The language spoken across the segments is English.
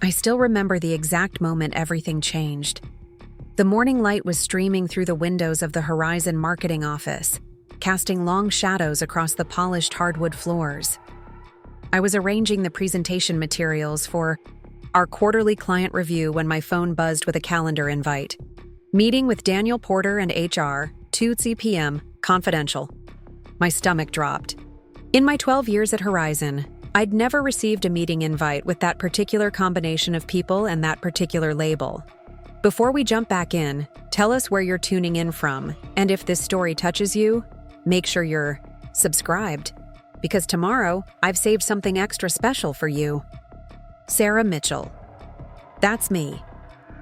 I still remember the exact moment everything changed. The morning light was streaming through the windows of the Horizon marketing office, casting long shadows across the polished hardwood floors. I was arranging the presentation materials for our quarterly client review when my phone buzzed with a calendar invite. Meeting with Daniel Porter and HR, 2 p.m., confidential. My stomach dropped. In my 12 years at Horizon, I'd never received a meeting invite with that particular combination of people and that particular label. Before we jump back in, tell us where you're tuning in from, and if this story touches you, make sure you're subscribed, because tomorrow I've saved something extra special for you. Sarah Mitchell. That's me.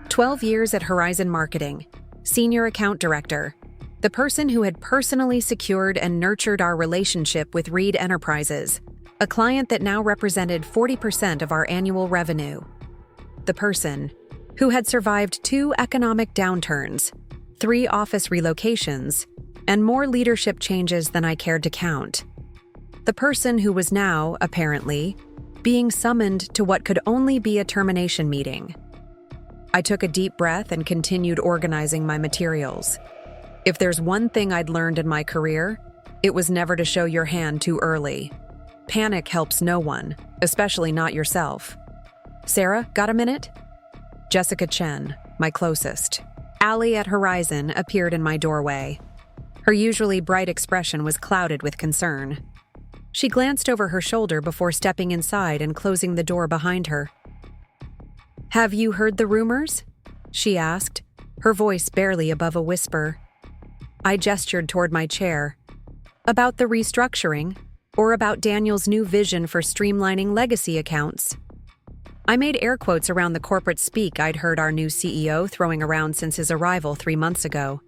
12 years at Horizon Marketing, Senior Account Director, the person who had personally secured and nurtured our relationship with Reed Enterprises, a client that now represented 40% of our annual revenue. The person who had survived 2 economic downturns, 3 office relocations, and more leadership changes than I cared to count. The person who was now, apparently, being summoned to what could only be a termination meeting. I took a deep breath and continued organizing my materials. If there's one thing I'd learned in my career, it was never to show your hand too early. Panic helps no one, especially not yourself. Sarah, got a minute? Jessica Chen, my closest. Allie at Horizon appeared in my doorway. Her usually bright expression was clouded with concern. She glanced over her shoulder before stepping inside and closing the door behind her. "Have you heard the rumors?" she asked, her voice barely above a whisper. I gestured toward my chair. "About the restructuring, or about Daniel's new vision for streamlining legacy accounts?" I made air quotes around the corporate speak I'd heard our new CEO throwing around since his arrival 3 months ago.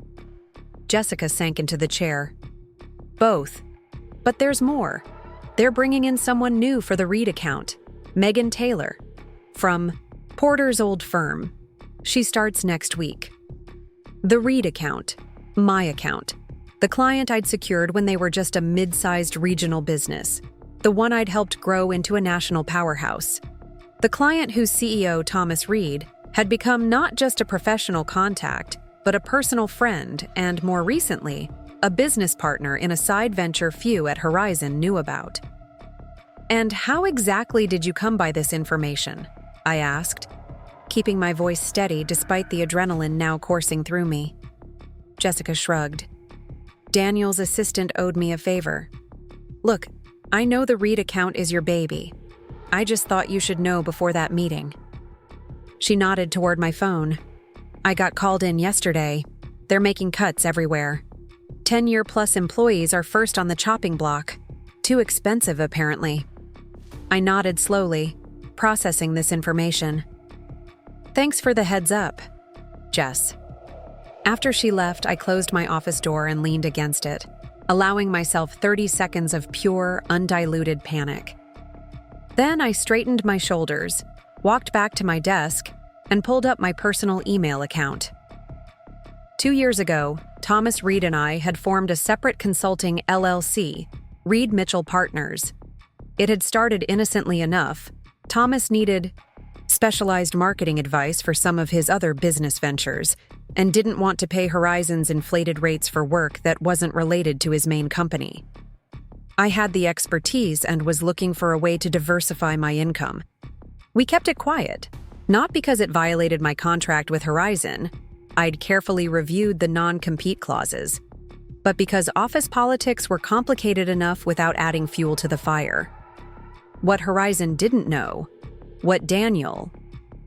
Jessica sank into the chair. "Both. But there's more. They're bringing in someone new for the Reed account, Megan Taylor, from Porter's old firm. She starts next week. The Reed account, my account, the client I'd secured when they were just a mid-sized regional business, the one I'd helped grow into a national powerhouse. The client whose CEO, Thomas Reed, had become not just a professional contact, but a personal friend and, more recently, a business partner in a side venture few at Horizon knew about. "And how exactly did you come by this information?" I asked, keeping my voice steady despite the adrenaline now coursing through me. Jessica shrugged. "Daniel's assistant owed me a favor. Look, I know the Reed account is your baby. I just thought you should know before that meeting." She nodded toward my phone. "I got called in yesterday. They're making cuts everywhere. 10-year-plus employees are first on the chopping block. Too expensive, apparently." I nodded slowly, processing this information. "Thanks for the heads up, Jess." After she left, I closed my office door and leaned against it, allowing myself 30 seconds of pure, undiluted panic. Then I straightened my shoulders, walked back to my desk, and pulled up my personal email account. 2 years ago, Thomas Reed and I had formed a separate consulting LLC, Reed Mitchell Partners. It had started innocently enough. Thomas needed specialized marketing advice for some of his other business ventures and didn't want to pay Horizon's inflated rates for work that wasn't related to his main company. I had the expertise and was looking for a way to diversify my income. We kept it quiet, not because it violated my contract with Horizon. I'd carefully reviewed the non-compete clauses, but because office politics were complicated enough without adding fuel to the fire. What Horizon didn't know, what Daniel,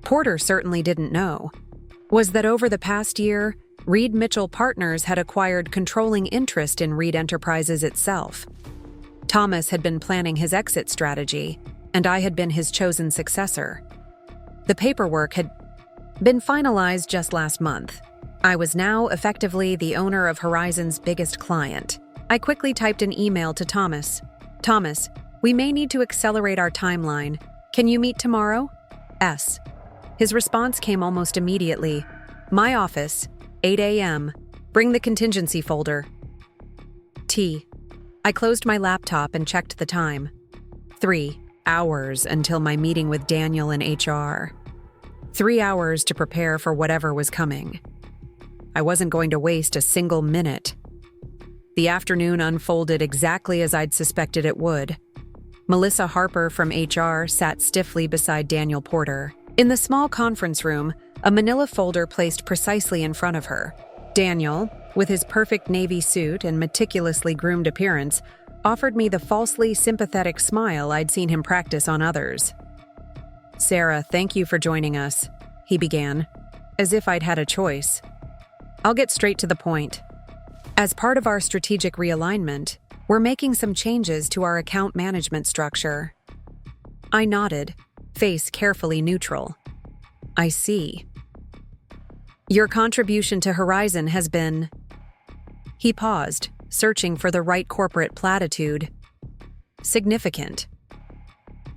Porter certainly didn't know, was that over the past year, Reed Mitchell Partners had acquired controlling interest in Reed Enterprises itself. Thomas had been planning his exit strategy, and I had been his chosen successor. The paperwork had been finalized just last month. I was now effectively the owner of Horizon's biggest client. I quickly typed an email to Thomas. "Thomas, we may need to accelerate our timeline. Can you meet tomorrow? S." His response came almost immediately. "My office, 8 a.m. Bring the contingency folder." T. I closed my laptop and checked the time. 3 hours until my meeting with Daniel and HR. 3 hours to prepare for whatever was coming. I wasn't going to waste a single minute. The afternoon unfolded exactly as I'd suspected it would. Melissa Harper from HR sat stiffly beside Daniel Porter. In the small conference room, a manila folder placed precisely in front of her. Daniel, with his perfect navy suit and meticulously groomed appearance, offered me the falsely sympathetic smile I'd seen him practice on others. "Sarah, thank you for joining us," he began, as if I'd had a choice. "I'll get straight to the point. As part of our strategic realignment, we're making some changes to our account management structure." I nodded, face carefully neutral. "I see. Your contribution to Horizon has been..." He paused, searching for the right corporate platitude. "Significant.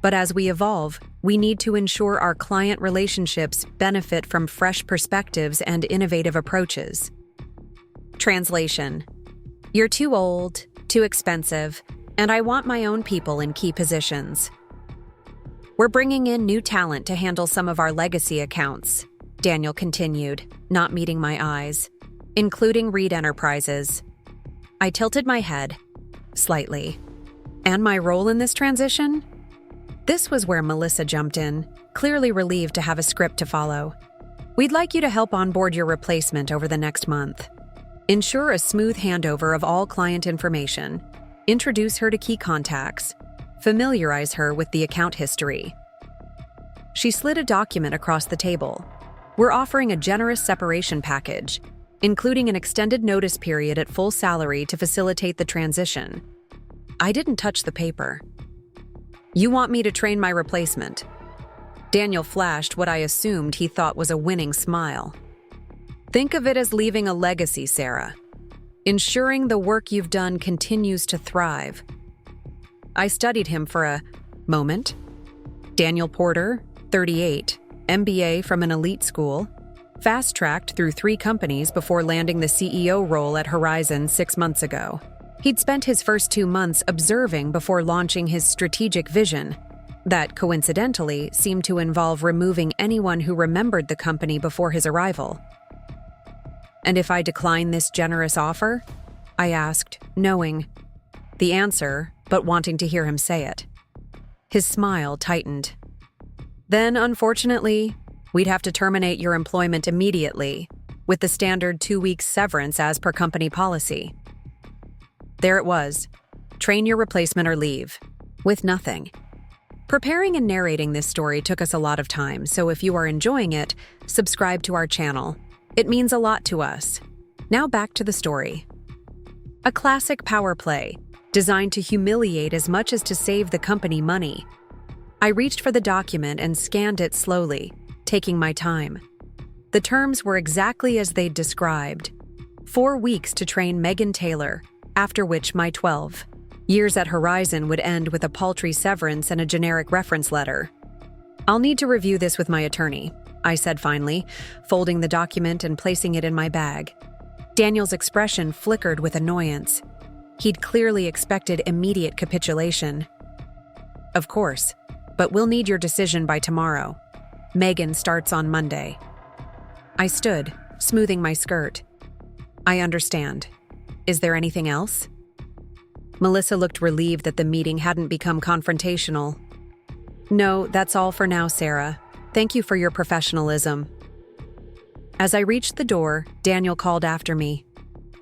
But as we evolve, we need to ensure our client relationships benefit from fresh perspectives and innovative approaches." Translation: "You're too old, too expensive, and I want my own people in key positions. We're bringing in new talent to handle some of our legacy accounts," Daniel continued, not meeting my eyes, "including Reed Enterprises." I tilted my head, slightly. "And my role in this transition?" This was where Melissa jumped in, clearly relieved to have a script to follow. "We'd like you to help onboard your replacement over the next month. Ensure a smooth handover of all client information. Introduce her to key contacts. Familiarize her with the account history." She slid a document across the table. "We're offering a generous separation package, including an extended notice period at full salary to facilitate the transition." I didn't touch the paper. "You want me to train my replacement?" Daniel flashed what I assumed he thought was a winning smile. "Think of it as leaving a legacy, Sarah. Ensuring the work you've done continues to thrive." I studied him for a moment. Daniel Porter, 38, MBA from an elite school, fast-tracked through 3 companies before landing the CEO role at Horizon 6 months ago. He'd spent his first 2 months observing before launching his strategic vision, that coincidentally seemed to involve removing anyone who remembered the company before his arrival. "And if I decline this generous offer?" I asked, knowing the answer, but wanting to hear him say it. His smile tightened. "Then, unfortunately, we'd have to terminate your employment immediately, with the standard 2 weeks severance as per company policy." There it was. Train your replacement or leave. With nothing. Preparing and narrating this story took us a lot of time, so if you are enjoying it, subscribe to our channel. It means a lot to us. Now back to the story. A classic power play, designed to humiliate as much as to save the company money. I reached for the document and scanned it slowly, taking my time. The terms were exactly as they'd described. 4 weeks to train Megan Taylor, after which my 12 years at Horizon would end with a paltry severance and a generic reference letter. "I'll need to review this with my attorney," I said finally, folding the document and placing it in my bag. Daniel's expression flickered with annoyance. He'd clearly expected immediate capitulation. "Of course, but we'll need your decision by tomorrow. Megan starts on Monday." I stood, smoothing my skirt. "I understand. Is there anything else?" Melissa looked relieved that the meeting hadn't become confrontational. "No, that's all for now, Sarah. Thank you for your professionalism." As I reached the door, Daniel called after me.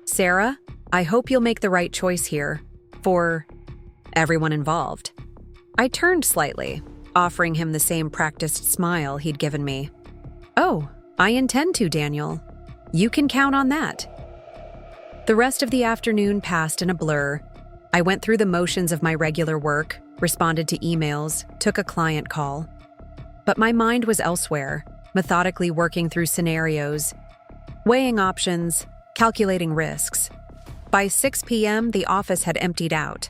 "Sarah, I hope you'll make the right choice here, for everyone involved." I turned slightly, offering him the same practiced smile he'd given me. "Oh, I intend to, Daniel. You can count on that." The rest of the afternoon passed in a blur. I went through the motions of my regular work, responded to emails, took a client call. But my mind was elsewhere, methodically working through scenarios, weighing options, calculating risks. By 6 p.m., the office had emptied out.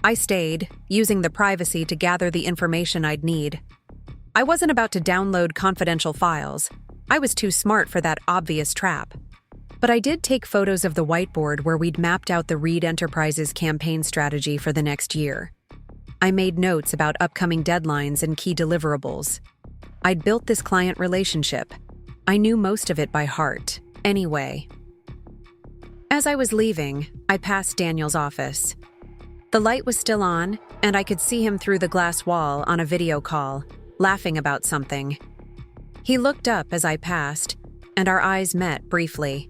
I stayed, using the privacy to gather the information I'd need. I wasn't about to download confidential files. I was too smart for that obvious trap. But I did take photos of the whiteboard where we'd mapped out the Reed Enterprises campaign strategy for the next year. I made notes about upcoming deadlines and key deliverables. I'd built this client relationship. I knew most of it by heart, anyway. As I was leaving, I passed Daniel's office. The light was still on, and I could see him through the glass wall on a video call, laughing about something. He looked up as I passed, and our eyes met briefly.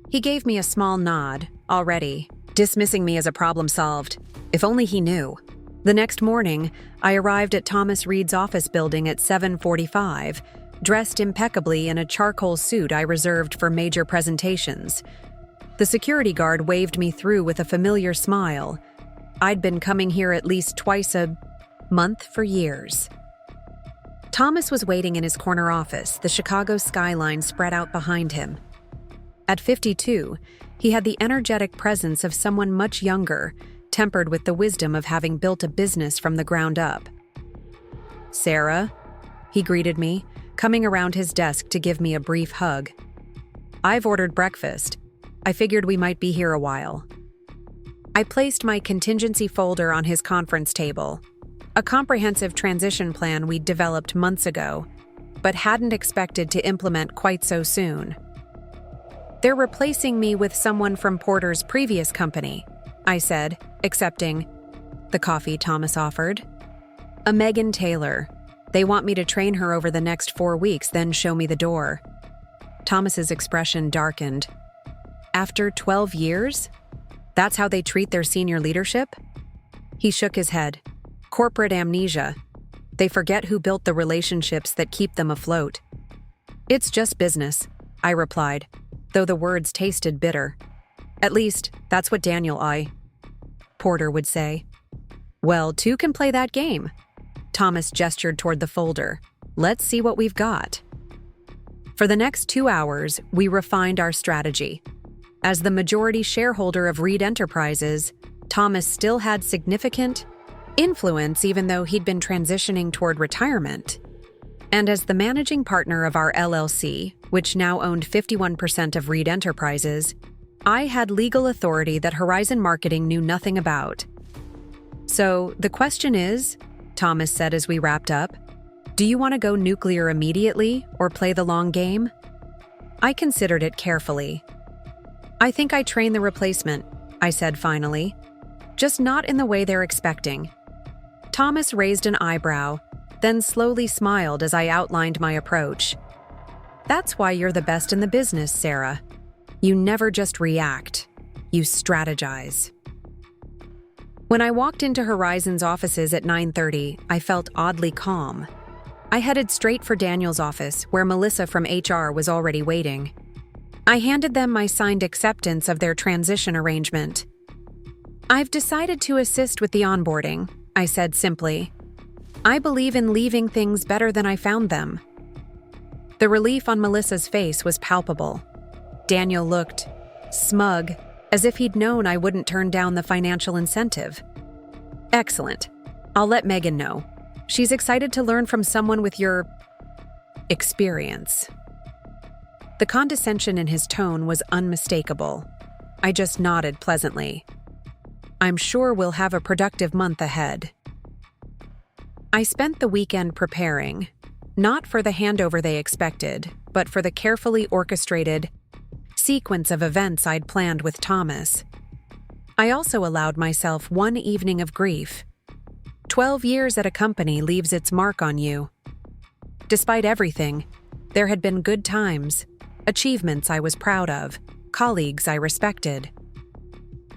He gave me a small nod, already, dismissing me as a problem solved. If only he knew. The next morning, I arrived at Thomas Reed's office building at 7:45, dressed impeccably in a charcoal suit I reserved for major presentations. The security guard waved me through with a familiar smile. I'd been coming here at least twice a month for years. Thomas was waiting in his corner office, the Chicago skyline spread out behind him. At 52, he had the energetic presence of someone much younger, tempered with the wisdom of having built a business from the ground up. "Sarah," he greeted me, coming around his desk to give me a brief hug. "I've ordered breakfast. I figured we might be here a while." I placed my contingency folder on his conference table, a comprehensive transition plan we'd developed months ago, but hadn't expected to implement quite so soon. "They're replacing me with someone from Porter's previous company," I said, accepting the coffee Thomas offered. "A Megan Taylor. They want me to train her over the next 4 weeks, then show me the door." Thomas's expression darkened. "After 12 years? That's how they treat their senior leadership?" He shook his head. "Corporate amnesia. They forget who built the relationships that keep them afloat." "It's just business," I replied, though the words tasted bitter. "At least, that's what Daniel Porter would say." "Well, two can play that game." Thomas gestured toward the folder. "Let's see what we've got." For the next 2 hours, we refined our strategy. As the majority shareholder of Reed Enterprises, Thomas still had significant influence even though he'd been transitioning toward retirement. And as the managing partner of our LLC, which now owned 51% of Reed Enterprises, I had legal authority that Horizon Marketing knew nothing about. "So, the question is," Thomas said as we wrapped up, "do you want to go nuclear immediately or play the long game?" I considered it carefully. "I think I train the replacement," I said finally. "Just not in the way they're expecting." Thomas raised an eyebrow, then slowly smiled as I outlined my approach. "That's why you're the best in the business, Sarah. You never just react. You strategize." When I walked into Horizon's offices at 9:30, I felt oddly calm. I headed straight for Daniel's office, where Melissa from HR was already waiting. I handed them my signed acceptance of their transition arrangement. "I've decided to assist with the onboarding," I said simply. "I believe in leaving things better than I found them." The relief on Melissa's face was palpable. Daniel looked smug, as if he'd known I wouldn't turn down the financial incentive. "Excellent. I'll let Megan know. She's excited to learn from someone with your experience." The condescension in his tone was unmistakable. I just nodded pleasantly. "I'm sure we'll have a productive month ahead." I spent the weekend preparing, not for the handover they expected, but for the carefully orchestrated sequence of events I'd planned with Thomas. I also allowed myself one evening of grief. 12 years at a company leaves its mark on you. Despite everything, there had been good times, achievements I was proud of, colleagues I respected.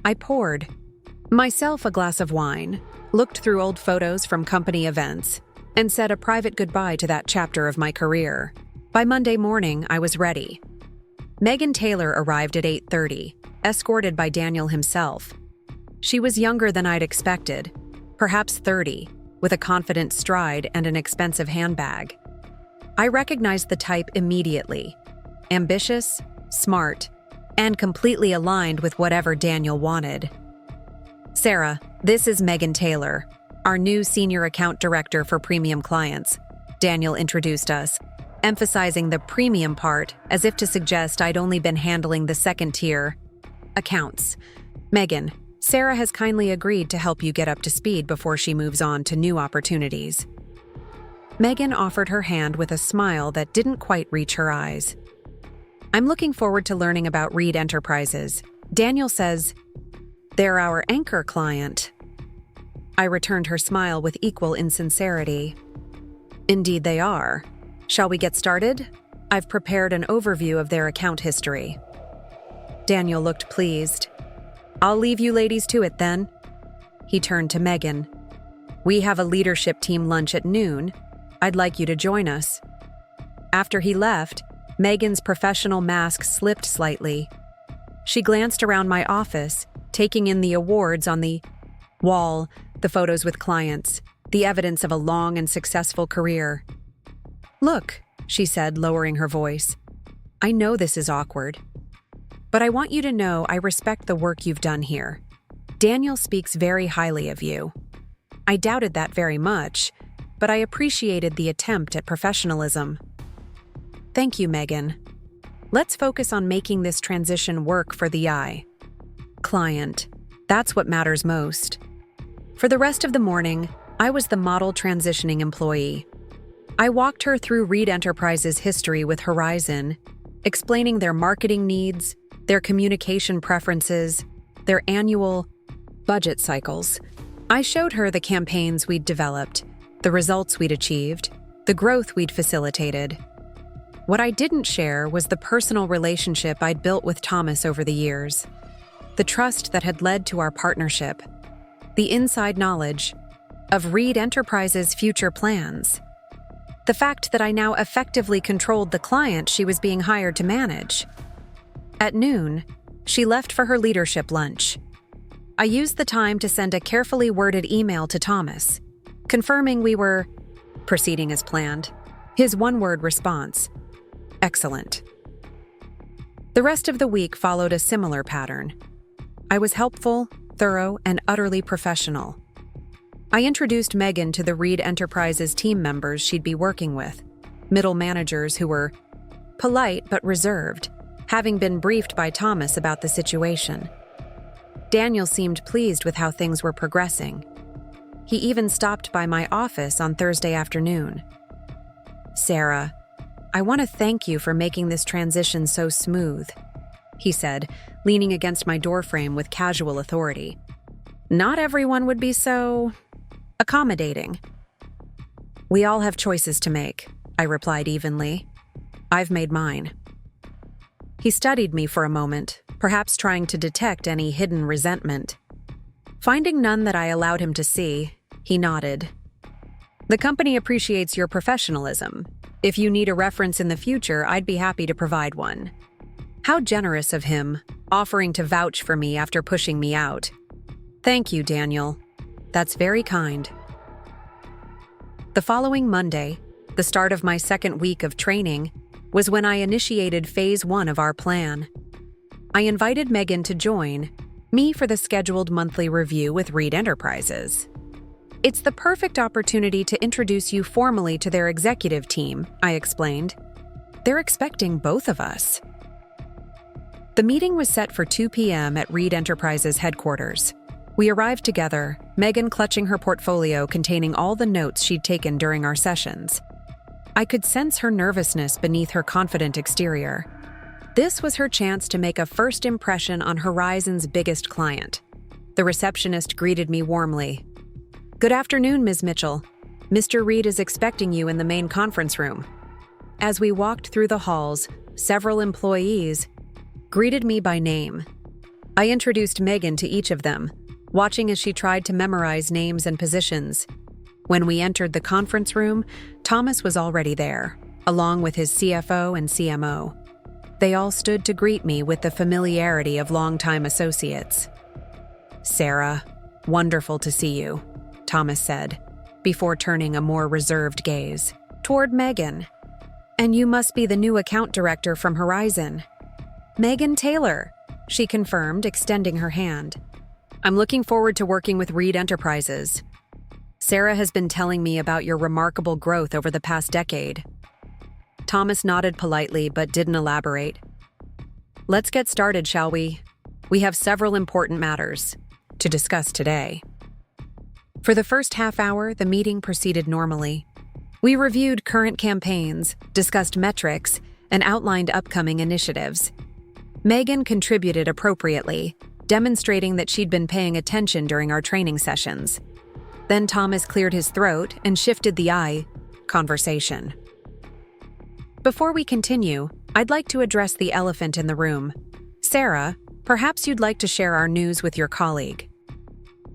I poured myself a glass of wine, looked through old photos from company events, and said a private goodbye to that chapter of my career. By Monday morning, I was ready. Megan Taylor arrived at 8:30, escorted by Daniel himself. She was younger than I'd expected, perhaps 30, with a confident stride and an expensive handbag. I recognized the type immediately. Ambitious, smart, and completely aligned with whatever Daniel wanted. "Sarah, this is Megan Taylor, our new senior account director for premium clients," Daniel introduced us, emphasizing the premium part as if to suggest I'd only been handling the second-tier accounts. "Megan, Sarah has kindly agreed to help you get up to speed before she moves on to new opportunities." Megan offered her hand with a smile that didn't quite reach her eyes. I'm looking forward to learning about Reed Enterprises. Daniel says, they're our anchor client. I returned her smile with equal insincerity. Indeed they are. Shall we get started? I've prepared an overview of their account history. Daniel looked pleased. I'll leave you ladies to it then. He turned to Megan. We have a leadership team lunch at noon. I'd like you to join us. After he left, Megan's professional mask slipped slightly. She glanced around my office, taking in the awards on the wall, the photos with clients, the evidence of a long and successful career. Look, she said, lowering her voice. I know this is awkward, but I want you to know I respect the work you've done here. Daniel speaks very highly of you. I doubted that very much, but I appreciated the attempt at professionalism. Thank you, Megan. Let's focus on making this transition work for the client. That's what matters most. For the rest of the morning, I was the model transitioning employee. I walked her through Reed Enterprises' history with Horizon, explaining their marketing needs, their communication preferences, their annual budget cycles. I showed her the campaigns we'd developed, the results we'd achieved, the growth we'd facilitated. What I didn't share was the personal relationship I'd built with Thomas over the years, the trust that had led to our partnership, the inside knowledge of Reed Enterprises' future plans, the fact that I now effectively controlled the client she was being hired to manage. At noon, she left for her leadership lunch. I used the time to send a carefully worded email to Thomas, confirming we were proceeding as planned. His one-word response, excellent. The rest of the week followed a similar pattern. I was helpful, thorough, and utterly professional. I introduced Megan to the Reed Enterprises team members she'd be working with, middle managers who were polite but reserved, having been briefed by Thomas about the situation. Daniel seemed pleased with how things were progressing. He even stopped by my office on Thursday afternoon. Sarah, I want to thank you for making this transition so smooth, he said, leaning against my doorframe with casual authority. Not everyone would be so accommodating. We all have choices to make, I replied evenly. I've made mine. He studied me for a moment, perhaps trying to detect any hidden resentment. Finding none that I allowed him to see, he nodded. The company appreciates your professionalism. If you need a reference in the future, I'd be happy to provide one. How generous of him, offering to vouch for me after pushing me out. Thank you, Daniel. That's very kind. The following Monday, the start of my second week of training, was when I initiated Phase 1 of our plan. I invited Megan to join me for the scheduled monthly review with Reed Enterprises. It's the perfect opportunity to introduce you formally to their executive team, I explained. They're expecting both of us. The meeting was set for 2 p.m. at Reed Enterprises headquarters. We arrived together, Megan clutching her portfolio containing all the notes she'd taken during our sessions. I could sense her nervousness beneath her confident exterior. This was her chance to make a first impression on Horizon's biggest client. The receptionist greeted me warmly. Good afternoon, Ms. Mitchell. Mr. Reed is expecting you in the main conference room. As we walked through the halls, several employees greeted me by name. I introduced Megan to each of them, watching as she tried to memorize names and positions. When we entered the conference room, Thomas was already there, along with his CFO and CMO. They all stood to greet me with the familiarity of longtime associates. Sarah, wonderful to see you, Thomas said, before turning a more reserved gaze toward Megan. And you must be the new account director from Horizon. Megan Taylor, she confirmed, extending her hand. I'm looking forward to working with Reed Enterprises. Sarah has been telling me about your remarkable growth over the past decade. Thomas nodded politely but didn't elaborate. Let's get started, shall we? We have several important matters to discuss today. For the first half hour, the meeting proceeded normally. We reviewed current campaigns, discussed metrics, and outlined upcoming initiatives. Megan contributed appropriately, demonstrating that she'd been paying attention during our training sessions. Then Thomas cleared his throat and shifted the eye conversation. Before we continue, I'd like to address the elephant in the room. Sarah, perhaps you'd like to share our news with your colleague.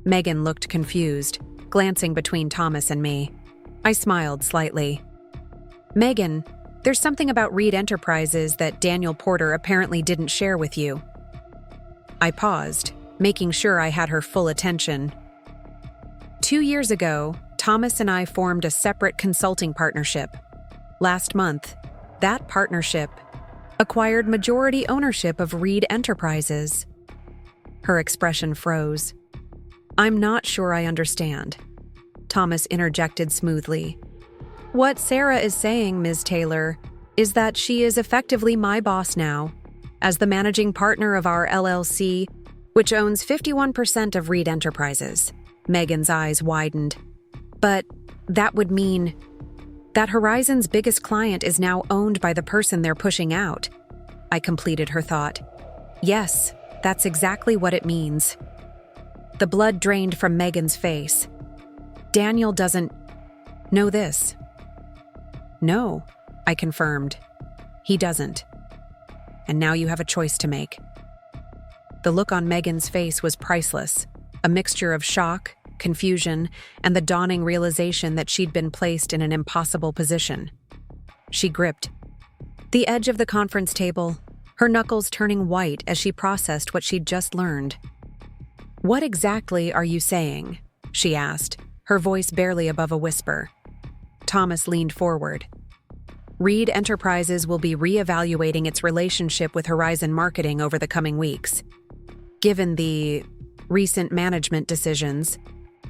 Megan looked confused, glancing between Thomas and me. I smiled slightly. Megan, there's something about Reed Enterprises that Daniel Porter apparently didn't share with you. I paused, making sure I had her full attention. 2 years ago, Thomas and I formed a separate consulting partnership. Last month, that partnership acquired majority ownership of Reed Enterprises. Her expression froze. I'm not sure I understand. Thomas interjected smoothly. What Sarah is saying, Ms. Taylor, is that she is effectively my boss now, as the managing partner of our LLC, which owns 51% of Reed Enterprises. Megan's eyes widened. But that would mean that Horizon's biggest client is now owned by the person they're pushing out. I completed her thought. Yes, that's exactly what it means. The blood drained from Megan's face. Daniel doesn't know this. No, I confirmed. He doesn't. And now you have a choice to make. The look on Megan's face was priceless, a mixture of shock, confusion, and the dawning realization that she'd been placed in an impossible position. She gripped the edge of the conference table, her knuckles turning white as she processed what she'd just learned. What exactly are you saying? She asked, her voice barely above a whisper. Thomas leaned forward. Reed Enterprises will be reevaluating its relationship with Horizon Marketing over the coming weeks. Given the recent management decisions,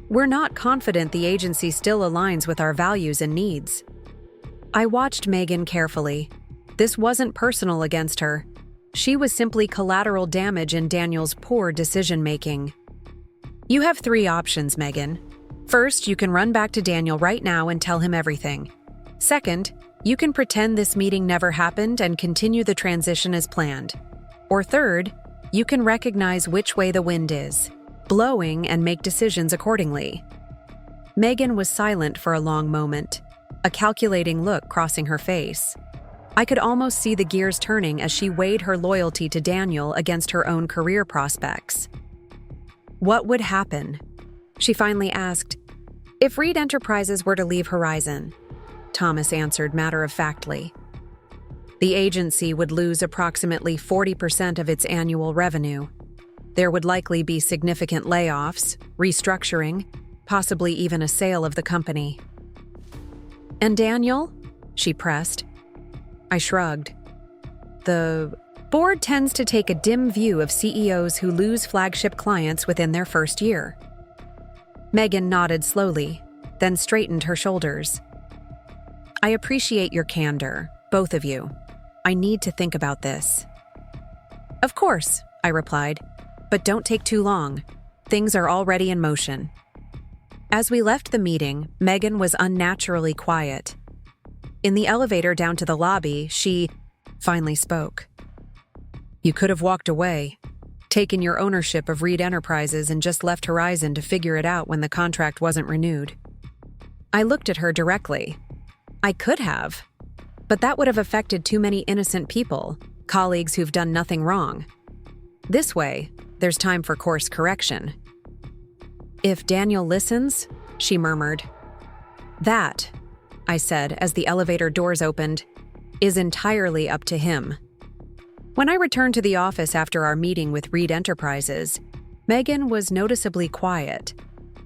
we're not confident the agency still aligns with our values and needs. I watched Megan carefully. This wasn't personal against her. She was simply collateral damage in Daniel's poor decision-making. You have 3 options, Megan. First, you can run back to Daniel right now and tell him everything. Second, you can pretend this meeting never happened and continue the transition as planned. Or third, you can recognize which way the wind is, blowing, and make decisions accordingly. Megan was silent for a long moment, a calculating look crossing her face. I could almost see the gears turning as she weighed her loyalty to Daniel against her own career prospects. What would happen? She finally asked. If Reed Enterprises were to leave Horizon, Thomas answered matter-of-factly. The agency would lose approximately 40% of its annual revenue. There would likely be significant layoffs, restructuring, possibly even a sale of the company. And Daniel? She pressed. I shrugged. The board tends to take a dim view of CEOs who lose flagship clients within their first year. Megan nodded slowly, then straightened her shoulders. I appreciate your candor, both of you. I need to think about this. Of course, I replied, but don't take too long. Things are already in motion. As we left the meeting, Megan was unnaturally quiet. In the elevator down to the lobby, she finally spoke. You could have walked away, taken your ownership of Reed Enterprises and just left Horizon to figure it out when the contract wasn't renewed. I looked at her directly. I could have, but that would have affected too many innocent people, colleagues who've done nothing wrong. This way, there's time for course correction. If Daniel listens, she murmured. That, I said as the elevator doors opened, is entirely up to him. When I returned to the office after our meeting with Reed Enterprises, Megan was noticeably quiet.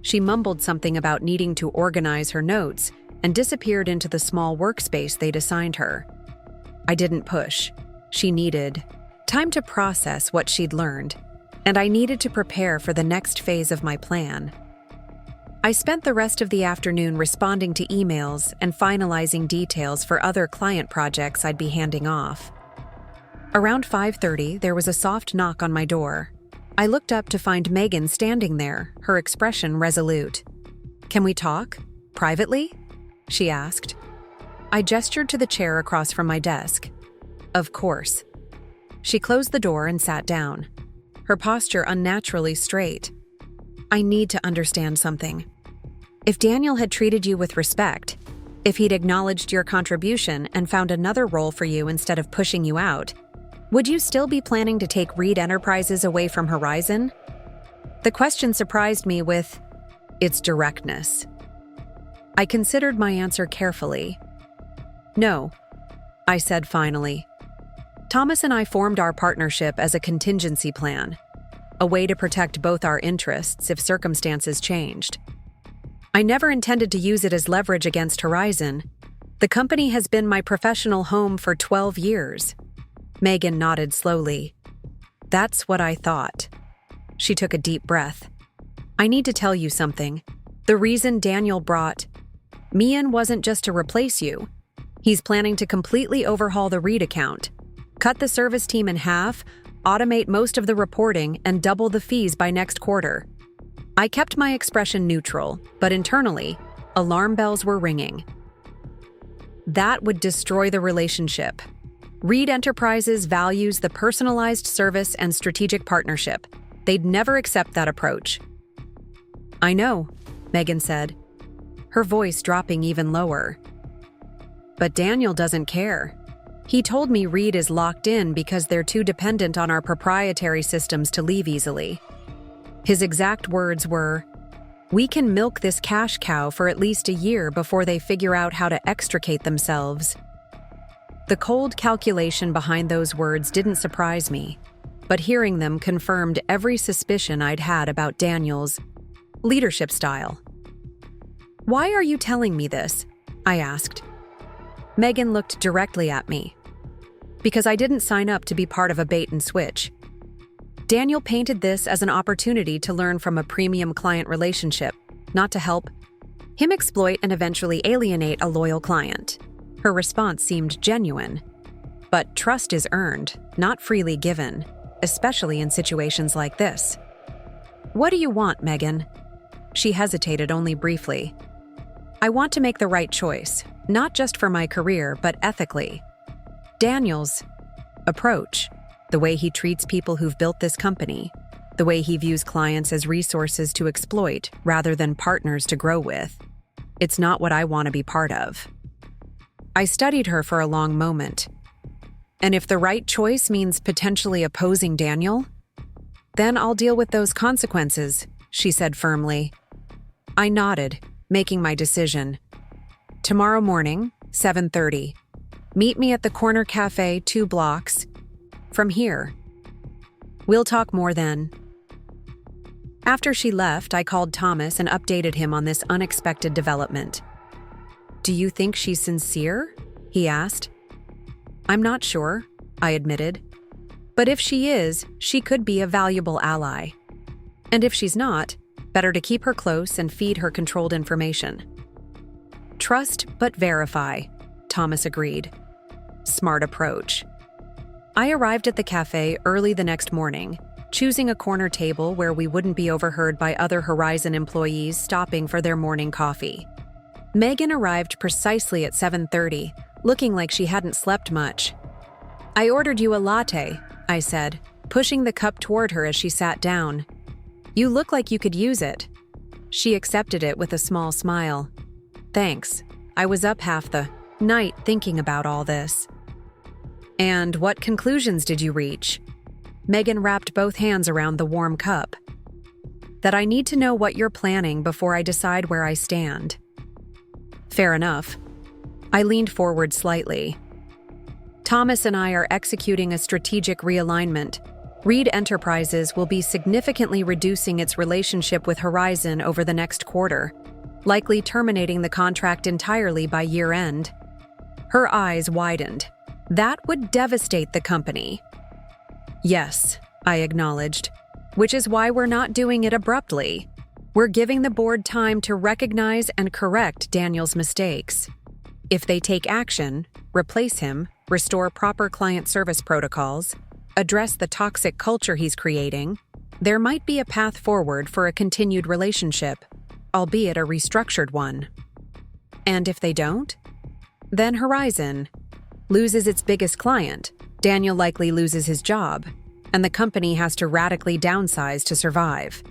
She mumbled something about needing to organize her notes and disappeared into the small workspace they'd assigned her. I didn't push. She needed time to process what she'd learned, and I needed to prepare for the next phase of my plan. I spent the rest of the afternoon responding to emails and finalizing details for other client projects I'd be handing off. Around 5:30, there was a soft knock on my door. I looked up to find Megan standing there, her expression resolute. Can we talk? Privately? She asked. I gestured to the chair across from my desk. Of course. She closed the door and sat down, her posture unnaturally straight. I need to understand something. If Daniel had treated you with respect, if he'd acknowledged your contribution and found another role for you instead of pushing you out, would you still be planning to take Reed Enterprises away from Horizon? The question surprised me with its directness. I considered my answer carefully. No, I said finally. Thomas and I formed our partnership as a contingency plan, a way to protect both our interests if circumstances changed. I never intended to use it as leverage against Horizon. The company has been my professional home for 12 years. Megan nodded slowly. That's what I thought. She took a deep breath. I need to tell you something. The reason Daniel brought me in wasn't just to replace you. He's planning to completely overhaul the Reed account, cut the service team in half, automate most of the reporting, and double the fees by next quarter. I kept my expression neutral, but internally, alarm bells were ringing. That would destroy the relationship. Reed Enterprises values the personalized service and strategic partnership. They'd never accept that approach. I know, Megan said, her voice dropping even lower. But Daniel doesn't care. He told me Reed is locked in because they're too dependent on our proprietary systems to leave easily. His exact words were, "We can milk this cash cow for at least a year before they figure out how to extricate themselves." The cold calculation behind those words didn't surprise me, but hearing them confirmed every suspicion I'd had about Daniel's leadership style. "Why are you telling me this?" I asked. Megan looked directly at me. Because I didn't sign up to be part of a bait and switch. Daniel painted this as an opportunity to learn from a premium client relationship, not to help him exploit and eventually alienate a loyal client. Her response seemed genuine. But trust is earned, not freely given, especially in situations like this. "What do you want, Megan?" She hesitated only briefly. "I want to make the right choice, not just for my career, but ethically. Daniel's approach, the way he treats people who've built this company, the way he views clients as resources to exploit rather than partners to grow with, it's not what I want to be part of." I studied her for a long moment. "And if the right choice means potentially opposing Daniel, then I'll deal with those consequences," she said firmly. I nodded, making my decision. "Tomorrow morning, 7:30. Meet me at the corner cafe 2 blocks from here. We'll talk more then." After she left, I called Thomas and updated him on this unexpected development. "Do you think she's sincere?" he asked. "I'm not sure," I admitted. "But if she is, she could be a valuable ally. And if she's not, better to keep her close and feed her controlled information." "Trust but verify," Thomas agreed. Smart approach. I arrived at the cafe early the next morning, choosing a corner table where we wouldn't be overheard by other Horizon employees stopping for their morning coffee. Megan arrived precisely at 7:30, looking like she hadn't slept much. "I ordered you a latte," I said, pushing the cup toward her as she sat down. "You look like you could use it." She accepted it with a small smile. "Thanks. I was up half the night thinking about all this." "And what conclusions did you reach?" Megan wrapped both hands around the warm cup. "That I need to know what you're planning before I decide where I stand." "Fair enough." I leaned forward slightly. "Thomas and I are executing a strategic realignment. Reed Enterprises will be significantly reducing its relationship with Horizon over the next quarter, likely terminating the contract entirely by year-end." Her eyes widened. "That would devastate the company." "Yes," I acknowledged, "which is why we're not doing it abruptly. We're giving the board time to recognize and correct Daniel's mistakes. If they take action, replace him, restore proper client service protocols, address the toxic culture he's creating, there might be a path forward for a continued relationship, albeit a restructured one." "And if they don't?" Then Horizon loses its biggest client. Daniel likely loses his job, and the company has to radically downsize to survive.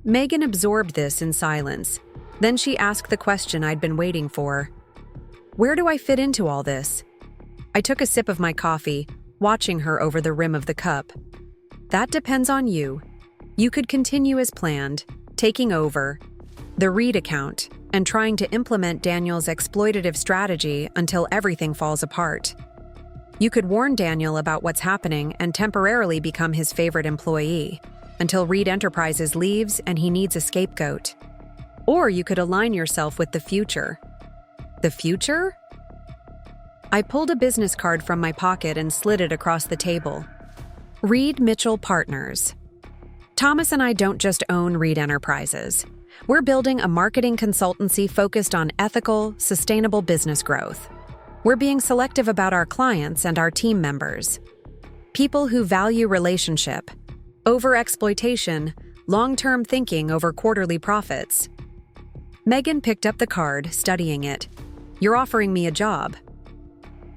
Megan absorbed this in silence. Then she asked the question I'd been waiting for. Where do I fit into all this? I took a sip of my coffee, watching her over the rim of the cup. That depends on you. You could continue as planned, taking over the Reed account and trying to implement Daniel's exploitative strategy until everything falls apart. You could warn Daniel about what's happening and temporarily become his favorite employee until Reed Enterprises leaves and he needs a scapegoat. Or you could align yourself with the future. The future? I pulled a business card from my pocket and slid it across the table. Reed Mitchell Partners. Thomas and I don't just own Reed Enterprises. We're building a marketing consultancy focused on ethical, sustainable business growth. We're being selective about our clients and our team members. People who value relationship, over-exploitation, long-term thinking over quarterly profits. Megan picked up the card, studying it. You're offering me a job.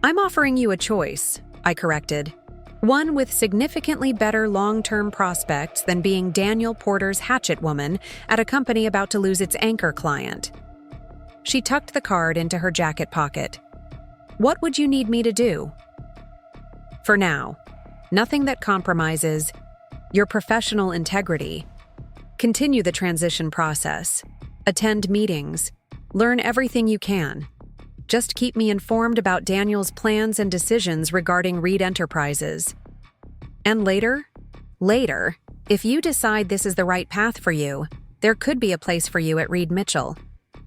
I'm offering you a choice, I corrected. One with significantly better long-term prospects than being Daniel Porter's hatchet woman at a company about to lose its anchor client. She tucked the card into her jacket pocket. What would you need me to do? For now, nothing that compromises your professional integrity. Continue the transition process. Attend meetings. Learn everything you can. Just keep me informed about Daniel's plans and decisions regarding Reed Enterprises. And later, if you decide this is the right path for you, there could be a place for you at Reed Mitchell.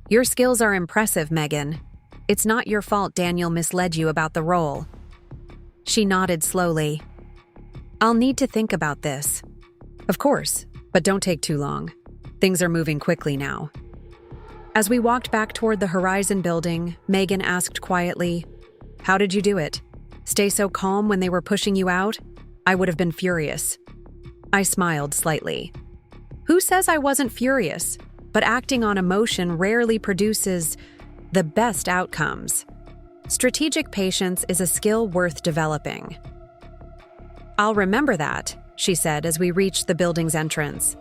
Your skills are impressive, Megan. It's not your fault Daniel misled you about the role. She nodded slowly. I'll need to think about this. Of course, but don't take too long. Things are moving quickly now. As we walked back toward the Horizon building, Megan asked quietly, How did you do it? Stay so calm when they were pushing you out? I would have been furious. I smiled slightly. Who says I wasn't furious? But acting on emotion rarely produces the best outcomes. Strategic patience is a skill worth developing. I'll remember that, she said as we reached the building's entrance.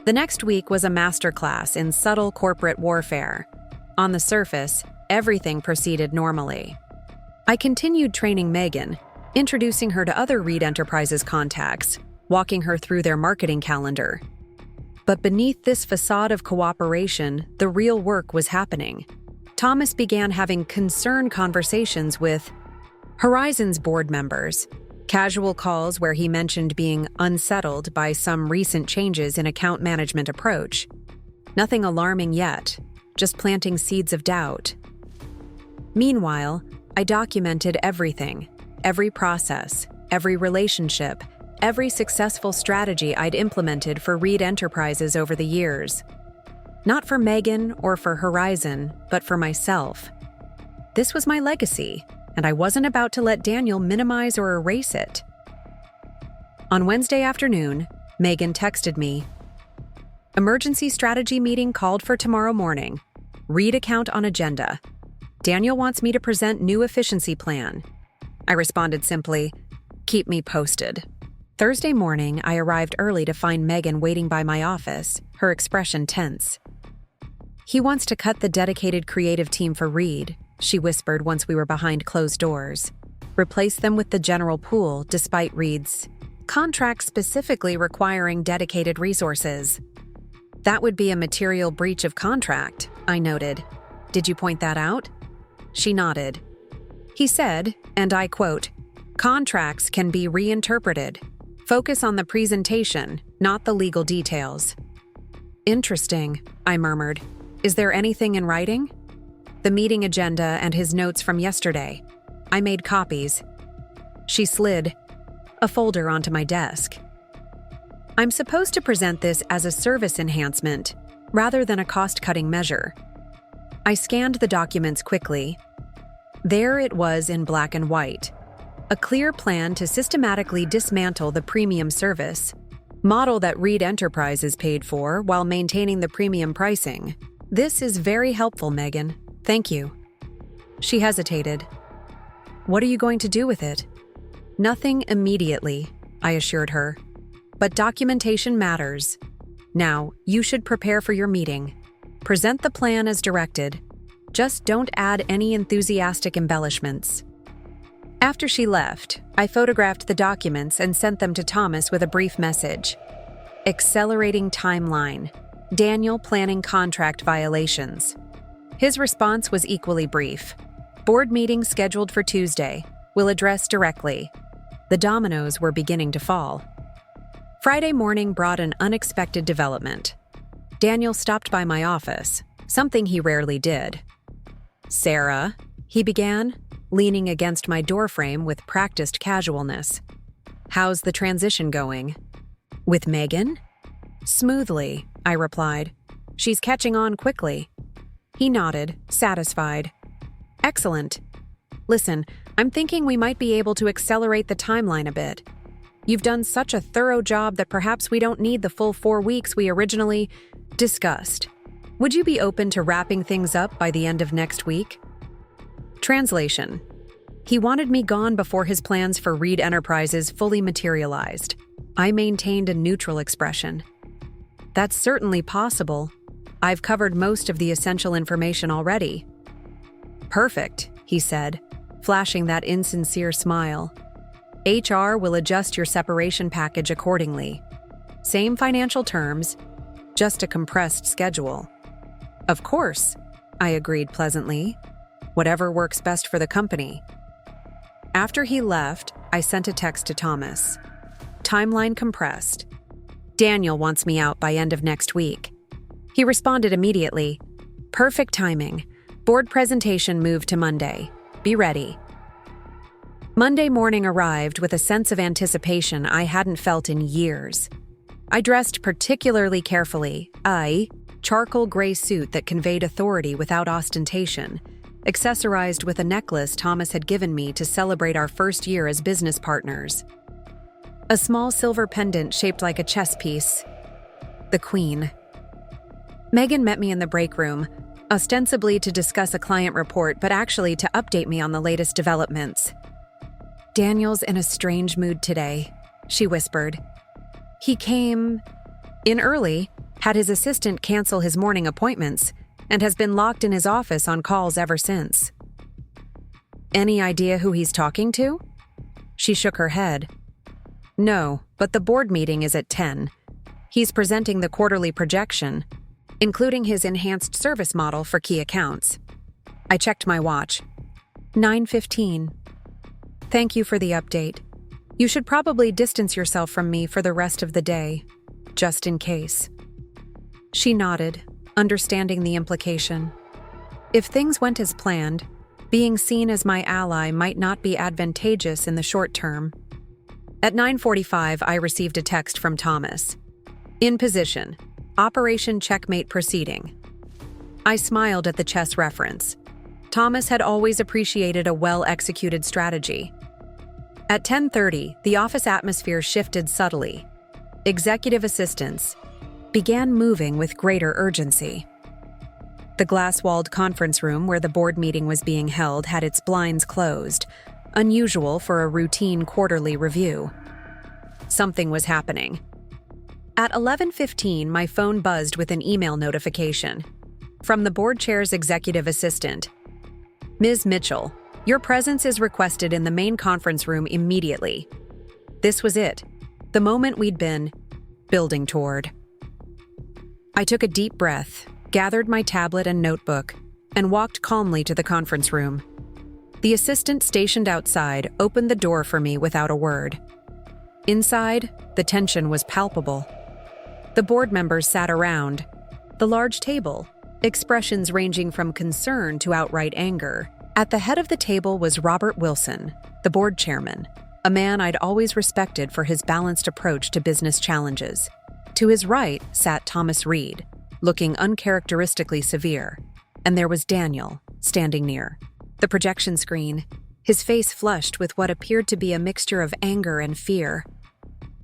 The next week was a masterclass in subtle corporate warfare. On the surface, everything proceeded normally. I continued training Megan, introducing her to other Reed Enterprises contacts, walking her through their marketing calendar. But beneath this facade of cooperation, the real work was happening. Thomas began having concerned conversations with Horizon's board members, casual calls where he mentioned being unsettled by some recent changes in account management approach. Nothing alarming yet, just planting seeds of doubt. Meanwhile, I documented everything, every process, every relationship, every successful strategy I'd implemented for Reed Enterprises over the years. Not for Megan or for Horizon, but for myself. This was my legacy, and I wasn't about to let Daniel minimize or erase it. On Wednesday afternoon, Megan texted me. Emergency strategy meeting called for tomorrow morning. Reed account on agenda. Daniel wants me to present new efficiency plan. I responded simply, keep me posted. Thursday morning, I arrived early to find Megan waiting by my office, her expression tense. He wants to cut the dedicated creative team for Reed, she whispered once we were behind closed doors. Replace them with the general pool, despite Reed's contract specifically requiring dedicated resources. That would be a material breach of contract, I noted. Did you point that out? She nodded. He said, and I quote, contracts can be reinterpreted. Focus on the presentation, not the legal details. Interesting, I murmured. Is there anything in writing? The meeting agenda and his notes from yesterday. I made copies. She slid a folder onto my desk. I'm supposed to present this as a service enhancement rather than a cost-cutting measure. I scanned the documents quickly. There it was in black and white. A clear plan to systematically dismantle the premium service model that Reed Enterprises paid for while maintaining the premium pricing. This is very helpful, Megan. Thank you. She hesitated. "What are you going to do with it?" "Nothing immediately," I assured her. "But documentation matters. Now, you should prepare for your meeting. Present the plan as directed. Just don't add any enthusiastic embellishments." After she left, I photographed the documents and sent them to Thomas with a brief message. Accelerating timeline. Daniel planning contract violations. His response was equally brief. Board meeting scheduled for Tuesday. Will address directly. The dominoes were beginning to fall. Friday morning brought an unexpected development. Daniel stopped by my office, something he rarely did. "Sarah," he began, leaning against my doorframe with practiced casualness. "How's the transition going?" "With Megan?" "Smoothly," I replied. "She's catching on quickly." He nodded, satisfied. "Excellent. Listen, I'm thinking we might be able to accelerate the timeline a bit. You've done such a thorough job that perhaps we don't need the full 4 weeks we originally discussed. Would you be open to wrapping things up by the end of next week?" Translation. He wanted me gone before his plans for Reed Enterprises fully materialized. I maintained a neutral expression. "That's certainly possible. I've covered most of the essential information already." "Perfect," he said, flashing that insincere smile. "HR will adjust your separation package accordingly. Same financial terms, just a compressed schedule." "Of course," I agreed pleasantly. "Whatever works best for the company." After he left, I sent a text to Thomas. Timeline compressed. Daniel wants me out by end of next week. He responded immediately. "Perfect timing. Board presentation moved to Monday. Be ready." Monday morning arrived with a sense of anticipation I hadn't felt in years. I dressed particularly carefully, a charcoal gray suit that conveyed authority without ostentation, accessorized with a necklace Thomas had given me to celebrate our first year as business partners. A small silver pendant shaped like a chess piece. The Queen. Megan met me in the break room, ostensibly to discuss a client report, but actually to update me on the latest developments. "Daniel's in a strange mood today," she whispered. "He came in early, had his assistant cancel his morning appointments, and has been locked in his office on calls ever since." "Any idea who he's talking to?" She shook her head. "No, but the board meeting is at 10. He's presenting the quarterly projection, including his enhanced service model for key accounts." I checked my watch. 9:15. "Thank you for the update. You should probably distance yourself from me for the rest of the day, just in case." She nodded, understanding the implication. If things went as planned, being seen as my ally might not be advantageous in the short term. At 9:45, I received a text from Thomas. "In position. Operation Checkmate proceeding." I smiled at the chess reference. Thomas had always appreciated a well-executed strategy. At 10:30, the office atmosphere shifted subtly. Executive assistants began moving with greater urgency. The glass-walled conference room where the board meeting was being held had its blinds closed, unusual for a routine quarterly review. Something was happening. At 11:15, my phone buzzed with an email notification. From the board chair's executive assistant. "Ms. Mitchell, your presence is requested in the main conference room immediately." This was it, the moment we'd been building toward. I took a deep breath, gathered my tablet and notebook, and walked calmly to the conference room. The assistant stationed outside opened the door for me without a word. Inside, the tension was palpable. The board members sat around the large table, expressions ranging from concern to outright anger. At the head of the table was Robert Wilson, the board chairman, a man I'd always respected for his balanced approach to business challenges. To his right sat Thomas Reed, looking uncharacteristically severe, and there was Daniel, standing near the projection screen, his face flushed with what appeared to be a mixture of anger and fear.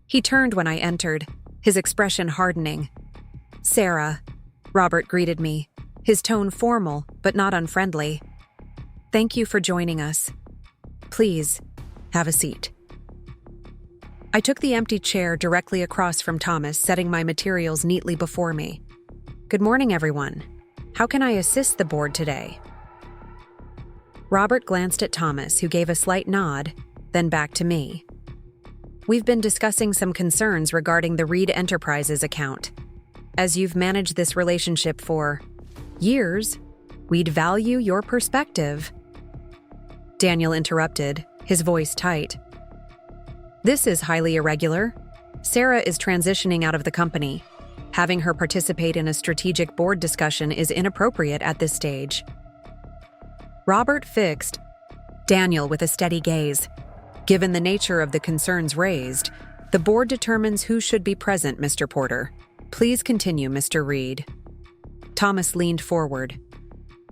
He turned when I entered, his expression hardening. "Sarah," Robert greeted me, his tone formal but not unfriendly. Thank you for joining us. Please, have a seat. I took the empty chair directly across from Thomas, setting my materials neatly before me. Good morning, everyone. How can I assist the board today? Robert glanced at Thomas, who gave a slight nod, then back to me. We've been discussing some concerns regarding the Reed Enterprises account. As you've managed this relationship for years, we'd value your perspective. Daniel interrupted, his voice tight. This is highly irregular. Sarah is transitioning out of the company. Having her participate in a strategic board discussion is inappropriate at this stage. Robert fixed Daniel with a steady gaze. Given the nature of the concerns raised, the board determines who should be present, Mr. Porter. Please continue, Mr. Reed. Thomas leaned forward.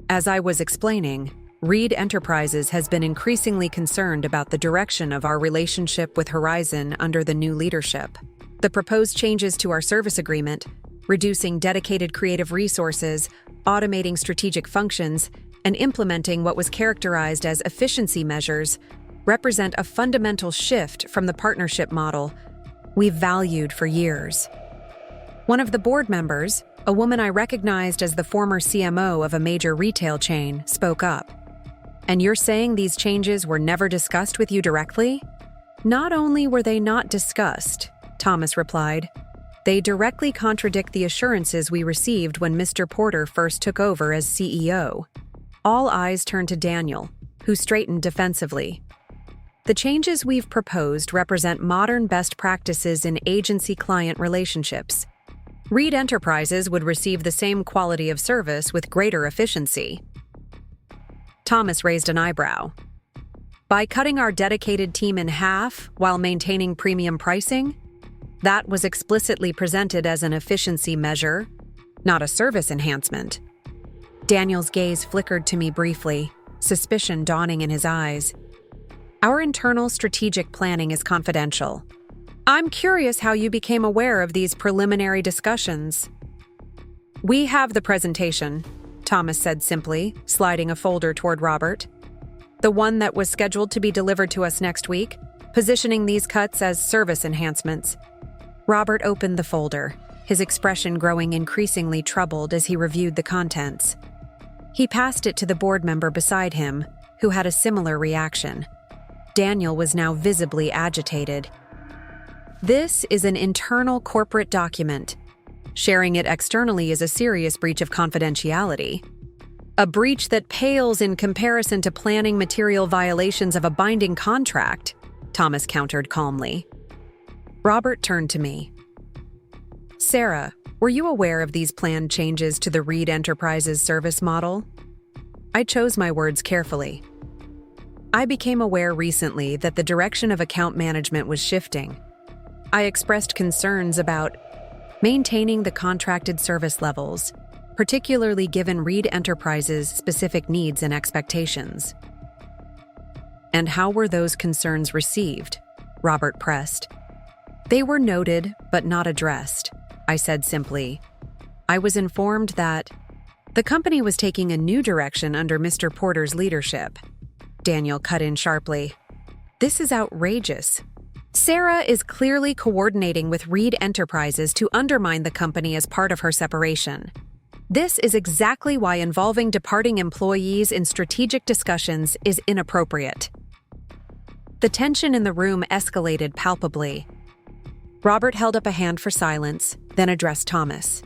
As I was explaining, Reed Enterprises has been increasingly concerned about the direction of our relationship with Horizon under the new leadership. The proposed changes to our service agreement, reducing dedicated creative resources, automating strategic functions, and implementing what was characterized as efficiency measures, represent a fundamental shift from the partnership model we've valued for years. One of the board members, a woman I recognized as the former CMO of a major retail chain, spoke up. And you're saying these changes were never discussed with you directly? Not only were they not discussed, Thomas replied, they directly contradict the assurances we received when Mr. Porter first took over as CEO. All eyes turned to Daniel, who straightened defensively. The changes we've proposed represent modern best practices in agency-client relationships. Reed Enterprises would receive the same quality of service with greater efficiency. Thomas raised an eyebrow. By cutting our dedicated team in half while maintaining premium pricing? That was explicitly presented as an efficiency measure, not a service enhancement. Daniel's gaze flickered to me briefly, suspicion dawning in his eyes. Our internal strategic planning is confidential. I'm curious how you became aware of these preliminary discussions. We have the presentation, Thomas said simply, sliding a folder toward Robert. The one that was scheduled to be delivered to us next week, positioning these cuts as service enhancements. Robert opened the folder, his expression growing increasingly troubled as he reviewed the contents. He passed it to the board member beside him, who had a similar reaction. Daniel was now visibly agitated. This is an internal corporate document. Sharing it externally is a serious breach of confidentiality. A breach that pales in comparison to planning material violations of a binding contract, Thomas countered calmly. Robert turned to me. Sarah, were you aware of these planned changes to the Reed Enterprises service model? I chose my words carefully. I became aware recently that the direction of account management was shifting. I expressed concerns about maintaining the contracted service levels, particularly given Reed Enterprises' specific needs and expectations. And how were those concerns received? Robert pressed. They were noted, but not addressed, I said simply. I was informed that the company was taking a new direction under Mr. Porter's leadership. Daniel cut in sharply. This is outrageous. Sarah is clearly coordinating with Reed Enterprises to undermine the company as part of her separation. This is exactly why involving departing employees in strategic discussions is inappropriate. The tension in the room escalated palpably. Robert held up a hand for silence, then addressed Thomas.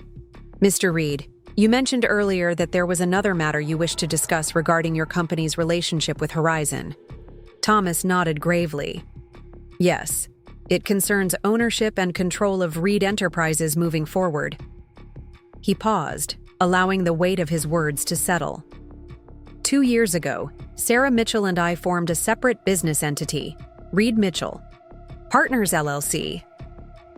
Mr. Reed, you mentioned earlier that there was another matter you wished to discuss regarding your company's relationship with Horizon. Thomas nodded gravely. Yes, it concerns ownership and control of Reed Enterprises moving forward. He paused, allowing the weight of his words to settle. 2 years ago, Sarah Mitchell and I formed a separate business entity, Reed Mitchell Partners LLC.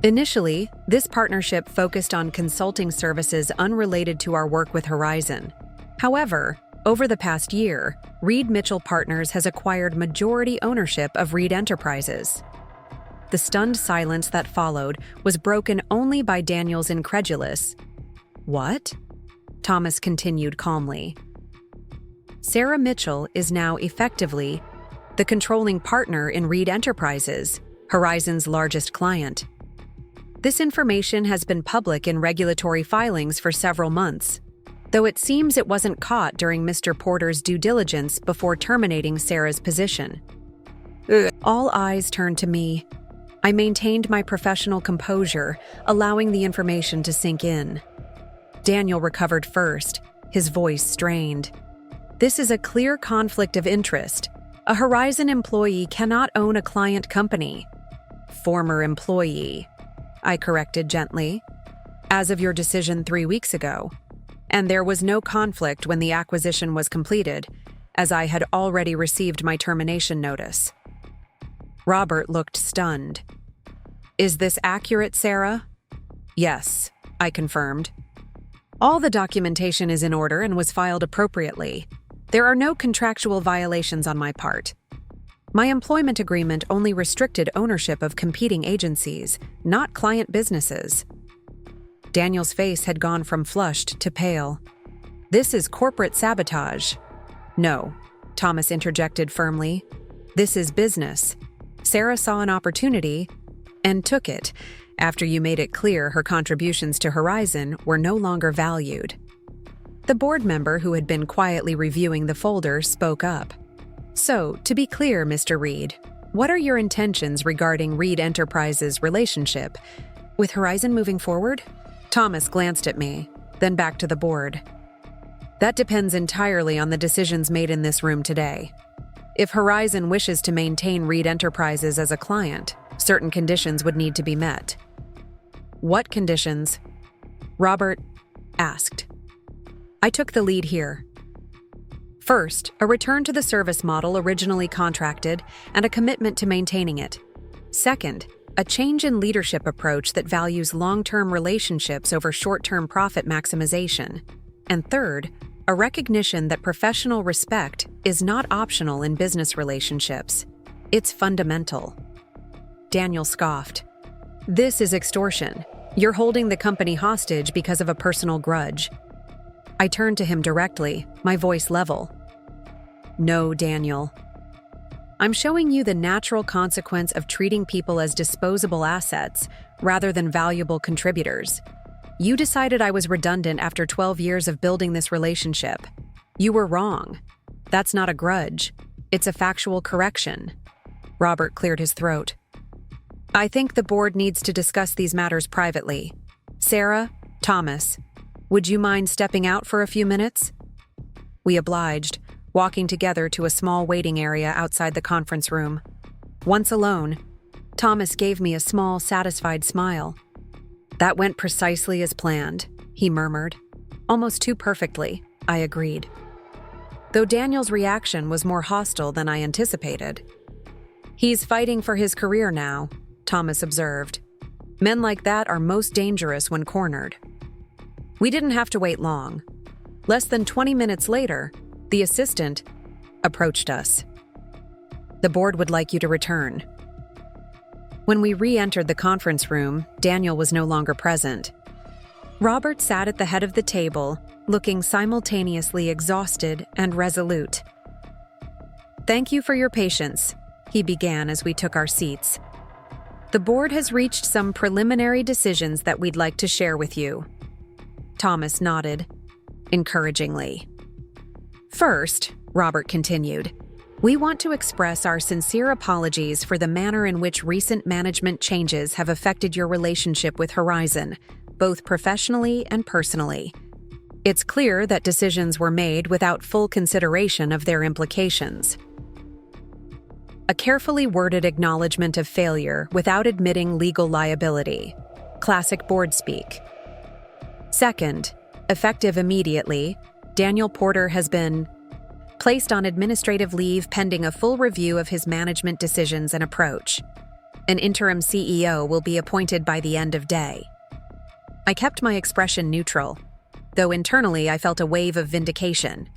Initially, this partnership focused on consulting services unrelated to our work with Horizon. However, over the past year, Reed Mitchell Partners has acquired majority ownership of Reed Enterprises. The stunned silence that followed was broken only by Daniel's incredulous, "What?" Thomas continued calmly. Sarah Mitchell is now effectively the controlling partner in Reed Enterprises, Horizon's largest client. This information has been public in regulatory filings for several months, though it seems it wasn't caught during Mr. Porter's due diligence before terminating Sarah's position. All eyes turned to me. I maintained my professional composure, allowing the information to sink in. Daniel recovered first, his voice strained. This is a clear conflict of interest. A Horizon employee cannot own a client company. Former employee, I corrected gently, as of your decision 3 weeks ago. And there was no conflict when the acquisition was completed, as I had already received my termination notice. Robert looked stunned. Is this accurate, Sarah? Yes, I confirmed. All the documentation is in order and was filed appropriately. There are no contractual violations on my part. My employment agreement only restricted ownership of competing agencies, not client businesses. Daniel's face had gone from flushed to pale. This is corporate sabotage. No, Thomas interjected firmly. This is business. Sarah saw an opportunity and took it after you made it clear her contributions to Horizon were no longer valued. The board member who had been quietly reviewing the folder spoke up. So, to be clear, Mr. Reed, what are your intentions regarding Reed Enterprises' relationship with Horizon moving forward? Thomas glanced at me, then back to the board. That depends entirely on the decisions made in this room today. If Horizon wishes to maintain Reed Enterprises as a client, certain conditions would need to be met. What conditions? Robert asked. I took the lead here. First, a return to the service model originally contracted and a commitment to maintaining it. Second, a change in leadership approach that values long-term relationships over short-term profit maximization. And third, a recognition that professional respect is not optional in business relationships. It's fundamental. Daniel scoffed. This is extortion. You're holding the company hostage because of a personal grudge. I turned to him directly, my voice level. No, Daniel. I'm showing you the natural consequence of treating people as disposable assets rather than valuable contributors. You decided I was redundant after 12 years of building this relationship. You were wrong. That's not a grudge. It's a factual correction. Robert cleared his throat. I think the board needs to discuss these matters privately. Sarah, Thomas, would you mind stepping out for a few minutes? We obliged, walking together to a small waiting area outside the conference room. Once alone, Thomas gave me a small, satisfied smile. That went precisely as planned, he murmured. Almost too perfectly, I agreed. Though Daniel's reaction was more hostile than I anticipated. He's fighting for his career now, Thomas observed. Men like that are most dangerous when cornered. We didn't have to wait long. Less than 20 minutes later, the assistant approached us. The board would like you to return. When we re-entered the conference room, Daniel was no longer present. Robert sat at the head of the table, looking simultaneously exhausted and resolute. Thank you for your patience, he began as we took our seats. The board has reached some preliminary decisions that we'd like to share with you. Thomas nodded, encouragingly. First, Robert continued, we want to express our sincere apologies for the manner in which recent management changes have affected your relationship with Horizon, both professionally and personally. It's clear that decisions were made without full consideration of their implications. A carefully worded acknowledgement of failure without admitting legal liability. Classic board speak. Second, effective immediately, Daniel Porter has been placed on administrative leave pending a full review of his management decisions and approach. An interim CEO will be appointed by the end of day. I kept my expression neutral, though internally I felt a wave of vindication.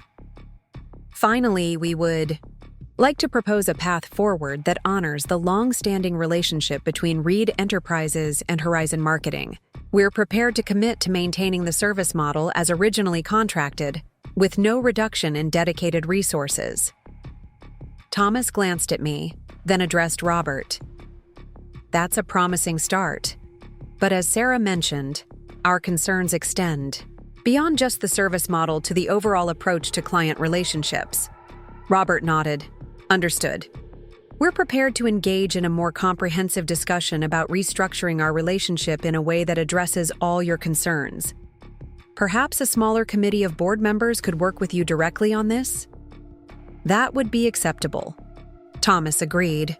Finally, we would like to propose a path forward that honors the long-standing relationship between Reed Enterprises and Horizon Marketing. We're prepared to commit to maintaining the service model as originally contracted, with no reduction in dedicated resources. Thomas glanced at me, then addressed Robert. That's a promising start. But as Sarah mentioned, our concerns extend beyond just the service model to the overall approach to client relationships. Robert nodded. Understood. We're prepared to engage in a more comprehensive discussion about restructuring our relationship in a way that addresses all your concerns. Perhaps a smaller committee of board members could work with you directly on this? That would be acceptable. Thomas agreed.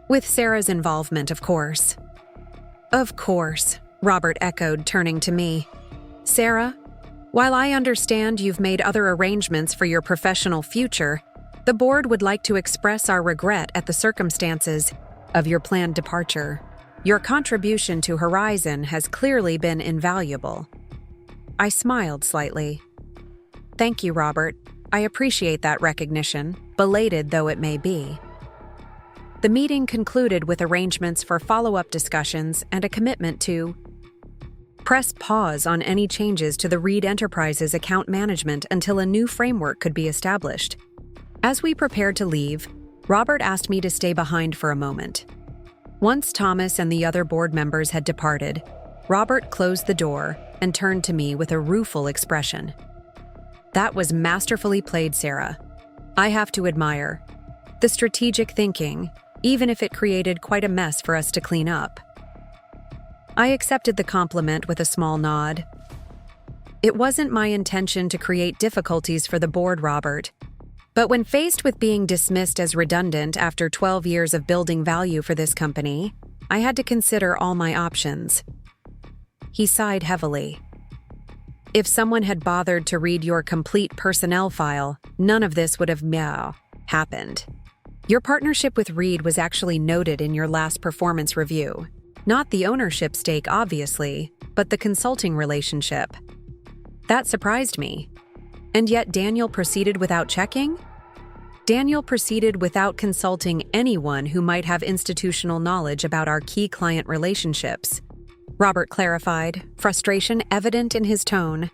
With Sarah's involvement, of course. Of course, Robert echoed, turning to me. Sarah, while I understand you've made other arrangements for your professional future, the board would like to express our regret at the circumstances of your planned departure. Your contribution to Horizon has clearly been invaluable. I smiled slightly. Thank you, Robert. I appreciate that recognition, belated though it may be. The meeting concluded with arrangements for follow-up discussions and a commitment to press pause on any changes to the Reed Enterprises account management until a new framework could be established. As we prepared to leave, Robert asked me to stay behind for a moment. Once Thomas and the other board members had departed, Robert closed the door and turned to me with a rueful expression. That was masterfully played, Sarah. I have to admire the strategic thinking, even if it created quite a mess for us to clean up. I accepted the compliment with a small nod. It wasn't my intention to create difficulties for the board, Robert. But when faced with being dismissed as redundant after 12 years of building value for this company, I had to consider all my options. He sighed heavily. If someone had bothered to read your complete personnel file, none of this would have happened. Your partnership with Reed was actually noted in your last performance review. Not the ownership stake, obviously, but the consulting relationship. That surprised me. And yet Daniel proceeded without checking? Daniel proceeded without consulting anyone who might have institutional knowledge about our key client relationships. Robert clarified, frustration evident in his tone,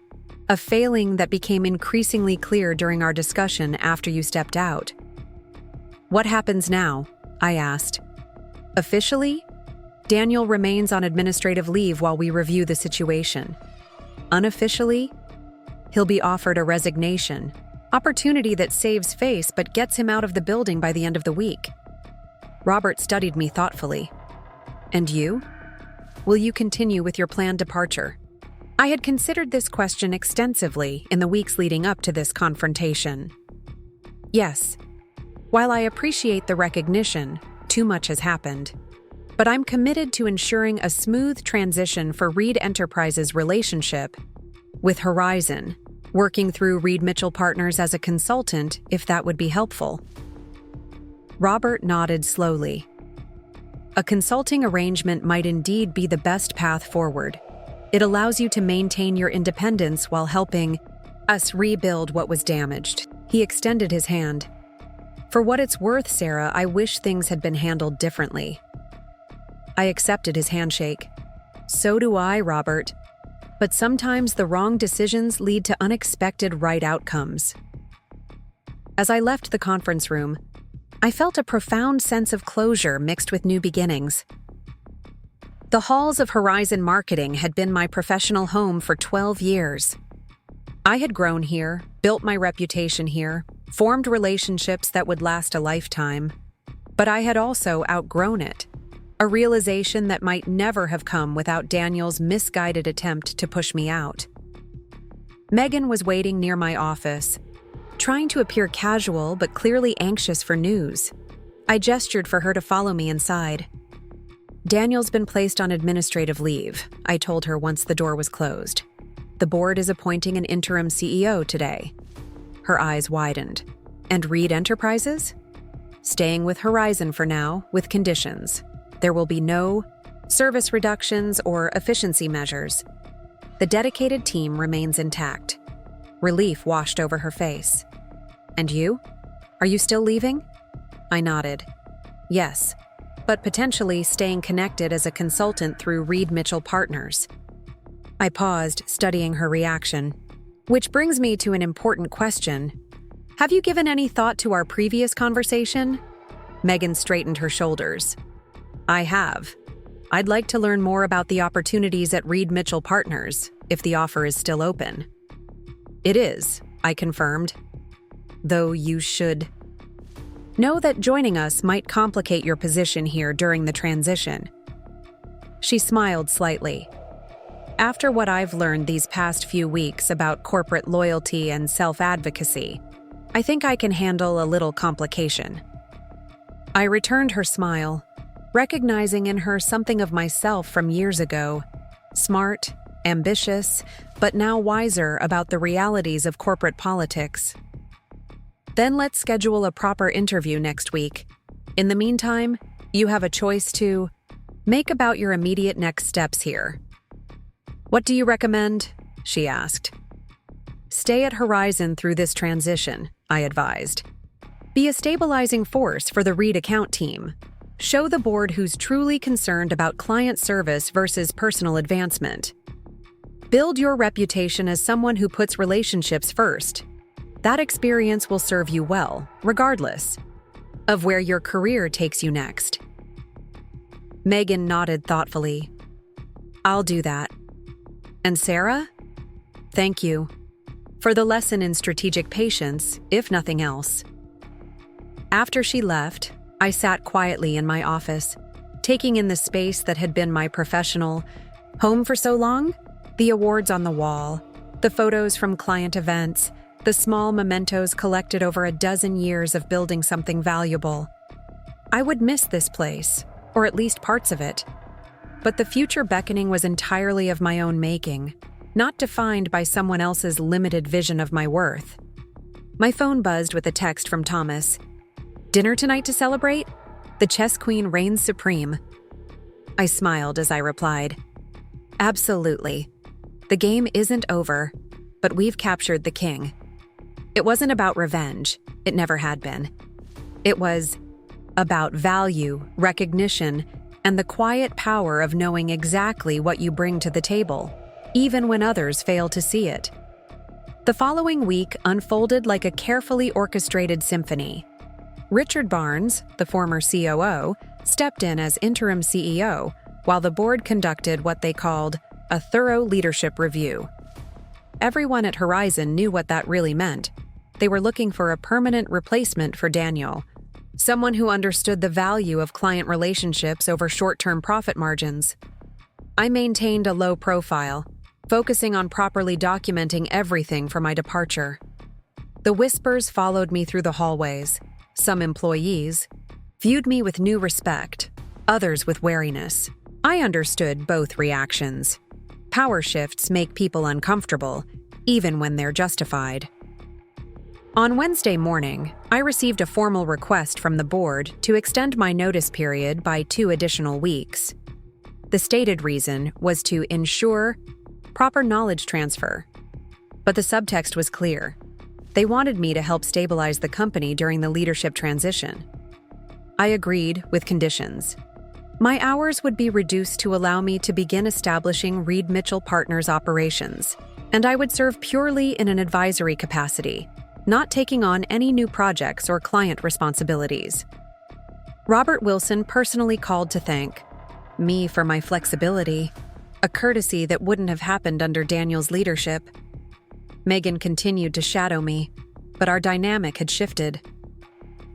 a failing that became increasingly clear during our discussion after you stepped out. What happens now? I asked. Officially, Daniel remains on administrative leave while we review the situation. Unofficially, he'll be offered a resignation, opportunity that saves face but gets him out of the building by the end of the week. Robert studied me thoughtfully. And you? Will you continue with your planned departure? I had considered this question extensively in the weeks leading up to this confrontation. Yes. While I appreciate the recognition, too much has happened. But I'm committed to ensuring a smooth transition for Reed Enterprises' relationship with Horizon, working through Reed Mitchell Partners as a consultant if that would be helpful. Robert nodded slowly. A consulting arrangement might indeed be the best path forward. It allows you to maintain your independence while helping us rebuild what was damaged. He extended his hand. For what it's worth, Sarah, I wish things had been handled differently. I accepted his handshake. So do I, Robert. But sometimes the wrong decisions lead to unexpected right outcomes. As I left the conference room, I felt a profound sense of closure mixed with new beginnings. The halls of Horizon Marketing had been my professional home for 12 years. I had grown here, built my reputation here, formed relationships that would last a lifetime. But I had also outgrown it. A realization that might never have come without Daniel's misguided attempt to push me out. Megan was waiting near my office, trying to appear casual but clearly anxious for news. I gestured for her to follow me inside. Daniel's been placed on administrative leave, I told her once the door was closed. The board is appointing an interim CEO today. Her eyes widened. And Reed Enterprises? Staying with Horizon for now, with conditions. There will be no service reductions or efficiency measures. The dedicated team remains intact. Relief washed over her face. And you? Are you still leaving? I nodded. Yes, but potentially staying connected as a consultant through Reed Mitchell Partners. I paused, studying her reaction. Which brings me to an important question. Have you given any thought to our previous conversation? Megan straightened her shoulders. I have. I'd like to learn more about the opportunities at Reed Mitchell Partners, if the offer is still open. It is, I confirmed. Though you should know that joining us might complicate your position here during the transition. She smiled slightly. After what I've learned these past few weeks about corporate loyalty and self-advocacy, I think I can handle a little complication. I returned her smile, recognizing in her something of myself from years ago, smart, ambitious, but now wiser about the realities of corporate politics. Then let's schedule a proper interview next week. In the meantime, you have a choice to make about your immediate next steps here. What do you recommend? She asked. Stay at Horizon through this transition, I advised. Be a stabilizing force for the Reed account team. Show the board who's truly concerned about client service versus personal advancement. Build your reputation as someone who puts relationships first. That experience will serve you well, regardless of where your career takes you next. Megan nodded thoughtfully. I'll do that. And Sarah? Thank you for the lesson in strategic patience, if nothing else. After she left, I sat quietly in my office, taking in the space that had been my professional home for so long, the awards on the wall, the photos from client events, the small mementos collected over a dozen years of building something valuable. I would miss this place, or at least parts of it. But the future beckoning was entirely of my own making, not defined by someone else's limited vision of my worth. My phone buzzed with a text from Thomas. Dinner tonight to celebrate? The chess queen reigns supreme. I smiled as I replied, absolutely. The game isn't over, but we've captured the king. It wasn't about revenge. It never had been. It was about value, recognition, and the quiet power of knowing exactly what you bring to the table, even when others fail to see it. The following week unfolded like a carefully orchestrated symphony. Richard Barnes, the former COO, stepped in as interim CEO, while the board conducted what they called a thorough leadership review. Everyone at Horizon knew what that really meant. They were looking for a permanent replacement for Daniel, someone who understood the value of client relationships over short-term profit margins. I maintained a low profile, focusing on properly documenting everything for my departure. The whispers followed me through the hallways. Some employees viewed me with new respect, others with wariness. I understood both reactions. Power shifts make people uncomfortable, even when they're justified. On Wednesday morning, I received a formal request from the board to extend my notice period by 2 additional weeks. The stated reason was to ensure proper knowledge transfer. But the subtext was clear. They wanted me to help stabilize the company during the leadership transition. I agreed with conditions. My hours would be reduced to allow me to begin establishing Reed Mitchell Partners operations, and I would serve purely in an advisory capacity, not taking on any new projects or client responsibilities. Robert Wilson personally called to thank me for my flexibility, a courtesy that wouldn't have happened under Daniel's leadership. Megan continued to shadow me, but our dynamic had shifted.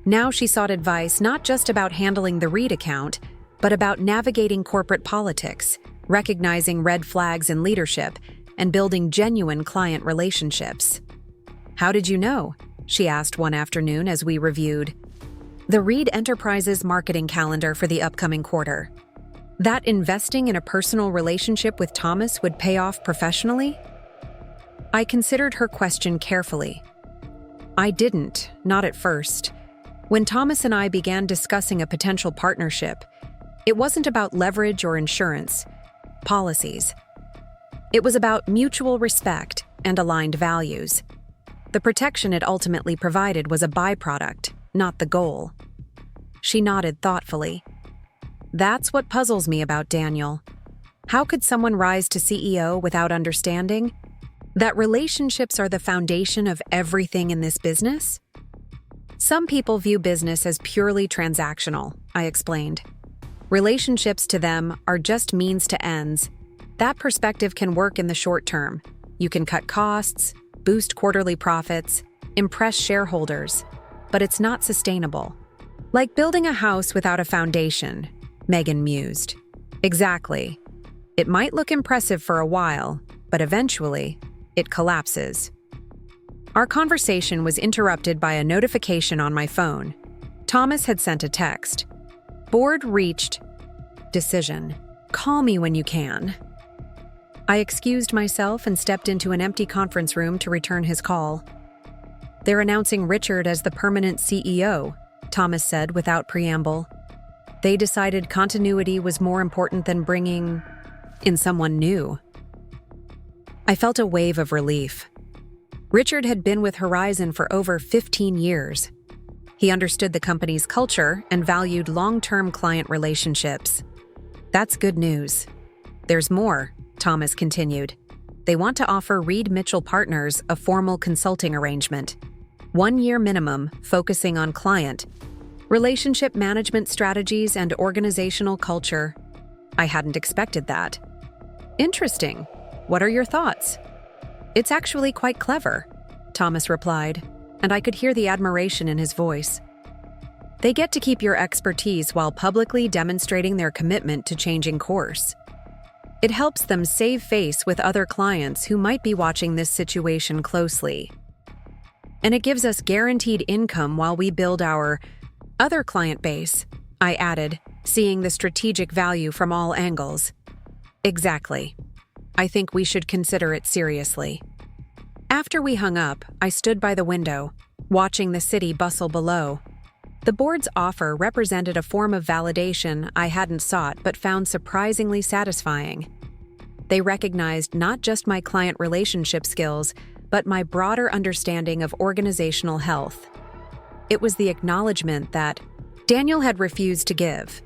Now she sought advice not just about handling the Reed account, but about navigating corporate politics, recognizing red flags in leadership, and building genuine client relationships. How did you know? She asked one afternoon as we reviewed the Reed Enterprises marketing calendar for the upcoming quarter. That investing in a personal relationship with Thomas would pay off professionally? I considered her question carefully. I didn't, not at first. When Thomas and I began discussing a potential partnership, it wasn't about leverage or insurance, policies. It was about mutual respect and aligned values. The protection it ultimately provided was a byproduct, not the goal. She nodded thoughtfully. That's what puzzles me about Daniel. How could someone rise to CEO without understanding That relationships are the foundation of everything in this business? Some people view business as purely transactional, I explained. Relationships to them are just means to ends. That perspective can work in the short term. You can cut costs, boost quarterly profits, impress shareholders, but it's not sustainable. Like building a house without a foundation, Megan mused. Exactly. It might look impressive for a while, but eventually, it collapses. Our conversation was interrupted by a notification on my phone. Thomas had sent a text. Board reached. Decision. Call me when you can. I excused myself and stepped into an empty conference room to return his call. They're announcing Richard as the permanent CEO, Thomas said without preamble. They decided continuity was more important than bringing in someone new. I felt a wave of relief. Richard had been with Horizon for over 15 years. He understood the company's culture and valued long-term client relationships. That's good news. There's more, Thomas continued. They want to offer Reed Mitchell Partners a formal consulting arrangement. 1 year minimum, focusing on client, relationship management strategies, and organizational culture. I hadn't expected that. Interesting. What are your thoughts? It's actually quite clever, Thomas replied, and I could hear the admiration in his voice. They get to keep your expertise while publicly demonstrating their commitment to changing course. It helps them save face with other clients who might be watching this situation closely. And it gives us guaranteed income while we build our other client base, I added, seeing the strategic value from all angles. Exactly. I think we should consider it seriously. After we hung up, I stood by the window, watching the city bustle below. The board's offer represented a form of validation I hadn't sought but found surprisingly satisfying. They recognized not just my client relationship skills, but my broader understanding of organizational health. It was the acknowledgement that Daniel had refused to give.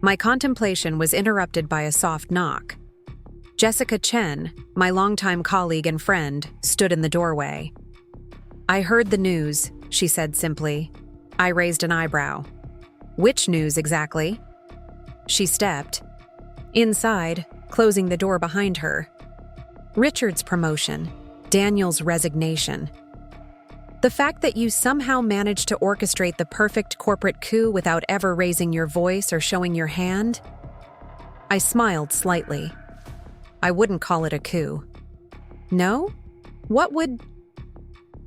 My contemplation was interrupted by a soft knock. Jessica Chen, my longtime colleague and friend, stood in the doorway. I heard the news, she said simply. I raised an eyebrow. Which news exactly? She stepped inside, closing the door behind her. Richard's promotion, Daniel's resignation. The fact that you somehow managed to orchestrate the perfect corporate coup without ever raising your voice or showing your hand? I smiled slightly. I wouldn't call it a coup. No? What would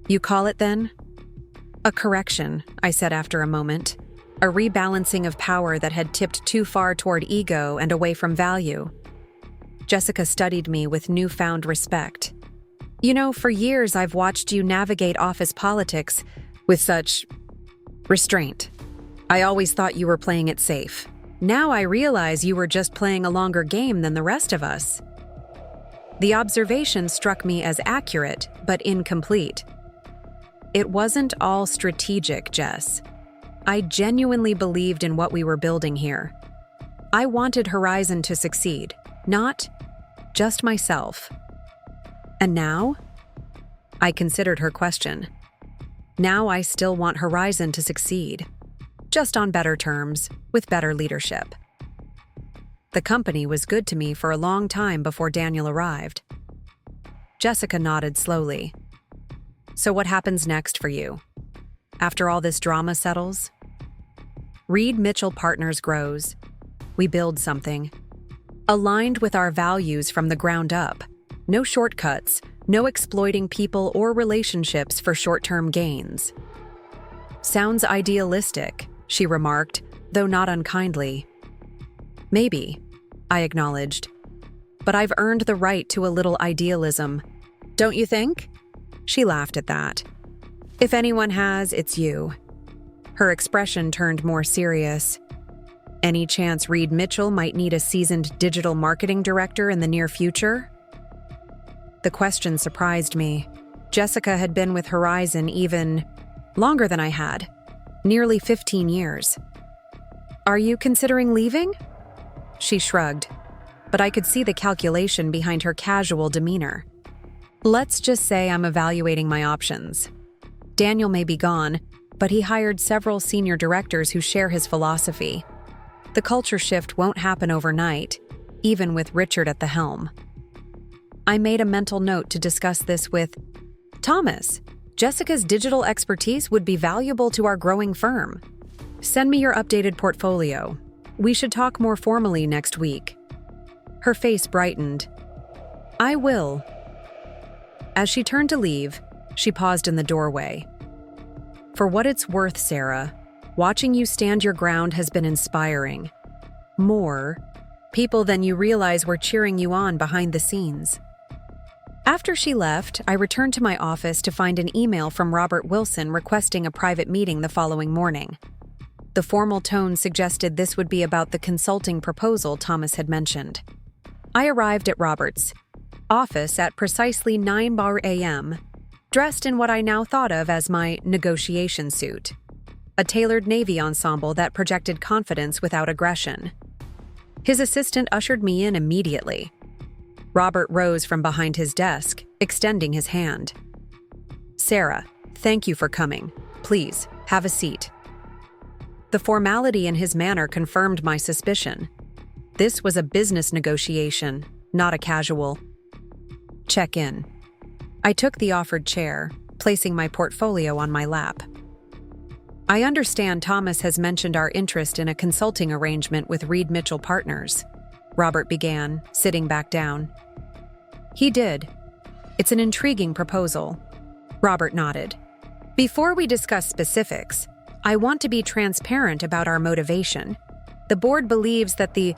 you call it then? A correction, I said after a moment. A rebalancing of power that had tipped too far toward ego and away from value. Jessica studied me with newfound respect. You know, for years I've watched you navigate office politics with such restraint. I always thought you were playing it safe. Now I realize you were just playing a longer game than the rest of us. The observation struck me as accurate, but incomplete. It wasn't all strategic, Jess. I genuinely believed in what we were building here. I wanted Horizon to succeed, not just myself. And now? I considered her question. Now I still want Horizon to succeed, just on better terms, with better leadership. The company was good to me for a long time before Daniel arrived. Jessica nodded slowly. So what happens next for you? After all this drama settles? Reed Mitchell Partners grows. We build something. Aligned with our values from the ground up. No shortcuts, no exploiting people or relationships for short-term gains. Sounds idealistic, she remarked, though not unkindly. Maybe, I acknowledged. But I've earned the right to a little idealism. Don't you think? She laughed at that. If anyone has, it's you. Her expression turned more serious. Any chance Reed Mitchell might need a seasoned digital marketing director in the near future? The question surprised me. Jessica had been with Horizon even longer than I had, nearly 15 years. Are you considering leaving? She shrugged, but I could see the calculation behind her casual demeanor. Let's just say I'm evaluating my options. Daniel may be gone, but he hired several senior directors who share his philosophy. The culture shift won't happen overnight, even with Richard at the helm. I made a mental note to discuss this with Thomas. Jessica's digital expertise would be valuable to our growing firm. Send me your updated portfolio. We should talk more formally next week. Her face brightened. I will. As she turned to leave, she paused in the doorway. For what it's worth, Sarah, watching you stand your ground has been inspiring. More people than you realize were cheering you on behind the scenes. After she left, I returned to my office to find an email from Robert Wilson requesting a private meeting the following morning. The formal tone suggested this would be about the consulting proposal Thomas had mentioned. I arrived at Robert's office at precisely 9 a.m., dressed in what I now thought of as my negotiation suit, a tailored navy ensemble that projected confidence without aggression. His assistant ushered me in immediately. Robert rose from behind his desk, extending his hand. Sarah, thank you for coming. Please, have a seat. The formality in his manner confirmed my suspicion. This was a business negotiation, not a casual check-in. I took the offered chair, placing my portfolio on my lap. I understand Thomas has mentioned our interest in a consulting arrangement with Reed Mitchell Partners, Robert began, sitting back down. He did. It's an intriguing proposal. Robert nodded. Before we discuss specifics, I want to be transparent about our motivation. The board believes that the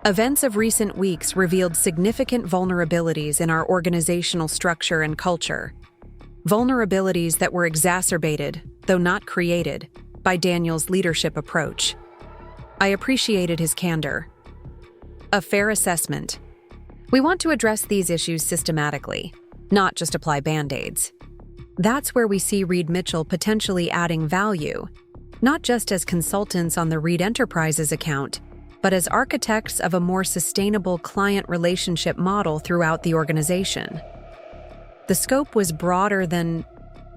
events of recent weeks revealed significant vulnerabilities in our organizational structure and culture. Vulnerabilities that were exacerbated, though not created, by Daniel's leadership approach. I appreciated his candor. A fair assessment. We want to address these issues systematically, not just apply band-aids. That's where we see Reed Mitchell potentially adding value, not just as consultants on the Reed Enterprises account, but as architects of a more sustainable client relationship model throughout the organization. The scope was broader than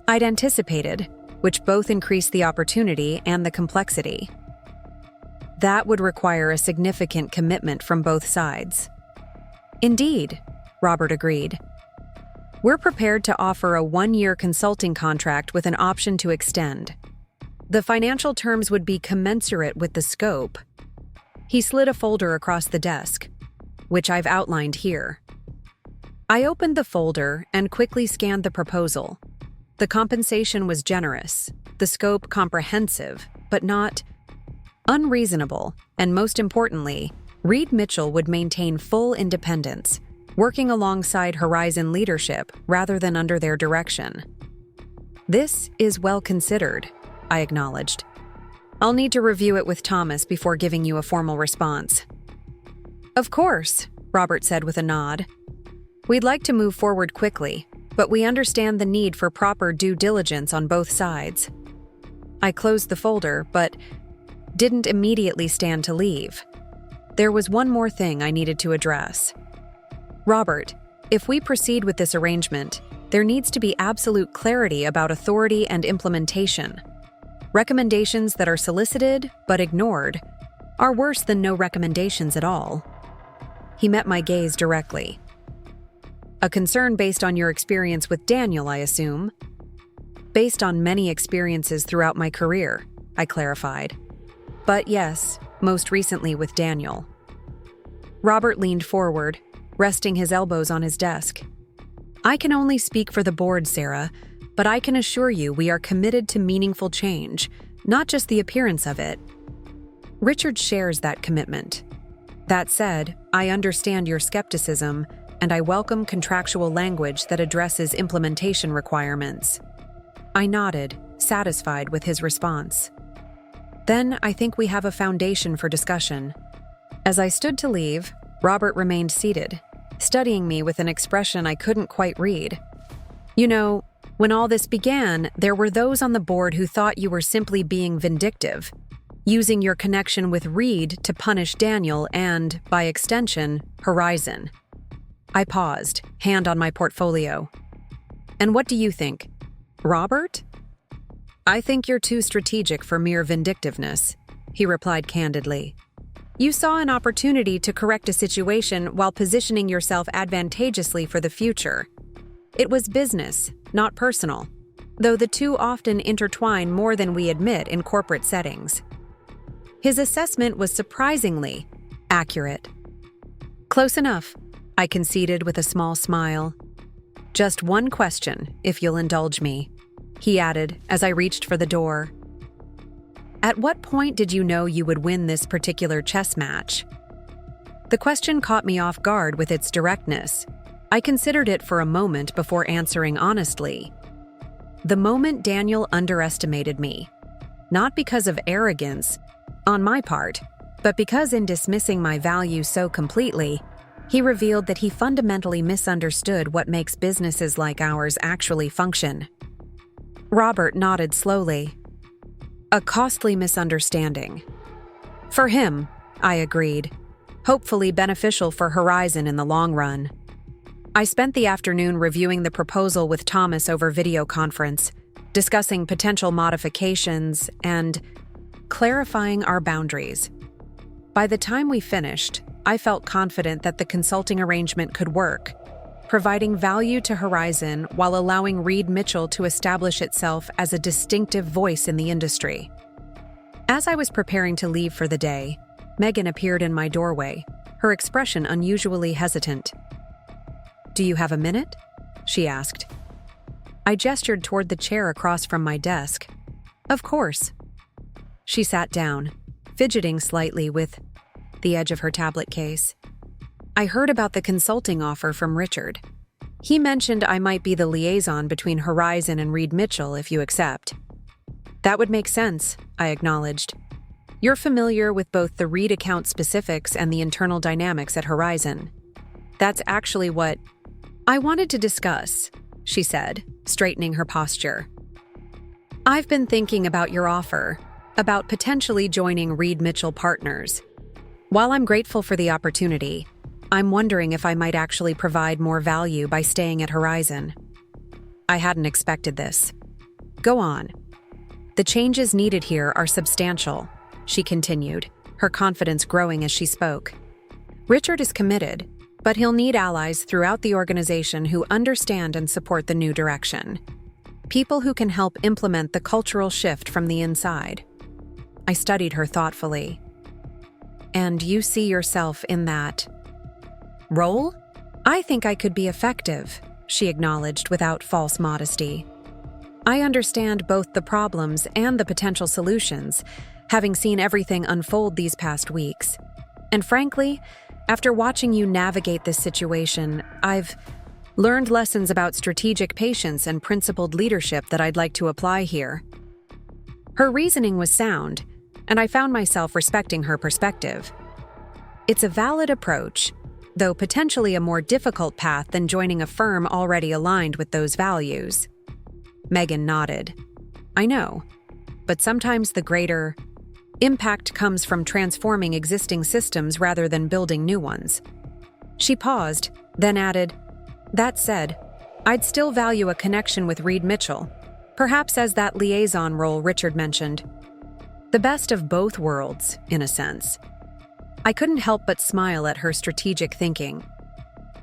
I'd anticipated, which both increased the opportunity and the complexity. That would require a significant commitment from both sides. Indeed, Robert agreed. We're prepared to offer a 1-year consulting contract with an option to extend. The financial terms would be commensurate with the scope. He slid a folder across the desk, which I've outlined here. I opened the folder and quickly scanned the proposal. The compensation was generous, the scope comprehensive, but not unreasonable, and most importantly, Reed Mitchell would maintain full independence, working alongside Horizon leadership rather than under their direction. This is well considered, I acknowledged. I'll need to review it with Thomas before giving you a formal response. Of course, Robert said with a nod. We'd like to move forward quickly, but we understand the need for proper due diligence on both sides. I closed the folder, but didn't immediately stand to leave. There was one more thing I needed to address. Robert, if we proceed with this arrangement, there needs to be absolute clarity about authority and implementation. Recommendations that are solicited but ignored are worse than no recommendations at all. He met my gaze directly. A concern based on your experience with Daniel, I assume. Based on many experiences throughout my career, I clarified. But yes, most recently with Daniel. Robert leaned forward, resting his elbows on his desk. I can only speak for the board, Sarah, but I can assure you we are committed to meaningful change, not just the appearance of it. Richard shares that commitment. That said, I understand your skepticism, and I welcome contractual language that addresses implementation requirements. I nodded, satisfied with his response. Then I think we have a foundation for discussion. As I stood to leave, Robert remained seated, studying me with an expression I couldn't quite read. You know, when all this began, there were those on the board who thought you were simply being vindictive, using your connection with Reed to punish Daniel and, by extension, Horizon. I paused, hand on my portfolio. And what do you think? Robert? I think you're too strategic for mere vindictiveness, he replied candidly. You saw an opportunity to correct a situation while positioning yourself advantageously for the future. It was business, not personal, though the two often intertwine more than we admit in corporate settings. His assessment was surprisingly accurate. Close enough, I conceded with a small smile. Just one question, if you'll indulge me, he added as I reached for the door. At what point did you know you would win this particular chess match? The question caught me off guard with its directness. I considered it for a moment before answering honestly. The moment Daniel underestimated me, not because of arrogance on my part, but because in dismissing my value so completely, he revealed that he fundamentally misunderstood what makes businesses like ours actually function. Robert nodded slowly. A costly misunderstanding. For him, I agreed. Hopefully beneficial for Horizon in the long run. I spent the afternoon reviewing the proposal with Thomas over video conference, discussing potential modifications and clarifying our boundaries. By the time we finished, I felt confident that the consulting arrangement could work, providing value to Horizon while allowing Reed Mitchell to establish itself as a distinctive voice in the industry. As I was preparing to leave for the day, Megan appeared in my doorway, her expression unusually hesitant. "Do you have a minute?" she asked. I gestured toward the chair across from my desk. "Of course." She sat down, fidgeting slightly with the edge of her tablet case. I heard about the consulting offer from Richard. He mentioned I might be the liaison between Horizon and Reed Mitchell if you accept. That would make sense, I acknowledged. You're familiar with both the Reed account specifics and the internal dynamics at Horizon. That's actually what I wanted to discuss, she said, straightening her posture. I've been thinking about your offer, about potentially joining Reed Mitchell Partners. While I'm grateful for the opportunity, I'm wondering if I might actually provide more value by staying at Horizon. I hadn't expected this. Go on. The changes needed here are substantial, she continued, her confidence growing as she spoke. Richard is committed, but he'll need allies throughout the organization who understand and support the new direction. People who can help implement the cultural shift from the inside. I studied her thoughtfully. And you see yourself in that role? I think I could be effective, she acknowledged without false modesty. I understand both the problems and the potential solutions, having seen everything unfold these past weeks. And frankly, after watching you navigate this situation, I've learned lessons about strategic patience and principled leadership that I'd like to apply here. Her reasoning was sound, and I found myself respecting her perspective. It's a valid approach, though potentially a more difficult path than joining a firm already aligned with those values. Megan nodded. I know, but sometimes the greater impact comes from transforming existing systems rather than building new ones. She paused, then added, That said, I'd still value a connection with Reed Mitchell, perhaps as that liaison role Richard mentioned. The best of both worlds, in a sense. I couldn't help but smile at her strategic thinking.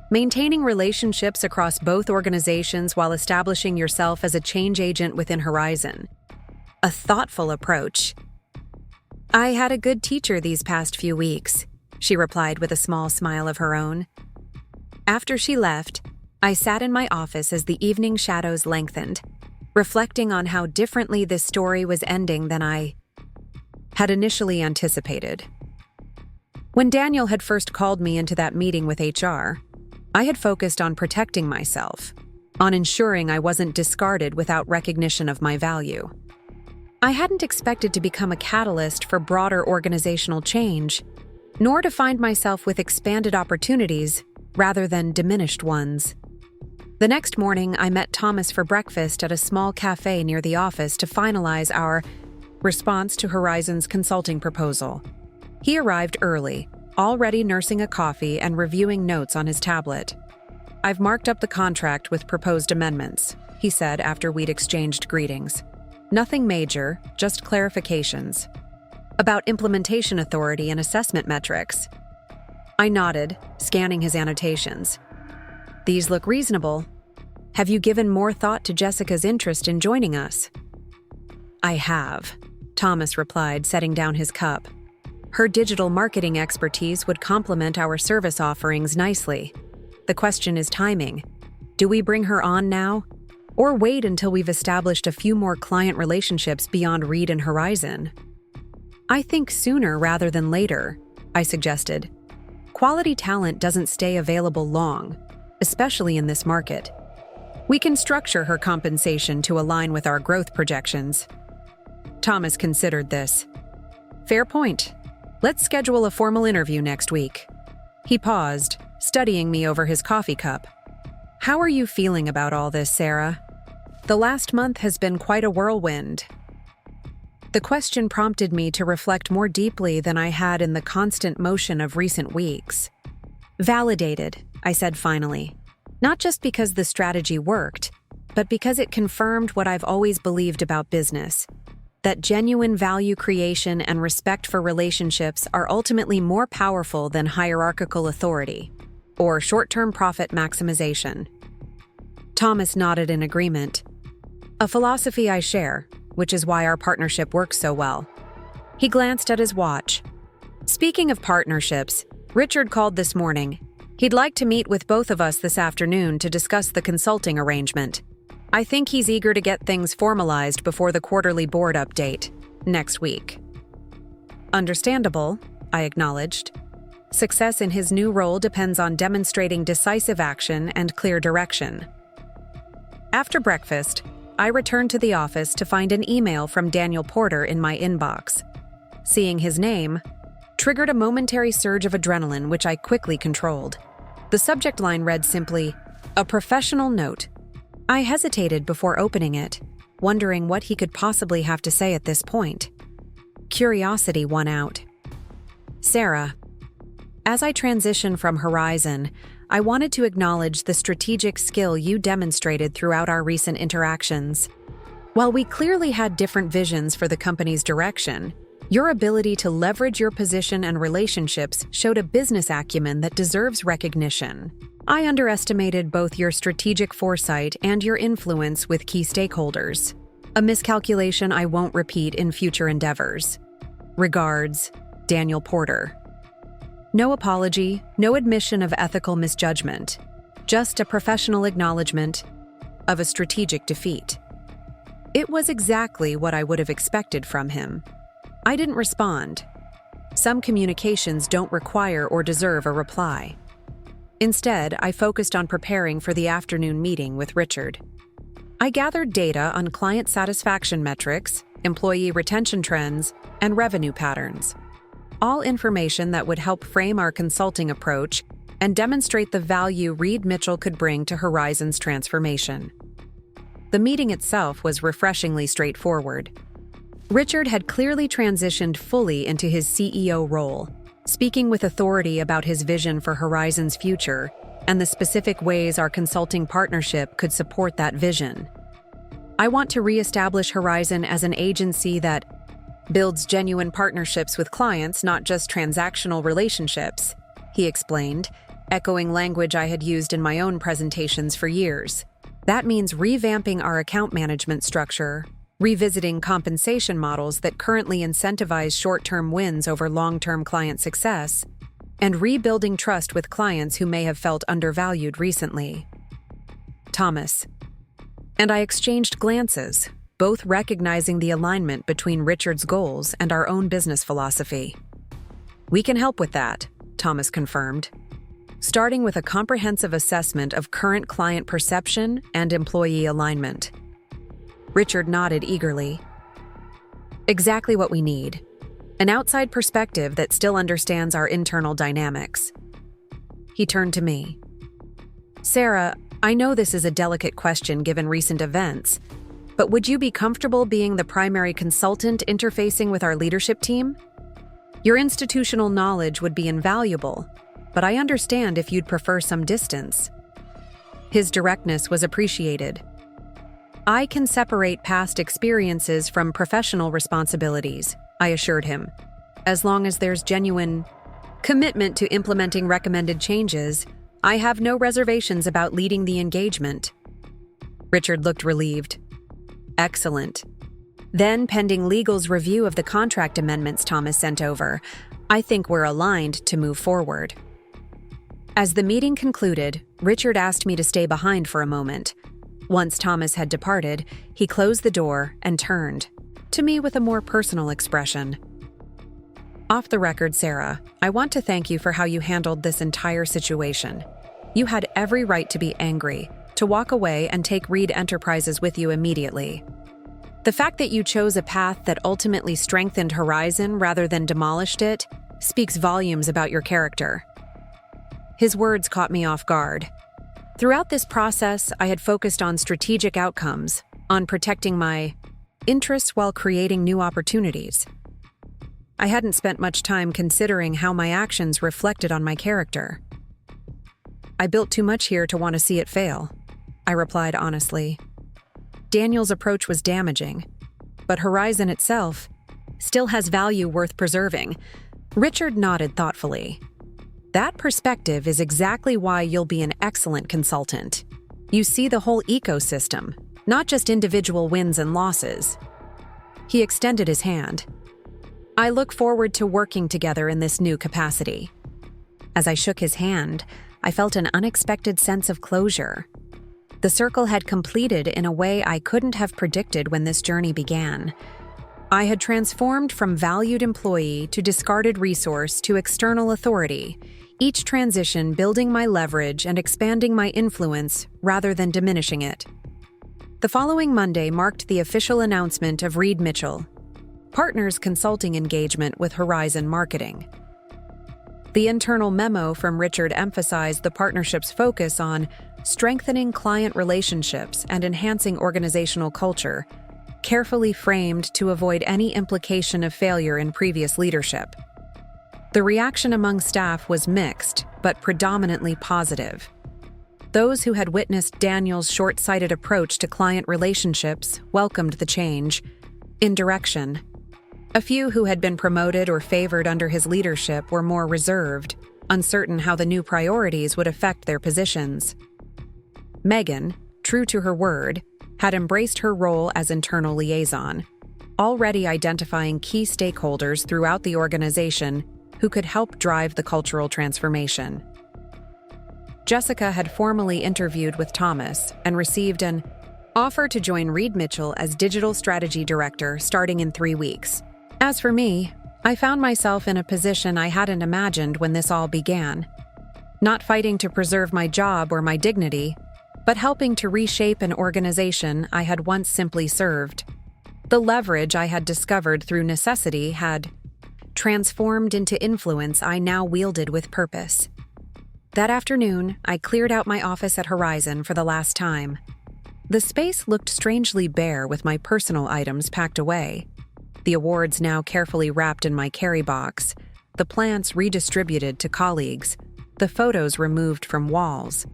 Maintaining relationships across both organizations while establishing yourself as a change agent within Horizon. A thoughtful approach. I had a good teacher these past few weeks, she replied with a small smile of her own. After she left, I sat in my office as the evening shadows lengthened, reflecting on how differently this story was ending than I had initially anticipated. When Daniel had first called me into that meeting with HR, I had focused on protecting myself, on ensuring I wasn't discarded without recognition of my value. I hadn't expected to become a catalyst for broader organizational change, nor to find myself with expanded opportunities rather than diminished ones. The next morning, I met Thomas for breakfast at a small cafe near the office to finalize our response to Horizon's consulting proposal. He arrived early, already nursing a coffee and reviewing notes on his tablet. I've marked up the contract with proposed amendments, he said after we'd exchanged greetings. Nothing major, just clarifications. About implementation authority and assessment metrics. I nodded, scanning his annotations. These look reasonable. Have you given more thought to Jessica's interest in joining us? I have, Thomas replied, setting down his cup. Her digital marketing expertise would complement our service offerings nicely. The question is timing. Do we bring her on now? Or wait until we've established a few more client relationships beyond Reed and Horizon? I think sooner rather than later, I suggested. Quality talent doesn't stay available long, especially in this market. We can structure her compensation to align with our growth projections. Thomas considered this. Fair point. Let's schedule a formal interview next week. He paused, studying me over his coffee cup. How are you feeling about all this, Sarah? The last month has been quite a whirlwind. The question prompted me to reflect more deeply than I had in the constant motion of recent weeks. Validated, I said finally. Not just because the strategy worked, but because it confirmed what I've always believed about business. That genuine value creation and respect for relationships are ultimately more powerful than hierarchical authority, or short-term profit maximization. Thomas nodded in agreement. A philosophy I share, which is why our partnership works so well. He glanced at his watch. Speaking of partnerships, Richard called this morning. He'd like to meet with both of us this afternoon to discuss the consulting arrangement. I think he's eager to get things formalized before the quarterly board update, next week. Understandable, I acknowledged. Success in his new role depends on demonstrating decisive action and clear direction. After breakfast, I returned to the office to find an email from Daniel Porter in my inbox. Seeing his name triggered a momentary surge of adrenaline, which I quickly controlled. The subject line read simply, "A professional note." I hesitated before opening it, wondering what he could possibly have to say at this point. Curiosity won out. Sarah, as I transition from Horizon, I wanted to acknowledge the strategic skill you demonstrated throughout our recent interactions. While we clearly had different visions for the company's direction, your ability to leverage your position and relationships showed a business acumen that deserves recognition. I underestimated both your strategic foresight and your influence with key stakeholders. A miscalculation I won't repeat in future endeavors. Regards, Daniel Porter. No apology, no admission of ethical misjudgment. Just a professional acknowledgement of a strategic defeat. It was exactly what I would have expected from him. I didn't respond. Some communications don't require or deserve a reply. Instead, I focused on preparing for the afternoon meeting with Richard. I gathered data on client satisfaction metrics, employee retention trends, and revenue patterns. All information that would help frame our consulting approach and demonstrate the value Reed Mitchell could bring to Horizon's transformation. The meeting itself was refreshingly straightforward. Richard had clearly transitioned fully into his CEO role, speaking with authority about his vision for Horizon's future and the specific ways our consulting partnership could support that vision. I want to reestablish Horizon as an agency that builds genuine partnerships with clients, not just transactional relationships, he explained, echoing language I had used in my own presentations for years. That means revamping our account management structure, revisiting compensation models that currently incentivize short-term wins over long-term client success, and rebuilding trust with clients who may have felt undervalued recently. Thomas. And I exchanged glances, both recognizing the alignment between Richard's goals and our own business philosophy. We can help with that, Thomas confirmed, starting with a comprehensive assessment of current client perception and employee alignment. Richard nodded eagerly. Exactly what we need. An outside perspective that still understands our internal dynamics. He turned to me. Sarah, I know this is a delicate question given recent events, but would you be comfortable being the primary consultant interfacing with our leadership team? Your institutional knowledge would be invaluable, but I understand if you'd prefer some distance. His directness was appreciated. "I can separate past experiences from professional responsibilities," I assured him. "As long as there's genuine commitment to implementing recommended changes, I have no reservations about leading the engagement." Richard looked relieved. "Excellent. Then, pending legal's review of the contract amendments Thomas sent over, I think we're aligned to move forward." As the meeting concluded, Richard asked me to stay behind for a moment. Once Thomas had departed, he closed the door and turned to me with a more personal expression. "Off the record, Sarah, I want to thank you for how you handled this entire situation. You had every right to be angry, to walk away and take Reed Enterprises with you immediately. The fact that you chose a path that ultimately strengthened Horizon rather than demolished it speaks volumes about your character." His words caught me off guard. Throughout this process, I had focused on strategic outcomes, on protecting my interests while creating new opportunities. I hadn't spent much time considering how my actions reflected on my character. "I built too much here to want to see it fail," I replied honestly. Daniel's approach was damaging, but Horizon itself still has value worth preserving. Richard nodded thoughtfully. "That perspective is exactly why you'll be an excellent consultant. You see the whole ecosystem, not just individual wins and losses." He extended his hand. "I look forward to working together in this new capacity." As I shook his hand, I felt an unexpected sense of closure. The circle had completed in a way I couldn't have predicted when this journey began. I had transformed from valued employee to discarded resource to external authority, each transition building my leverage and expanding my influence rather than diminishing it. The following Monday marked the official announcement of Reed Mitchell, Partners Consulting engagement with Horizon Marketing. The internal memo from Richard emphasized the partnership's focus on strengthening client relationships and enhancing organizational culture, carefully framed to avoid any implication of failure in previous leadership. The reaction among staff was mixed, but predominantly positive. Those who had witnessed Daniel's short-sighted approach to client relationships welcomed the change in direction. A few who had been promoted or favored under his leadership were more reserved, uncertain how the new priorities would affect their positions. Megan, true to her word, had embraced her role as internal liaison, already identifying key stakeholders throughout the organization who could help drive the cultural transformation. Jessica had formally interviewed with Thomas and received an offer to join Reed Mitchell as Digital Strategy Director starting in 3 weeks. As for me, I found myself in a position I hadn't imagined when this all began. Not fighting to preserve my job or my dignity, but helping to reshape an organization I had once simply served. The leverage I had discovered through necessity had transformed into influence I now wielded with purpose. That afternoon, I cleared out my office at Horizon for the last time. The space looked strangely bare with my personal items packed away. The awards now carefully wrapped in my carry box, the plants redistributed to colleagues, the photos removed from walls.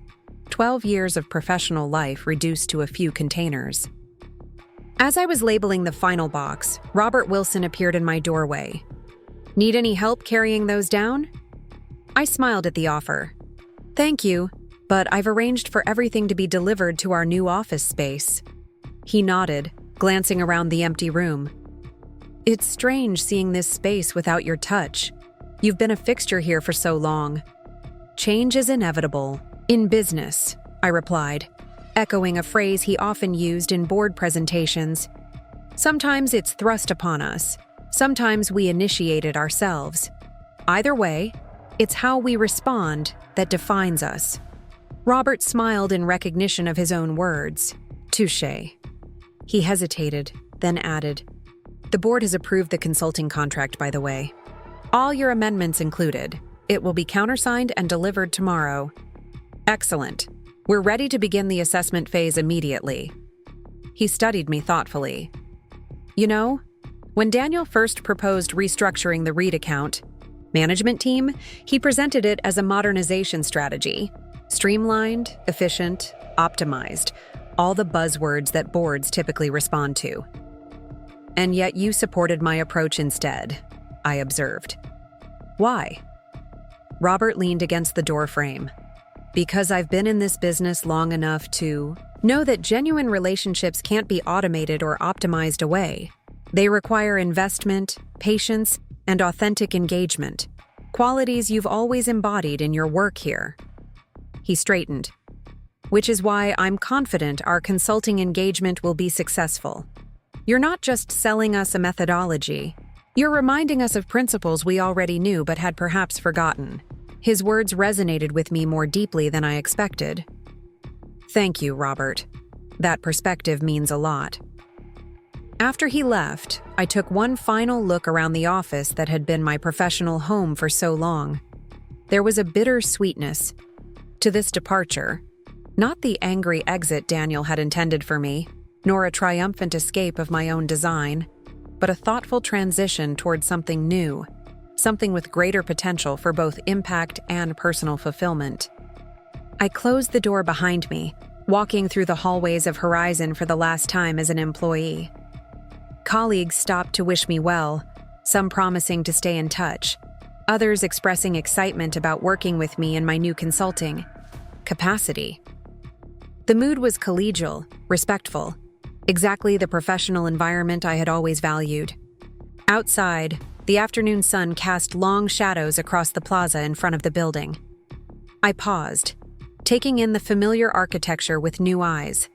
12 years of professional life reduced to a few containers. As I was labeling the final box, Robert Wilson appeared in my doorway. "Need any help carrying those down?" I smiled at the offer. "Thank you, but I've arranged for everything to be delivered to our new office space." He nodded, glancing around the empty room. "It's strange seeing this space without your touch. You've been a fixture here for so long." "Change is inevitable. In business," I replied, echoing a phrase he often used in board presentations. "Sometimes it's thrust upon us. Sometimes we initiate it ourselves. Either way, it's how we respond that defines us." Robert smiled in recognition of his own words. "Touché." He hesitated, then added, "The board has approved the consulting contract, by the way. All your amendments included. It will be countersigned and delivered tomorrow." "Excellent. We're ready to begin the assessment phase immediately." He studied me thoughtfully. "You know, when Daniel first proposed restructuring the Reed account management team, he presented it as a modernization strategy. Streamlined, efficient, optimized, all the buzzwords that boards typically respond to. And yet you supported my approach instead, I observed. Why? Robert leaned against the doorframe. Because I've been in this business long enough to know that genuine relationships can't be automated or optimized away. They require investment, patience, and authentic engagement, qualities you've always embodied in your work here. He straightened. Which is why I'm confident our consulting engagement will be successful. You're not just selling us a methodology. You're reminding us of principles we already knew but had perhaps forgotten. His words resonated with me more deeply than I expected. Thank you, Robert. That perspective means a lot. After he left, I took one final look around the office that had been my professional home for so long. There was a bitter sweetness to this departure, not the angry exit Daniel had intended for me, nor a triumphant escape of my own design, but a thoughtful transition towards something new, something with greater potential for both impact and personal fulfillment. I closed the door behind me, walking through the hallways of Horizon for the last time as an employee. Colleagues stopped to wish me well, some promising to stay in touch, others expressing excitement about working with me in my new consulting capacity. The mood was collegial, respectful, exactly the professional environment I had always valued. Outside, the afternoon sun cast long shadows across the plaza in front of the building. I paused, taking in the familiar architecture with new eyes.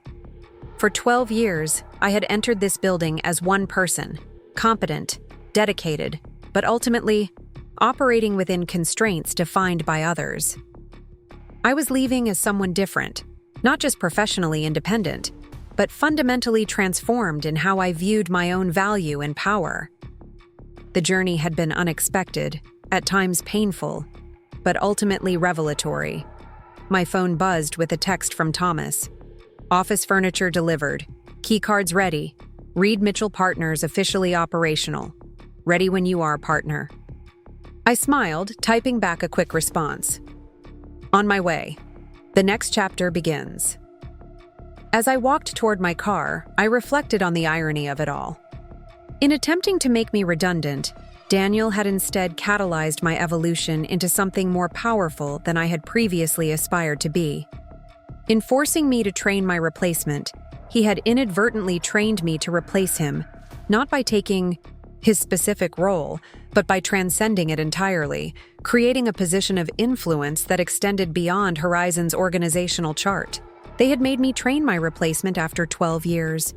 For 12 years, I had entered this building as one person, competent, dedicated, but ultimately operating within constraints defined by others. I was leaving as someone different, not just professionally independent, but fundamentally transformed in how I viewed my own value and power. The journey had been unexpected, at times painful, but ultimately revelatory. My phone buzzed with a text from Thomas. Office furniture delivered. Keycards ready. Reed Mitchell Partners officially operational. Ready when you are, partner. I smiled, typing back a quick response. On my way. The next chapter begins. As I walked toward my car, I reflected on the irony of it all. In attempting to make me redundant, Daniel had instead catalyzed my evolution into something more powerful than I had previously aspired to be. In forcing me to train my replacement, he had inadvertently trained me to replace him, not by taking his specific role, but by transcending it entirely, creating a position of influence that extended beyond Horizon's organizational chart. They had made me train my replacement after 12 years,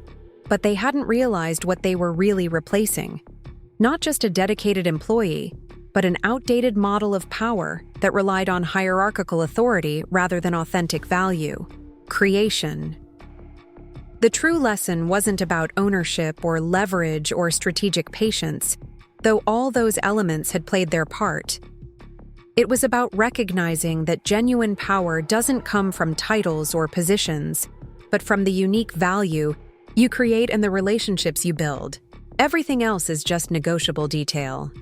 but they hadn't realized what they were really replacing. Not just a dedicated employee, but an outdated model of power that relied on hierarchical authority rather than authentic value, creation. The true lesson wasn't about ownership or leverage or strategic patience, though all those elements had played their part. It was about recognizing that genuine power doesn't come from titles or positions, but from the unique value you create and the relationships you build. Everything else is just negotiable detail.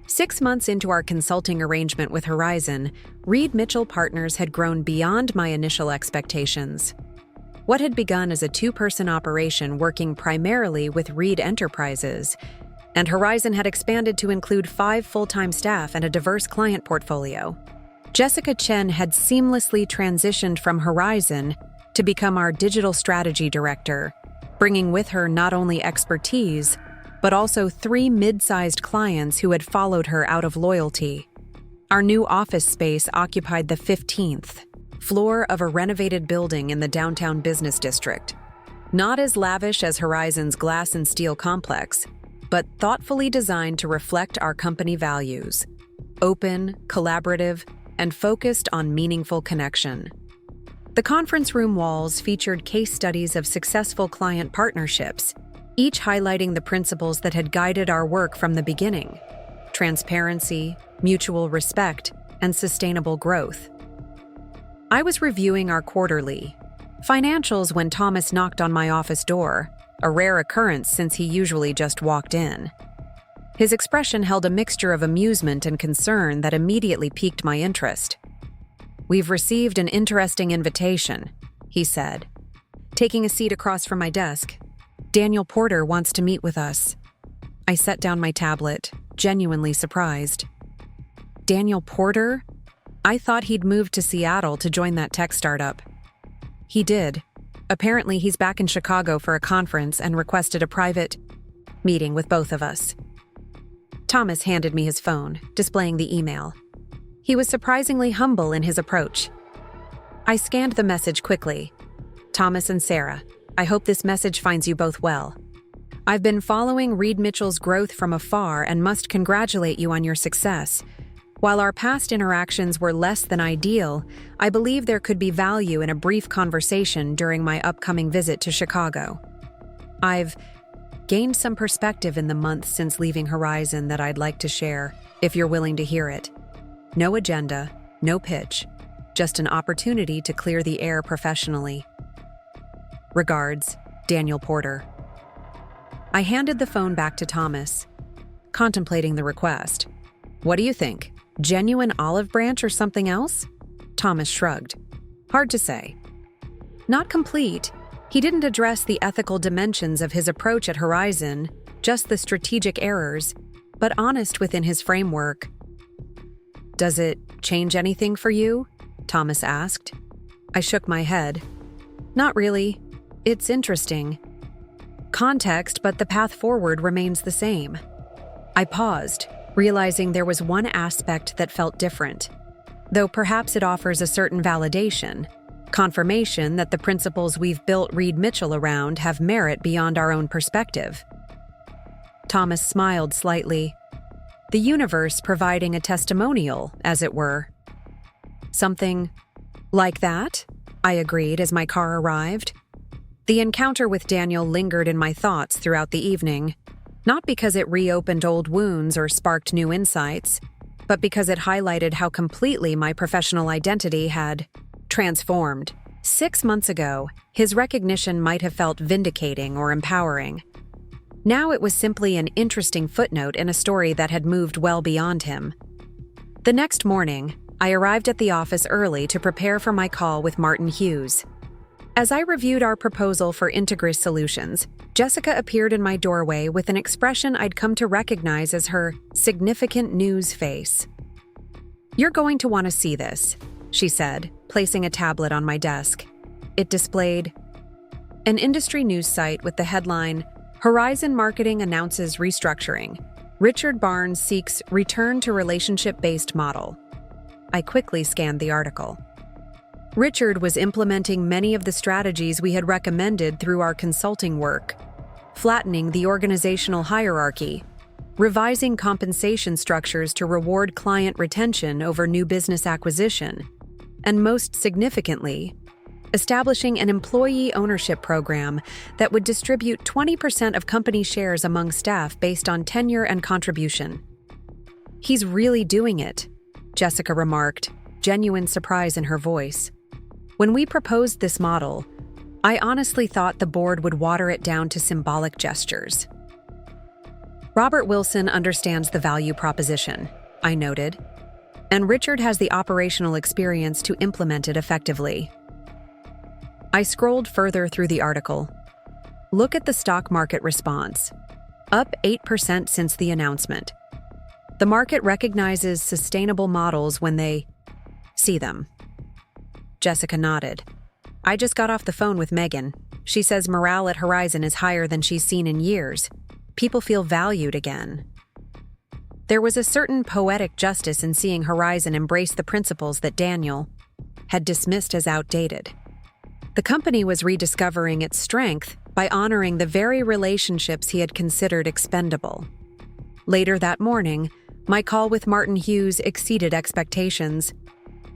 6 months into our consulting arrangement with Horizon, Reed Mitchell Partners had grown beyond my initial expectations. What had begun as a 2-person operation working primarily with Reed Enterprises, and Horizon had expanded to include 5 full-time staff and a diverse client portfolio. Jessica Chen had seamlessly transitioned from Horizon to become our digital strategy director, bringing with her not only expertise, but also 3 mid-sized clients who had followed her out of loyalty. Our new office space occupied the 15th floor of a renovated building in the downtown business district. Not as lavish as Horizon's glass and steel complex, but thoughtfully designed to reflect our company values: open, collaborative, and focused on meaningful connection. The conference room walls featured case studies of successful client partnerships, each highlighting the principles that had guided our work from the beginning: transparency, mutual respect, and sustainable growth. I was reviewing our quarterly financials when Thomas knocked on my office door, a rare occurrence since he usually just walked in. His expression held a mixture of amusement and concern that immediately piqued my interest. "We've received an interesting invitation," he said, taking a seat across from my desk. "Daniel Porter wants to meet with us." I set down my tablet, genuinely surprised. Daniel Porter? I thought he'd moved to Seattle to join that tech startup. He did. Apparently, he's back in Chicago for a conference and requested a private meeting with both of us. Thomas handed me his phone, displaying the email. He was surprisingly humble in his approach. I scanned the message quickly. "Thomas and Sarah, I hope this message finds you both well. I've been following Reed Mitchell's growth from afar and must congratulate you on your success. While our past interactions were less than ideal, I believe there could be value in a brief conversation during my upcoming visit to Chicago. I've gained some perspective in the months since leaving Horizon that I'd like to share, if you're willing to hear it. No agenda, no pitch, just an opportunity to clear the air professionally. Regards, Daniel Porter." I handed the phone back to Thomas, contemplating the request. "What do you think? Genuine olive branch or something else?" Thomas shrugged. "Hard to say." Not complete. He didn't address the ethical dimensions of his approach at Horizon, just the strategic errors, but honest within his framework. "Does it change anything for you?" Thomas asked. I shook my head. "Not really. It's interesting. Context, but the path forward remains the same." I paused, realizing there was one aspect that felt different, though perhaps it offers a certain validation, confirmation that the principles we've built Reed Mitchell around have merit beyond our own perspective. Thomas smiled slightly, the universe providing a testimonial, as it were. "Something like that?" I agreed as my car arrived. The encounter with Daniel lingered in my thoughts throughout the evening, not because it reopened old wounds or sparked new insights, but because it highlighted how completely my professional identity had transformed. 6 months ago, his recognition might have felt vindicating or empowering. Now it was simply an interesting footnote in a story that had moved well beyond him. The next morning, I arrived at the office early to prepare for my call with Martin Hughes. As I reviewed our proposal for Integris Solutions, Jessica appeared in my doorway with an expression I'd come to recognize as her significant news face. "You're going to want to see this," she said, placing a tablet on my desk. It displayed an industry news site with the headline, "Horizon Marketing Announces Restructuring. Richard Barnes Seeks Return to Relationship-Based Model." I quickly scanned the article. Richard was implementing many of the strategies we had recommended through our consulting work, flattening the organizational hierarchy, revising compensation structures to reward client retention over new business acquisition, and most significantly, establishing an employee ownership program that would distribute 20% of company shares among staff based on tenure and contribution. "He's really doing it," Jessica remarked, genuine surprise in her voice. "When we proposed this model, I honestly thought the board would water it down to symbolic gestures." "Robert Wilson understands the value proposition," I noted, "and Richard has the operational experience to implement it effectively." I scrolled further through the article. Look at the stock market response. Up 8% since the announcement. The market recognizes sustainable models when they see them. Jessica nodded. "I just got off the phone with Megan. She says morale at Horizon is higher than she's seen in years. People feel valued again." There was a certain poetic justice in seeing Horizon embrace the principles that Daniel had dismissed as outdated. The company was rediscovering its strength by honoring the very relationships he had considered expendable. Later that morning, my call with Martin Hughes exceeded expectations.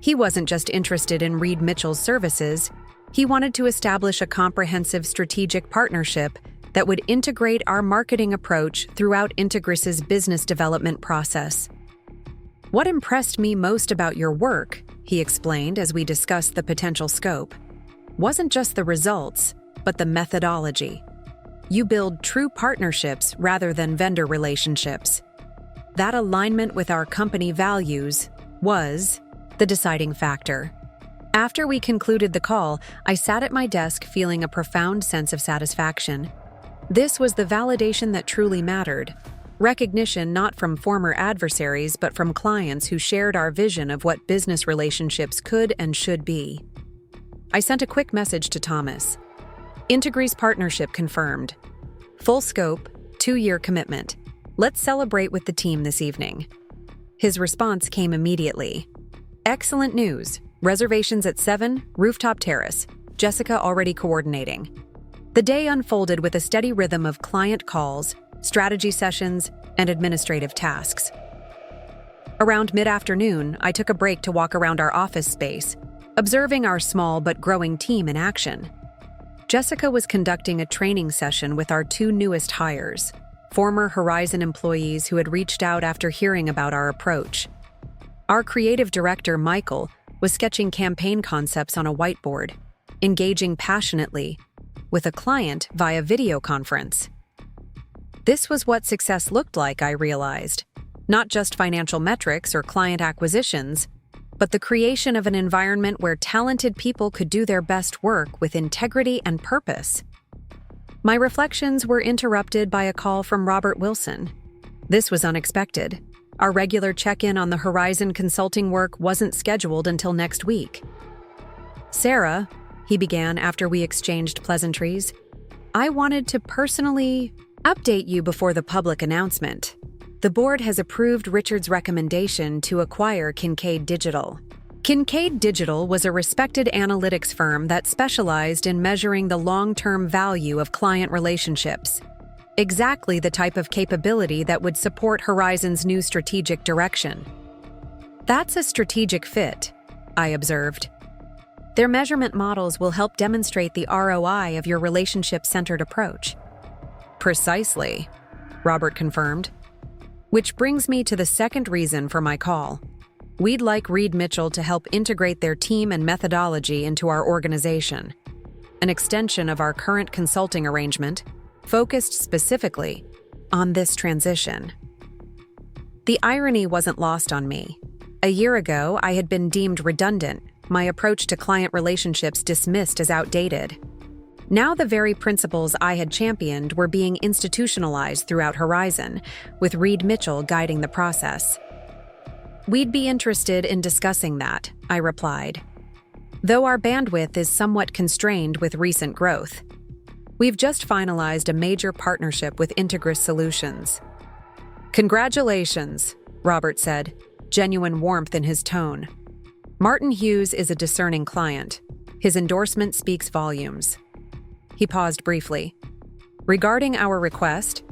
He wasn't just interested in Reed Mitchell's services, he wanted to establish a comprehensive strategic partnership that would integrate our marketing approach throughout Integris's business development process. "What impressed me most about your work," he explained as we discussed the potential scope, "wasn't just the results, but the methodology. You build true partnerships rather than vendor relationships. That alignment with our company values was the deciding factor. After we concluded the call, I sat at my desk feeling a profound sense of satisfaction. This was the validation that truly mattered. Recognition not from former adversaries, but from clients who shared our vision of what business relationships could and should be. I sent a quick message to Thomas. Integre's partnership confirmed. Full scope, 2-year commitment. Let's celebrate with the team this evening. His response came immediately. Excellent news. Reservations at 7, Rooftop Terrace. Jessica already coordinating. The day unfolded with a steady rhythm of client calls, strategy sessions, and administrative tasks. Around mid-afternoon, I took a break to walk around our office space, observing our small but growing team in action. Jessica was conducting a training session with our 2 newest hires, former Horizon employees who had reached out after hearing about our approach. Our creative director, Michael, was sketching campaign concepts on a whiteboard, engaging passionately with a client via video conference. This was what success looked like, I realized. Not just financial metrics or client acquisitions, but the creation of an environment where talented people could do their best work with integrity and purpose. My reflections were interrupted by a call from Robert Wilson. This was unexpected. Our regular check-in on the Horizon consulting work wasn't scheduled until next week. Sarah, he began after we exchanged pleasantries, I wanted to personally update you before the public announcement. The board has approved Richard's recommendation to acquire Kincaid Digital. Kincaid Digital was a respected analytics firm that specialized in measuring the long-term value of client relationships. Exactly the type of capability that would support Horizon's new strategic direction. That's a strategic fit, I observed. Their measurement models will help demonstrate the ROI of your relationship-centered approach. Precisely, Robert confirmed. Which brings me to the second reason for my call. We'd like Reed Mitchell to help integrate their team and methodology into our organization. An extension of our current consulting arrangement, focused specifically on this transition. The irony wasn't lost on me. A year ago, I had been deemed redundant, my approach to client relationships dismissed as outdated. Now the very principles I had championed were being institutionalized throughout Horizon, with Reed Mitchell guiding the process. We'd be interested in discussing that, I replied. Though our bandwidth is somewhat constrained with recent growth. We've just finalized a major partnership with Integris Solutions. Congratulations, Robert said, genuine warmth in his tone. Martin Hughes is a discerning client. His endorsement speaks volumes. He paused briefly. Regarding our request,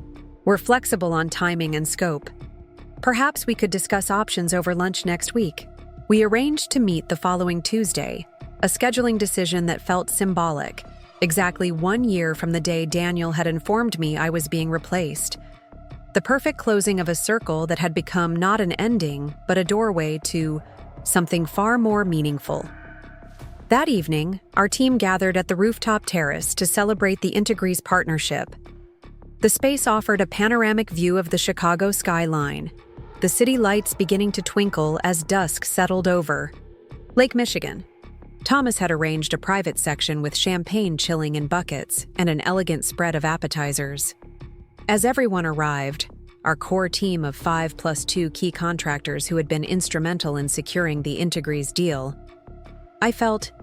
we're flexible on timing and scope. Perhaps we could discuss options over lunch next week. We arranged to meet the following Tuesday, a scheduling decision that felt symbolic, exactly 1 year from the day Daniel had informed me I was being replaced. The perfect closing of a circle that had become not an ending, but a doorway to something far more meaningful. That evening, our team gathered at the Rooftop Terrace to celebrate the Integre's partnership. The space offered a panoramic view of the Chicago skyline, the city lights beginning to twinkle as dusk settled over. Lake Michigan. Thomas had arranged a private section with champagne chilling in buckets and an elegant spread of appetizers. As everyone arrived, our core team of 5+2 key contractors who had been instrumental in securing the Integre's deal, I felt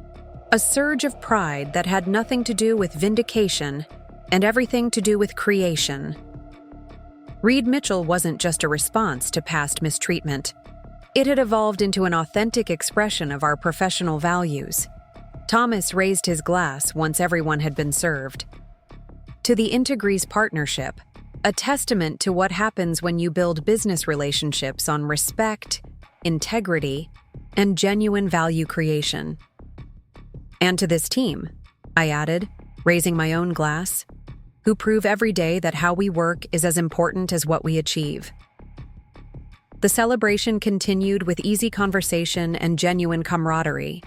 a surge of pride that had nothing to do with vindication and everything to do with creation. Reed Mitchell wasn't just a response to past mistreatment. It had evolved into an authentic expression of our professional values. Thomas raised his glass once everyone had been served. To the Integre's partnership, a testament to what happens when you build business relationships on respect, integrity, and genuine value creation. And to this team, I added, raising my own glass, who prove every day that how we work is as important as what we achieve. The celebration continued with easy conversation and genuine camaraderie.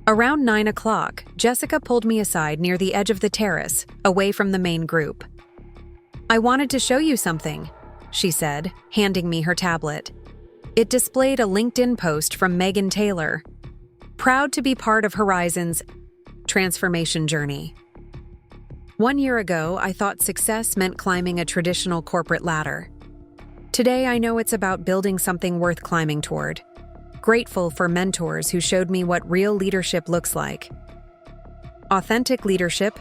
Around 9 o'clock, Jessica pulled me aside near the edge of the terrace, away from the main group. I wanted to show you something, she said, handing me her tablet. It displayed a LinkedIn post from Megan Taylor. Proud to be part of Horizon's transformation journey. 1 year ago, I thought success meant climbing a traditional corporate ladder. Today, I know it's about building something worth climbing toward. Grateful for mentors who showed me what real leadership looks like. Authentic leadership,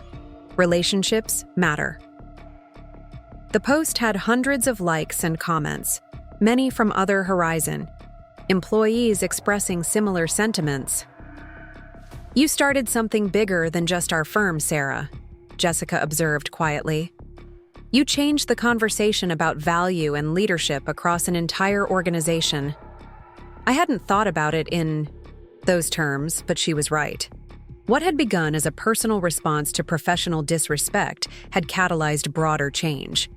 relationships matter. The post had hundreds of likes and comments, many from other Horizon employees expressing similar sentiments. "You started something bigger than just our firm, Sarah," Jessica observed quietly. "You changed the conversation about value and leadership across an entire organization." I hadn't thought about it in those terms, but she was right. What had begun as a personal response to professional disrespect had catalyzed broader change.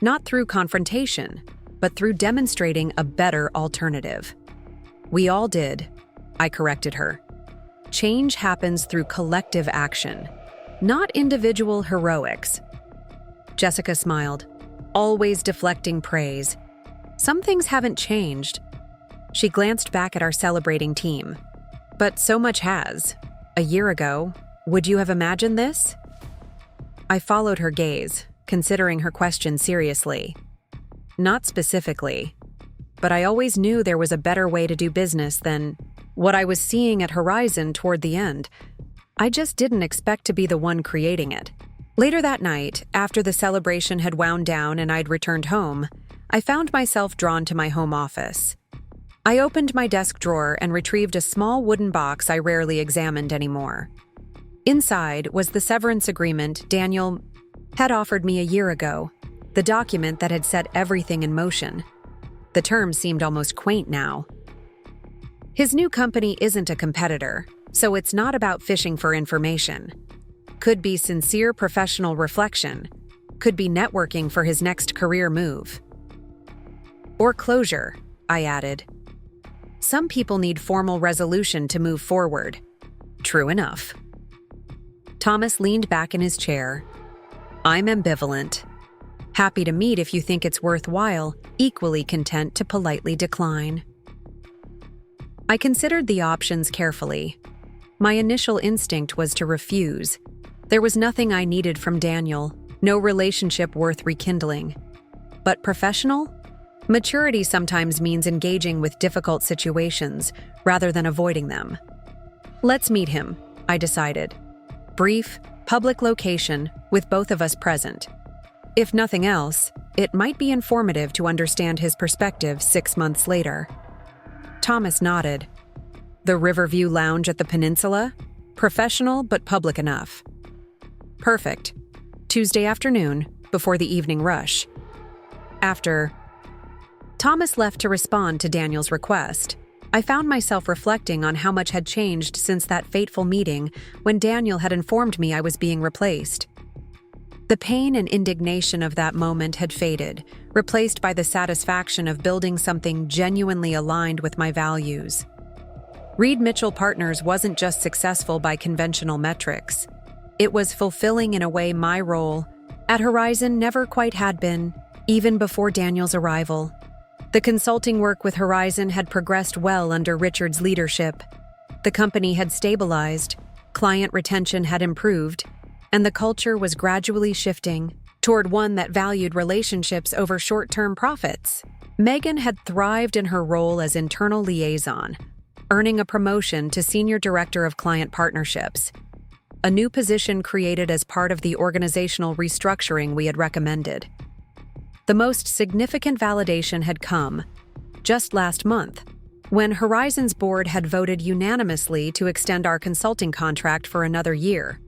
Not through confrontation, but through demonstrating a better alternative. "We all did," I corrected her. "Change happens through collective action, not individual heroics." Jessica smiled, always deflecting praise. "Some things haven't changed." She glanced back at our celebrating team. "But so much has. A year ago, would you have imagined this?" I followed her gaze, considering her question seriously. "Not specifically, but I always knew there was a better way to do business than what I was seeing at Horizon toward the end. I just didn't expect to be the one creating it." Later that night, after the celebration had wound down and I'd returned home, I found myself drawn to my home office. I opened my desk drawer and retrieved a small wooden box I rarely examined anymore. Inside was the severance agreement Daniel had offered me a year ago, the document that had set everything in motion. The terms seemed almost quaint now. His new company isn't a competitor, so it's not about fishing for information. Could be sincere professional reflection. Could be networking for his next career move. Or closure, I added. Some people need formal resolution to move forward. True enough. Thomas leaned back in his chair. I'm ambivalent. Happy to meet if you think it's worthwhile, equally content to politely decline. I considered the options carefully. My initial instinct was to refuse. There was nothing I needed from Daniel, no relationship worth rekindling. But professional? Maturity sometimes means engaging with difficult situations rather than avoiding them. Let's meet him, I decided. Brief, public location, with both of us present. If nothing else, it might be informative to understand his perspective 6 months later. Thomas nodded. The Riverview Lounge at the Peninsula? Professional but public enough. Perfect. Tuesday afternoon, before the evening rush. After Thomas left to respond to Daniel's request, I found myself reflecting on how much had changed since that fateful meeting when Daniel had informed me I was being replaced. The pain and indignation of that moment had faded, replaced by the satisfaction of building something genuinely aligned with my values. Reed Mitchell Partners wasn't just successful by conventional metrics. It was fulfilling in a way my role at Horizon never quite had been, even before Daniel's arrival. The consulting work with Horizon had progressed well under Richard's leadership. The company had stabilized, client retention had improved, and the culture was gradually shifting toward one that valued relationships over short-term profits. Megan had thrived in her role as internal liaison, earning a promotion to Senior Director of Client Partnerships, a new position created as part of the organizational restructuring we had recommended. The most significant validation had come just last month, when Horizon's board had voted unanimously to extend our consulting contract for another year,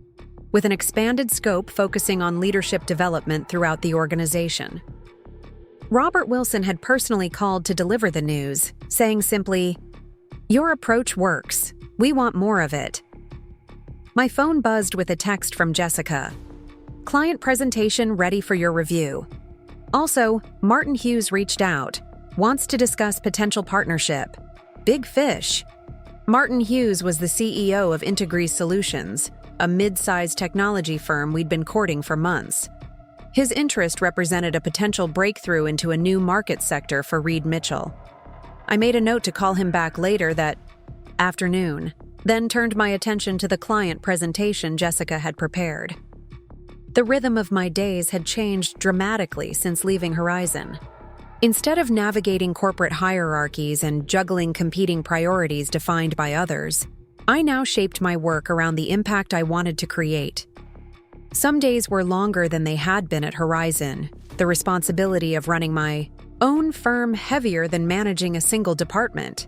with an expanded scope focusing on leadership development throughout the organization. Robert Wilson had personally called to deliver the news, saying simply, "Your approach works. We want more of it." My phone buzzed with a text from Jessica. "Client presentation ready for your review. Also, Martin Hughes reached out, wants to discuss potential partnership. Big fish." Martin Hughes was the CEO of Integree Solutions, a mid-sized technology firm we'd been courting for months. His interest represented a potential breakthrough into a new market sector for Reed Mitchell. I made a note to call him back later that afternoon, then turned my attention to the client presentation Jessica had prepared. The rhythm of my days had changed dramatically since leaving Horizon. Instead of navigating corporate hierarchies and juggling competing priorities defined by others, I now shaped my work around the impact I wanted to create. Some days were longer than they had been at Horizon, the responsibility of running my own firm heavier than managing a single department.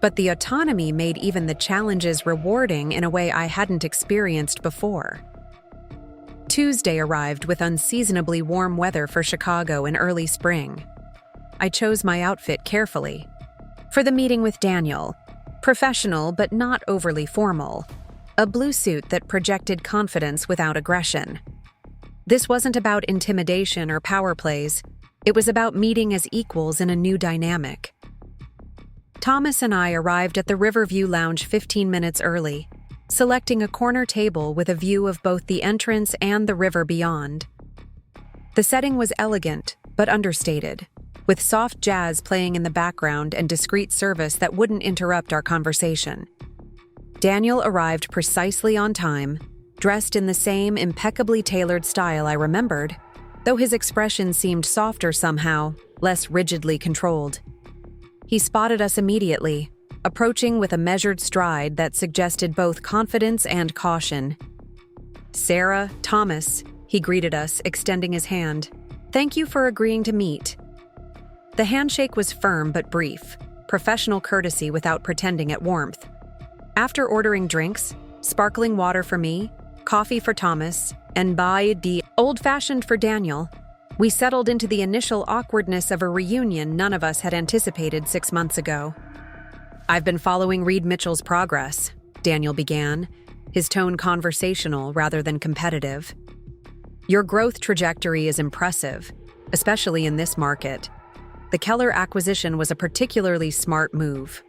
But the autonomy made even the challenges rewarding in a way I hadn't experienced before. Tuesday arrived with unseasonably warm weather for Chicago in early spring. I chose my outfit carefully. For the meeting with Daniel, professional but not overly formal, a blue suit that projected confidence without aggression. This wasn't about intimidation or power plays. It was about meeting as equals in a new dynamic. Thomas and I arrived at the Riverview Lounge 15 minutes early, selecting a corner table with a view of both the entrance and the river beyond. The setting was elegant, but understated, with soft jazz playing in the background and discreet service that wouldn't interrupt our conversation. Daniel arrived precisely on time, dressed in the same impeccably tailored style I remembered, though his expression seemed softer somehow, less rigidly controlled. He spotted us immediately, approaching with a measured stride that suggested both confidence and caution. "Sarah, Thomas," he greeted us, extending his hand. "Thank you for agreeing to meet." The handshake was firm but brief, professional courtesy without pretending at warmth. After ordering drinks, sparkling water for me, coffee for Thomas, and by the old-fashioned for Daniel, we settled into the initial awkwardness of a reunion none of us had anticipated 6 months ago. "I've been following Reed Mitchell's progress," Daniel began, his tone conversational rather than competitive. "Your growth trajectory is impressive, especially in this market. The Keller acquisition was a particularly smart move."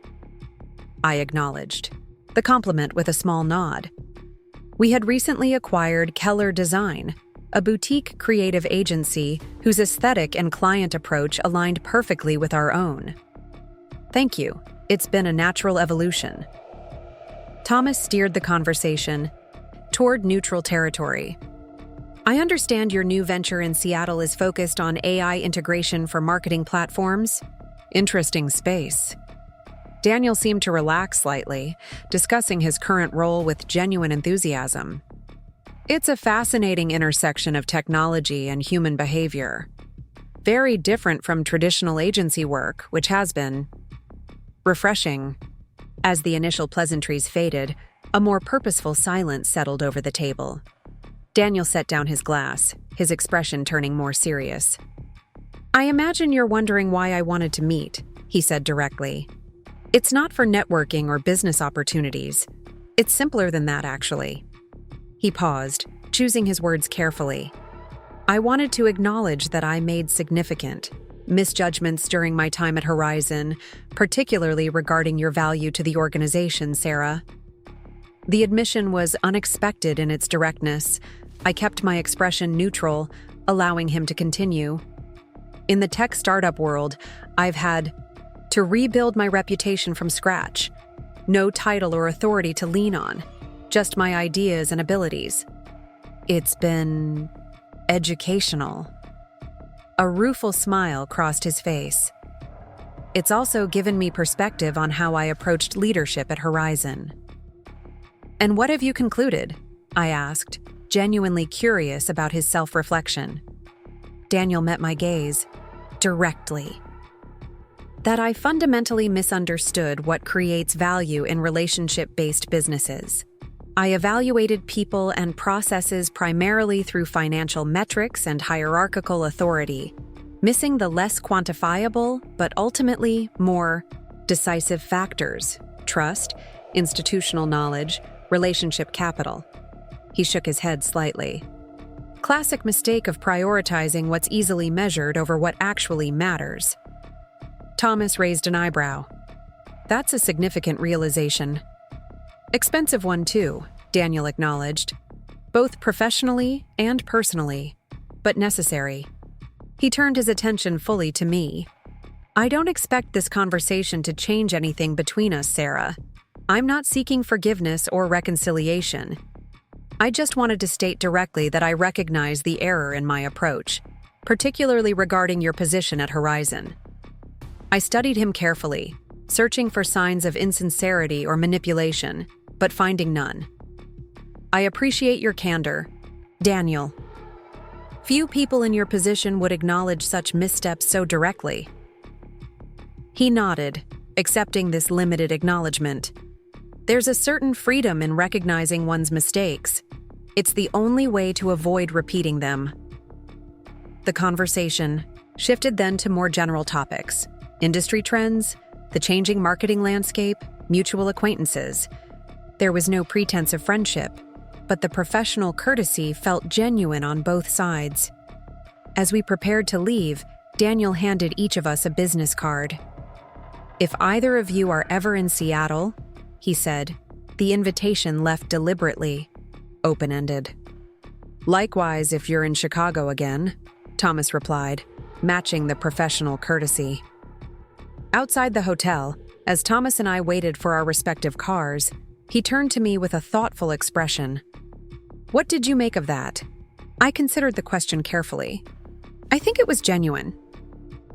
I acknowledged, the compliment with a small nod. We had recently acquired Keller Design, a boutique creative agency whose aesthetic and client approach aligned perfectly with our own. "Thank you. It's been a natural evolution." Thomas steered the conversation toward neutral territory. "I understand your new venture in Seattle is focused on AI integration for marketing platforms. Interesting space." Daniel seemed to relax slightly, discussing his current role with genuine enthusiasm. "It's a fascinating intersection of technology and human behavior. Very different from traditional agency work, which has been refreshing." As the initial pleasantries faded, a more purposeful silence settled over the table. Daniel set down his glass, his expression turning more serious. "I imagine you're wondering why I wanted to meet," he said directly. "It's not for networking or business opportunities. It's simpler than that, actually." He paused, choosing his words carefully. "I wanted to acknowledge that I made significant misjudgments during my time at Horizon, particularly regarding your value to the organization, Sarah." The admission was unexpected in its directness. I kept my expression neutral, allowing him to continue. "In the tech startup world, I've had to rebuild my reputation from scratch. No title or authority to lean on, just my ideas and abilities. It's been educational." A rueful smile crossed his face. "It's also given me perspective on how I approached leadership at Horizon." "And what have you concluded?" I asked, genuinely curious about his self-reflection. Daniel met my gaze directly. "That I fundamentally misunderstood what creates value in relationship-based businesses. I evaluated people and processes primarily through financial metrics and hierarchical authority, missing the less quantifiable but ultimately more decisive factors: trust, institutional knowledge, relationship capital." He shook his head slightly. "Classic mistake of prioritizing what's easily measured over what actually matters." Thomas raised an eyebrow. "That's a significant realization." "Expensive one, too," Daniel acknowledged. "Both professionally and personally, but necessary." He turned his attention fully to me. "I don't expect this conversation to change anything between us, Sarah. I'm not seeking forgiveness or reconciliation. I just wanted to state directly that I recognize the error in my approach, particularly regarding your position at Horizon. I studied him carefully, searching for signs of insincerity or manipulation, but finding none. I appreciate your candor, Daniel. Few people in your position would acknowledge such missteps so directly. He nodded, accepting this limited acknowledgement. There's a certain freedom in recognizing one's mistakes. It's the only way to avoid repeating them. The conversation shifted then to more general topics: industry trends, the changing marketing landscape, mutual acquaintances. There was no pretense of friendship, but the professional courtesy felt genuine on both sides. As we prepared to leave, Daniel handed each of us a business card. "If either of you are ever in Seattle," he said, the invitation left deliberately, open-ended. "Likewise, if you're in Chicago again," Thomas replied, matching the professional courtesy. Outside the hotel, as Thomas and I waited for our respective cars, he turned to me with a thoughtful expression. "What did you make of that?" I considered the question carefully. I think it was genuine.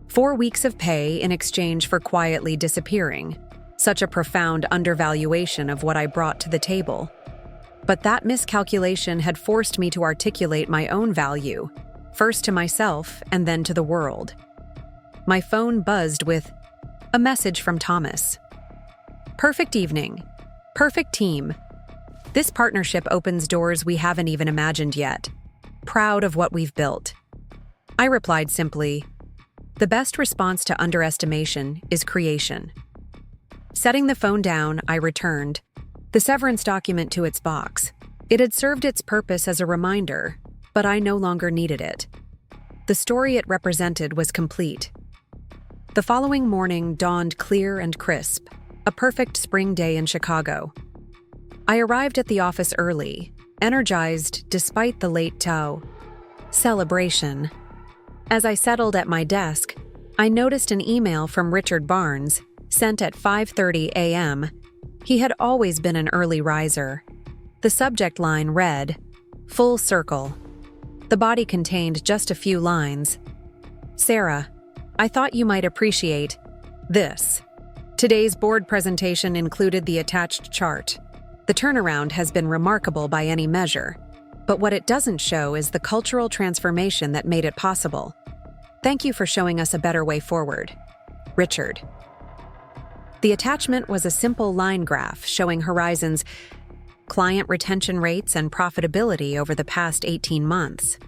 4 weeks of pay in exchange for quietly disappearing. Such a profound undervaluation of what I brought to the table. But that miscalculation had forced me to articulate my own value, first to myself and then to the world. My phone buzzed with a message from Thomas. "Perfect evening. Perfect team. This partnership opens doors we haven't even imagined yet. Proud of what we've built." I replied simply, "The best response to underestimation is creation." Setting the phone down, I returned the severance document to its box. It had served its purpose as a reminder, but I no longer needed it. The story it represented was complete. The following morning dawned clear and crisp, a perfect spring day in Chicago. I arrived at the office early, energized despite the late celebration. As I settled at my desk, I noticed an email from Richard Barnes, sent at 5:30 a.m. He had always been an early riser. The subject line read, "Full circle." The body contained just a few lines. "Sarah, I thought you might appreciate this. Today's board presentation included the attached chart. The turnaround has been remarkable by any measure, but what it doesn't show is the cultural transformation that made it possible. Thank you for showing us a better way forward. Richard." The attachment was a simple line graph showing Horizon's client retention rates and profitability over the past 18 months.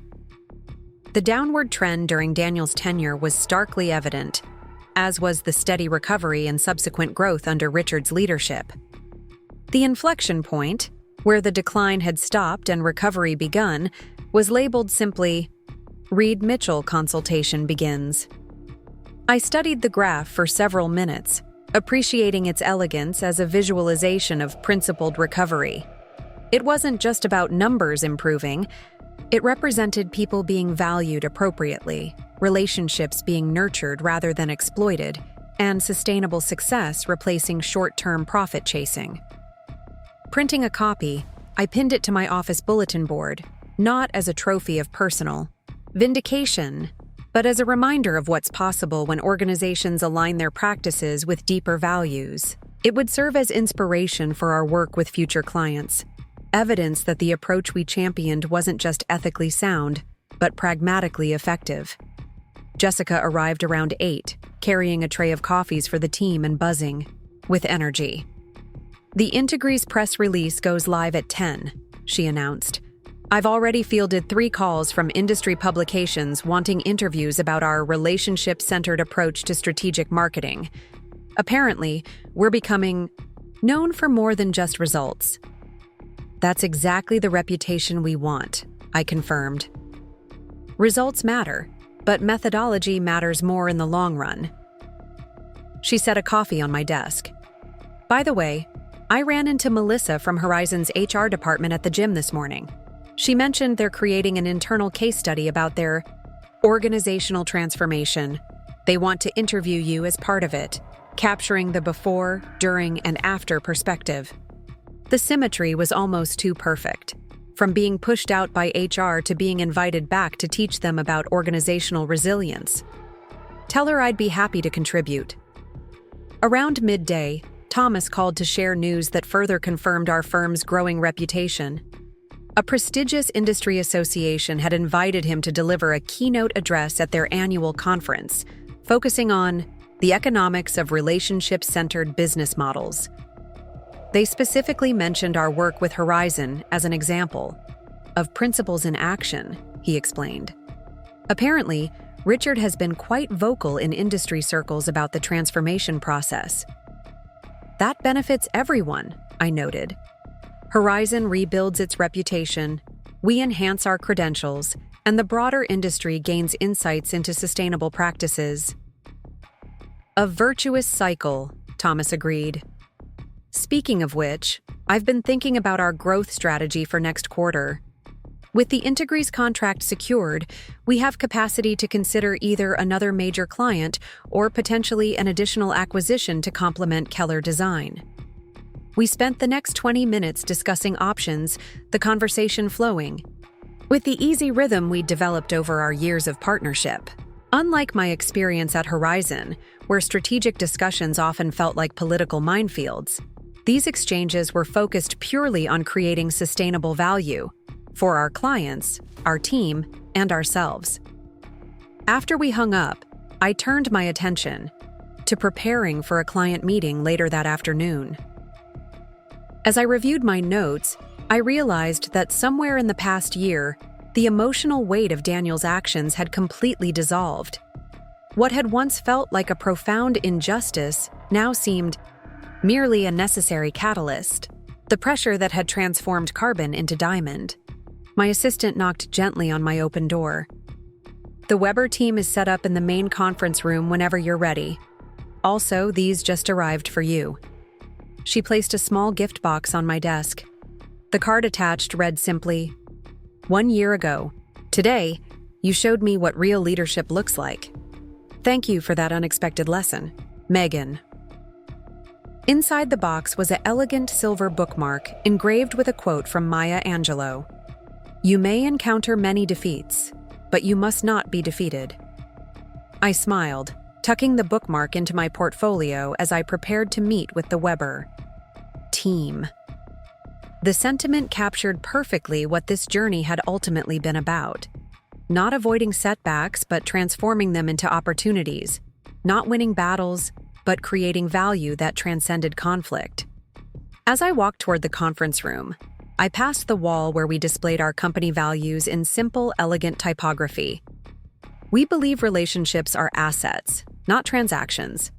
The downward trend during Daniel's tenure was starkly evident, as was the steady recovery and subsequent growth under Richard's leadership. The inflection point, where the decline had stopped and recovery begun, was labeled simply, "Reed Mitchell consultation begins." I studied the graph for several minutes, appreciating its elegance as a visualization of principled recovery. It wasn't just about numbers improving, it represented people being valued appropriately, relationships being nurtured rather than exploited, and sustainable success replacing short-term profit chasing. Printing a copy, I pinned it to my office bulletin board, not as a trophy of personal vindication, but as a reminder of what's possible when organizations align their practices with deeper values. It would serve as inspiration for our work with future clients, evidence that the approach we championed wasn't just ethically sound, but pragmatically effective. Jessica arrived around 8, carrying a tray of coffees for the team and buzzing with energy. "The Integris press release goes live at 10, she announced. "I've already fielded 3 calls from industry publications wanting interviews about our relationship-centered approach to strategic marketing. Apparently, we're becoming known for more than just results." "That's exactly the reputation we want," I confirmed. "Results matter, but methodology matters more in the long run." She set a coffee on my desk. "By the way, I ran into Melissa from Horizon's HR department at the gym this morning. She mentioned they're creating an internal case study about their organizational transformation. They want to interview you as part of it. capturing the before, during, and after perspective. The symmetry was almost too perfect, from being pushed out by HR to being invited back to teach them about organizational resilience. Tell her I'd be happy to contribute. Around midday, Thomas called to share news that further confirmed our firm's growing reputation. A prestigious industry association had invited him to deliver a keynote address at their annual conference, focusing on the economics of relationship-centered business models. They specifically mentioned our work with Horizon as an example of principles in action, he explained. Apparently, Richard has been quite vocal in industry circles about the transformation process. That benefits everyone, I noted. Horizon rebuilds its reputation, we enhance our credentials, and the broader industry gains insights into sustainable practices. A virtuous cycle, Thomas agreed. Speaking of which, I've been thinking about our growth strategy for next quarter. With the Integris contract secured, we have capacity to consider either another major client or potentially an additional acquisition to complement Keller Design. We spent the next 20 minutes discussing options, the conversation flowing, with the easy rhythm we'd developed over our years of partnership. Unlike my experience at Horizon, where strategic discussions often felt like political minefields, these exchanges were focused purely on creating sustainable value for our clients, our team, and ourselves. After we hung up, I turned my attention to preparing for a client meeting later that afternoon. As I reviewed my notes, I realized that somewhere in the past year, the emotional weight of Daniel's actions had completely dissolved. What had once felt like a profound injustice now seemed merely a necessary catalyst, the pressure that had transformed carbon into diamond. My assistant knocked gently on my open door. The Weber team is set up in the main conference room whenever you're ready. Also, these just arrived for you. She placed a small gift box on my desk. The card attached read simply, 1 year ago, today, you showed me what real leadership looks like. Thank you for that unexpected lesson, Megan. Inside the box was an elegant silver bookmark engraved with a quote from Maya Angelou. You may encounter many defeats, but you must not be defeated. I smiled, tucking the bookmark into my portfolio as I prepared to meet with the Weber team. The sentiment captured perfectly what this journey had ultimately been about. Not avoiding setbacks, but transforming them into opportunities. Not winning battles, but creating value that transcended conflict. As I walked toward the conference room, I passed the wall where we displayed our company values in simple, elegant typography. We believe relationships are assets, not transactions.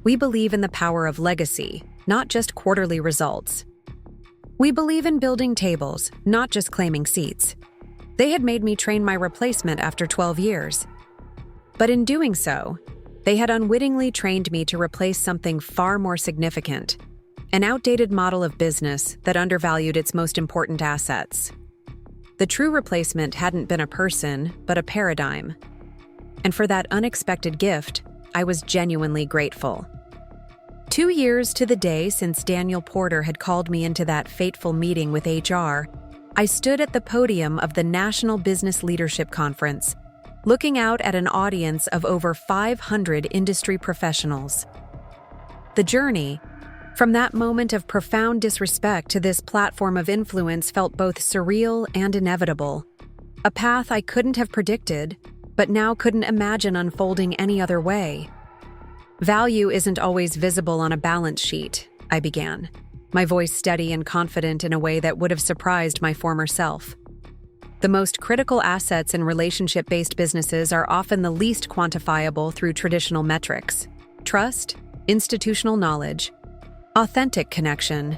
We believe in the power of legacy, not just quarterly results. We believe in building tables, not just claiming seats. They had made me train my replacement after 12 years. But in doing so, they had unwittingly trained me to replace something far more significant, an outdated model of business that undervalued its most important assets. The true replacement hadn't been a person, but a paradigm. And for that unexpected gift, I was genuinely grateful. 2 years to the day since Daniel Porter had called me into that fateful meeting with HR, I stood at the podium of the National Business Leadership Conference, looking out at an audience of over 500 industry professionals. The journey, from that moment of profound disrespect to this platform of influence, felt both surreal and inevitable. A path I couldn't have predicted, but now couldn't imagine unfolding any other way. Value isn't always visible on a balance sheet, I began, my voice steady and confident in a way that would have surprised my former self. The most critical assets in relationship-based businesses are often the least quantifiable through traditional metrics. Trust, institutional knowledge, authentic connection.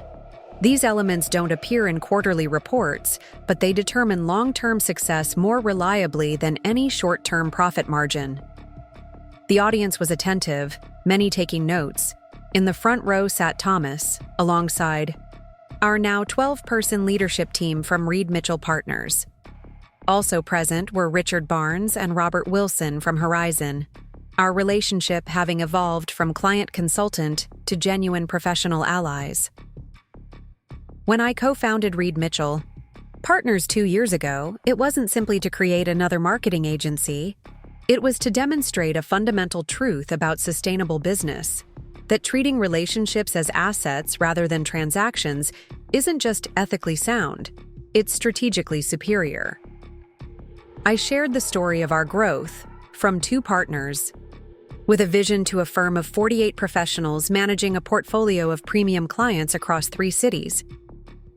These elements don't appear in quarterly reports, but they determine long-term success more reliably than any short-term profit margin. The audience was attentive, many taking notes. In the front row sat Thomas, alongside our now 12-person leadership team from Reed Mitchell Partners. Also present were Richard Barnes and Robert Wilson from Horizon. our relationship having evolved from client consultant to genuine professional allies. When I co-founded Reed Mitchell Partners 2 years ago, it wasn't simply to create another marketing agency. It was to demonstrate a fundamental truth about sustainable business, that treating relationships as assets rather than transactions isn't just ethically sound, it's strategically superior. I shared the story of our growth from 2 partners with a vision to a firm of 48 professionals managing a portfolio of premium clients across 3 cities.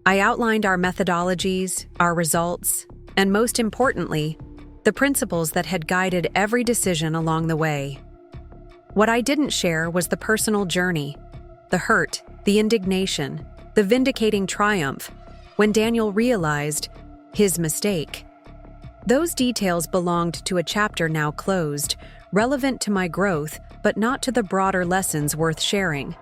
I outlined our methodologies, our results, and most importantly, the principles that had guided every decision along the way. What I didn't share was the personal journey, the hurt, the indignation, the vindicating triumph when Daniel realized his mistake. Those details belonged to a chapter now closed, relevant to my growth, but not to the broader lessons worth sharing.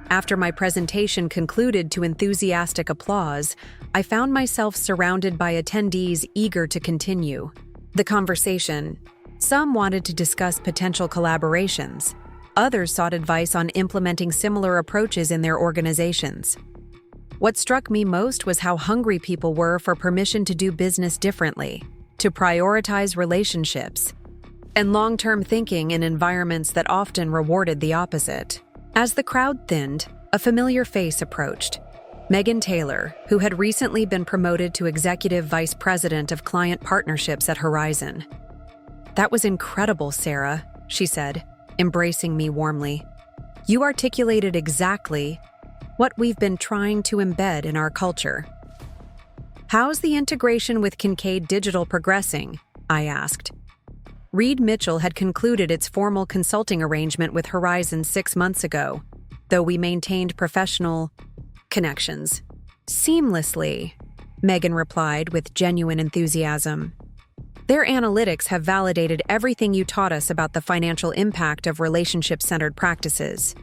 After my presentation concluded to enthusiastic applause, I found myself surrounded by attendees eager to continue the conversation. Some wanted to discuss potential collaborations. Others sought advice on implementing similar approaches in their organizations. What struck me most was how hungry people were for permission to do business differently, to prioritize relationships, and long-term thinking in environments that often rewarded the opposite. As the crowd thinned, a familiar face approached. Megan Taylor, who had recently been promoted to Executive Vice President of Client Partnerships at Horizon. "That was incredible, Sarah," she said, embracing me warmly. "You articulated exactly what we've been trying to embed in our culture." "How's the integration with Kincaid Digital progressing?" I asked. Reed Mitchell had concluded its formal consulting arrangement with Horizon 6 months ago, though we maintained professional connections. "Seamlessly," Megan replied with genuine enthusiasm. "Their analytics have validated everything you taught us about the financial impact of relationship-centered practices.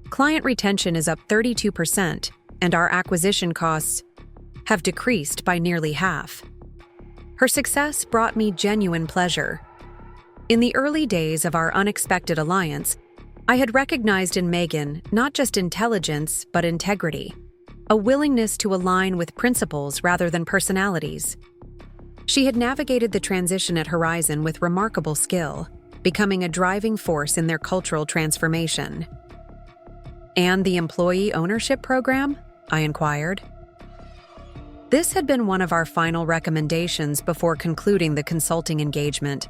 Client retention is up 32%, and our acquisition costs have decreased by nearly half." Her success brought me genuine pleasure. In the early days of our unexpected alliance, I had recognized in Megan not just intelligence, but integrity, a willingness to align with principles rather than personalities. She had navigated the transition at Horizon with remarkable skill, becoming a driving force in their cultural transformation. "And the employee ownership program?" I inquired. This had been one of our final recommendations before concluding the consulting engagement.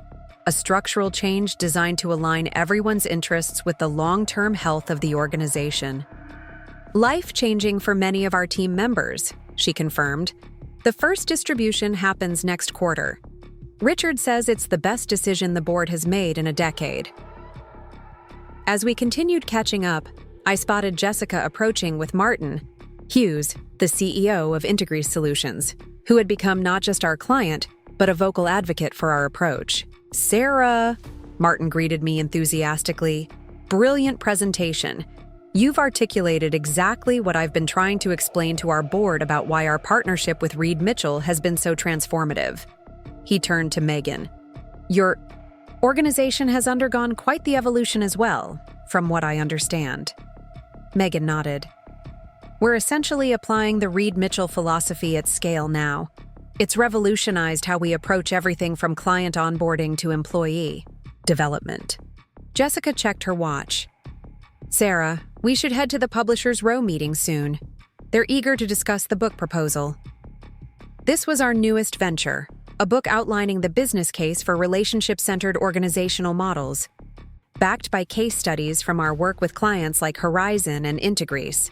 A structural change designed to align everyone's interests with the long-term health of the organization. "Life-changing for many of our team members," she confirmed. "The first distribution happens next quarter. Richard says it's the best decision the board has made in a decade." As we continued catching up, I spotted Jessica approaching with Martin Hughes, the CEO of Integris Solutions, who had become not just our client, but a vocal advocate for our approach. "Sarah," Martin greeted me enthusiastically. "Brilliant presentation. You've articulated exactly what I've been trying to explain to our board about why our partnership with Reed Mitchell has been so transformative." He turned to Megan. "Your organization has undergone quite the evolution as well, from what I understand." Megan nodded. "We're essentially applying the Reed Mitchell philosophy at scale now. It's revolutionized how we approach everything from client onboarding to employee development." Jessica checked her watch. "Sarah, we should head to the Publishers Row meeting soon. They're eager to discuss the book proposal." This was our newest venture, a book outlining the business case for relationship-centered organizational models, backed by case studies from our work with clients like Horizon and Integris.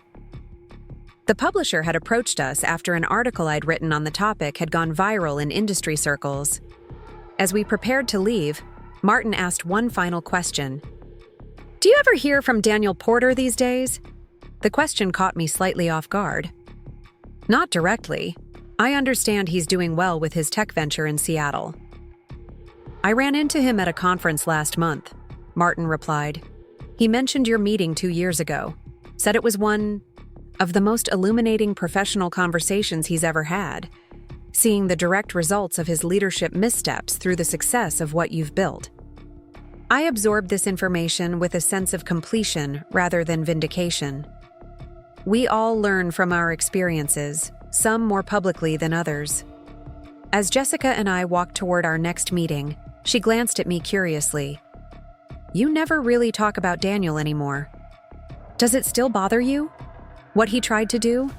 The publisher had approached us after an article I'd written on the topic had gone viral in industry circles. As we prepared to leave, Martin asked one final question. "Do you ever hear from Daniel Porter these days?" The question caught me slightly off guard. "Not directly. I understand he's doing well with his tech venture in Seattle." "I ran into him at a conference last month," Martin replied. "He mentioned your meeting 2 years ago, said it was one of the most illuminating professional conversations he's ever had, seeing the direct results of his leadership missteps through the success of what you've built." I absorbed this information with a sense of completion rather than vindication. We all learn from our experiences, some more publicly than others. As Jessica and I walked toward our next meeting, she glanced at me curiously. "You never really talk about Daniel anymore. Does it still bother you? What he tried to do?"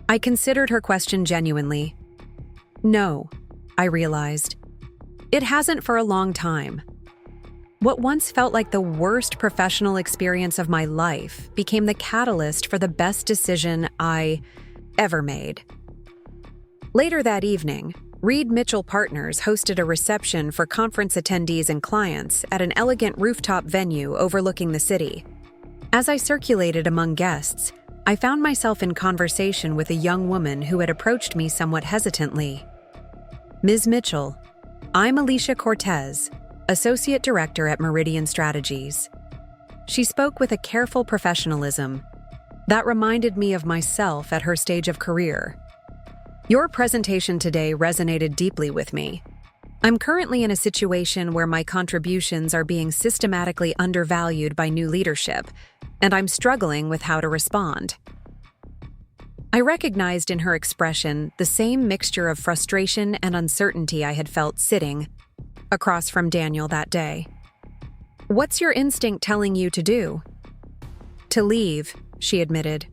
I considered her question genuinely. "No," I realized. "It hasn't for a long time. What once felt like the worst professional experience of my life became the catalyst for the best decision I ever made." Later that evening, Reed Mitchell Partners hosted a reception for conference attendees and clients at an elegant rooftop venue overlooking the city. As I circulated among guests, I found myself in conversation with a young woman who had approached me somewhat hesitantly. "Ms. Mitchell, I'm Alicia Cortez, Associate Director at Meridian Strategies." She spoke with a careful professionalism that reminded me of myself at her stage of career. "Your presentation today resonated deeply with me. I'm currently in a situation where my contributions are being systematically undervalued by new leadership, and I'm struggling with how to respond." I recognized in her expression the same mixture of frustration and uncertainty I had felt sitting across from Daniel that day. "What's your instinct telling you to do?" "To leave," she admitted.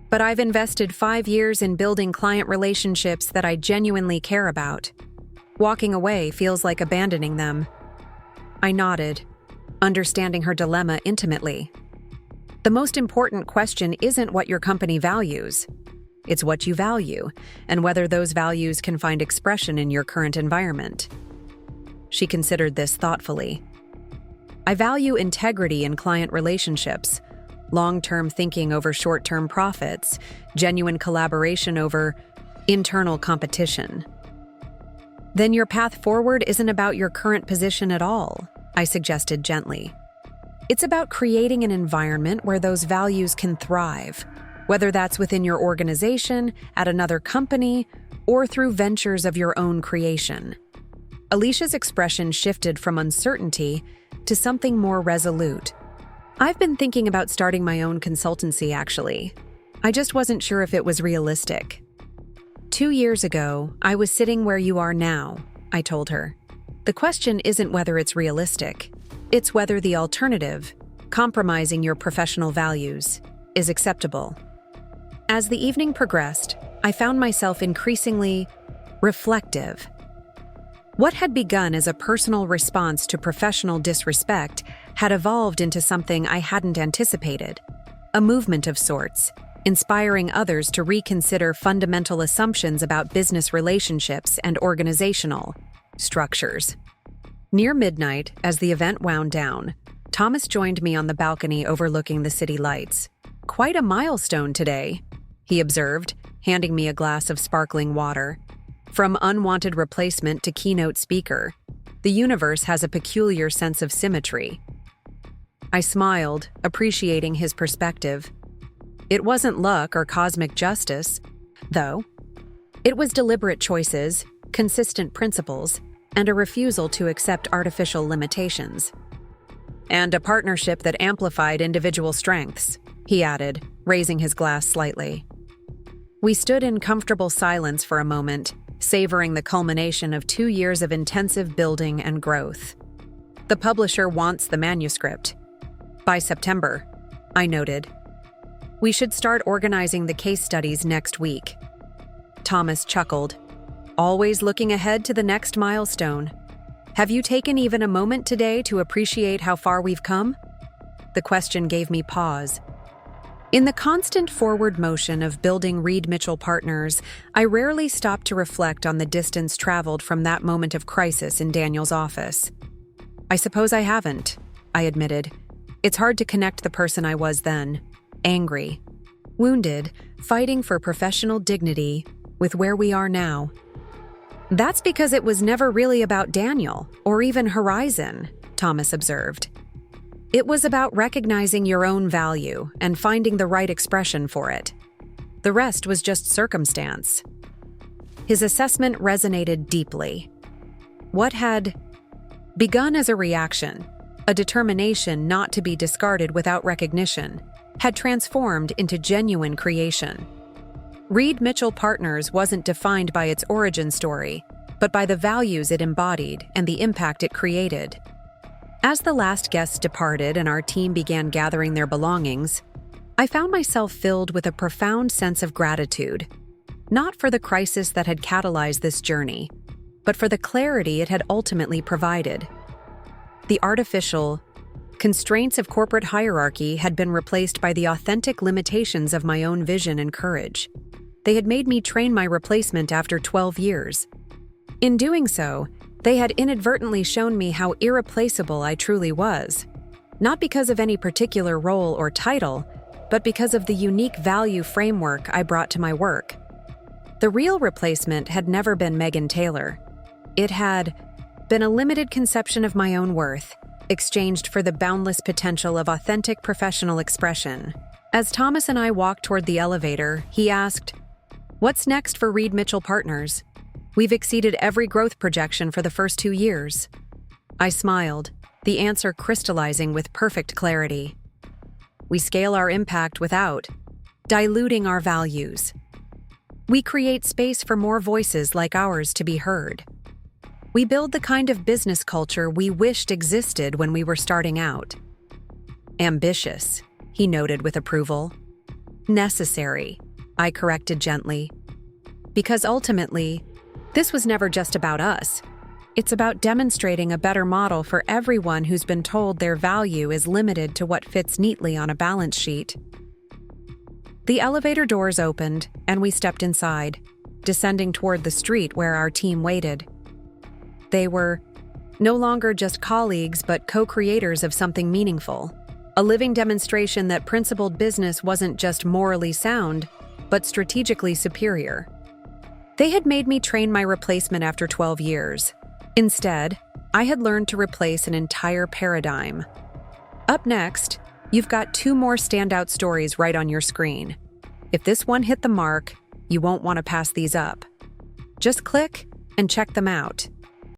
"But I've invested 5 years in building client relationships that I genuinely care about. Walking away feels like abandoning them." I nodded, understanding her dilemma intimately. The most important question isn't what your company values. It's what you value, and whether those values can find expression in your current environment. She considered this thoughtfully. "I value integrity in client relationships, long-term thinking over short-term profits, genuine collaboration over internal competition." "Then your path forward isn't about your current position at all," I suggested gently. "It's about creating an environment where those values can thrive, whether that's within your organization, at another company, or through ventures of your own creation." Alicia's expression shifted from uncertainty to something more resolute. "I've been thinking about starting my own consultancy, actually. I just wasn't sure if it was realistic." 2 years ago, I was sitting where you are now, I told her. "The question isn't whether it's realistic. It's whether the alternative, compromising your professional values, is acceptable." As the evening progressed, I found myself increasingly reflective. What had begun as a personal response to professional disrespect had evolved into something I hadn't anticipated, a movement of sorts, inspiring others to reconsider fundamental assumptions about business relationships and organizational structures. Near midnight, as the event wound down, Thomas joined me on the balcony overlooking the city lights. "Quite a milestone today," he observed, handing me a glass of sparkling water. "From unwanted replacement to keynote speaker, the universe has a peculiar sense of symmetry." I smiled, appreciating his perspective. It wasn't luck or cosmic justice, though. It was deliberate choices, consistent principles, and a refusal to accept artificial limitations. "And a partnership that amplified individual strengths," he added, raising his glass slightly. We stood in comfortable silence for a moment, savoring the culmination of 2 years of intensive building and growth. "The publisher wants the manuscript by September," I noted. "We should start organizing the case studies next week." Thomas chuckled, always looking ahead to the next milestone. "Have you taken even a moment today to appreciate how far we've come?" The question gave me pause. In the constant forward motion of building Reed Mitchell Partners, I rarely stopped to reflect on the distance traveled from that moment of crisis in Daniel's office. "I suppose I haven't," I admitted. "It's hard to connect the person I was then, angry, wounded, fighting for professional dignity, with where we are now." "That's because it was never really about Daniel, or even Horizon," Thomas observed. "It was about recognizing your own value and finding the right expression for it. The rest was just circumstance." His assessment resonated deeply. What had Begun as a reaction, a determination not to be discarded without recognition, had transformed into genuine creation. Reed Mitchell Partners wasn't defined by its origin story, but by the values it embodied and the impact it created. As the last guests departed and our team began gathering their belongings, I found myself filled with a profound sense of gratitude, not for the crisis that had catalyzed this journey, but for the clarity it had ultimately provided. The artificial constraints of corporate hierarchy had been replaced by the authentic limitations of my own vision and courage. They had made me train my replacement after 12 years. In doing so, they had inadvertently shown me how irreplaceable I truly was, not because of any particular role or title, but because of the unique value framework I brought to my work. The real replacement had never been Megan Taylor. It had been a limited conception of my own worth, exchanged for the boundless potential of authentic professional expression. As Thomas and I walked toward the elevator, he asked, "What's next for Reed Mitchell Partners? We've exceeded every growth projection for the first 2 years." I smiled, the answer crystallizing with perfect clarity. We scale our impact without diluting our values. We create space for more voices like ours to be heard. We build the kind of business culture we wished existed when we were starting out. Ambitious, he noted with approval. Necessary, I corrected gently. Because ultimately, this was never just about us. It's about demonstrating a better model for everyone who's been told their value is limited to what fits neatly on a balance sheet. The elevator doors opened, and we stepped inside, descending toward the street where our team waited. They were no longer just colleagues, but co-creators of something meaningful, a living demonstration that principled business wasn't just morally sound, but strategically superior. They had made me train my replacement after 12 years. Instead, I had learned to replace an entire paradigm. Up next, you've got 2 more standout stories right on your screen. If this one hit the mark, you won't want to pass these up. Just click and check them out.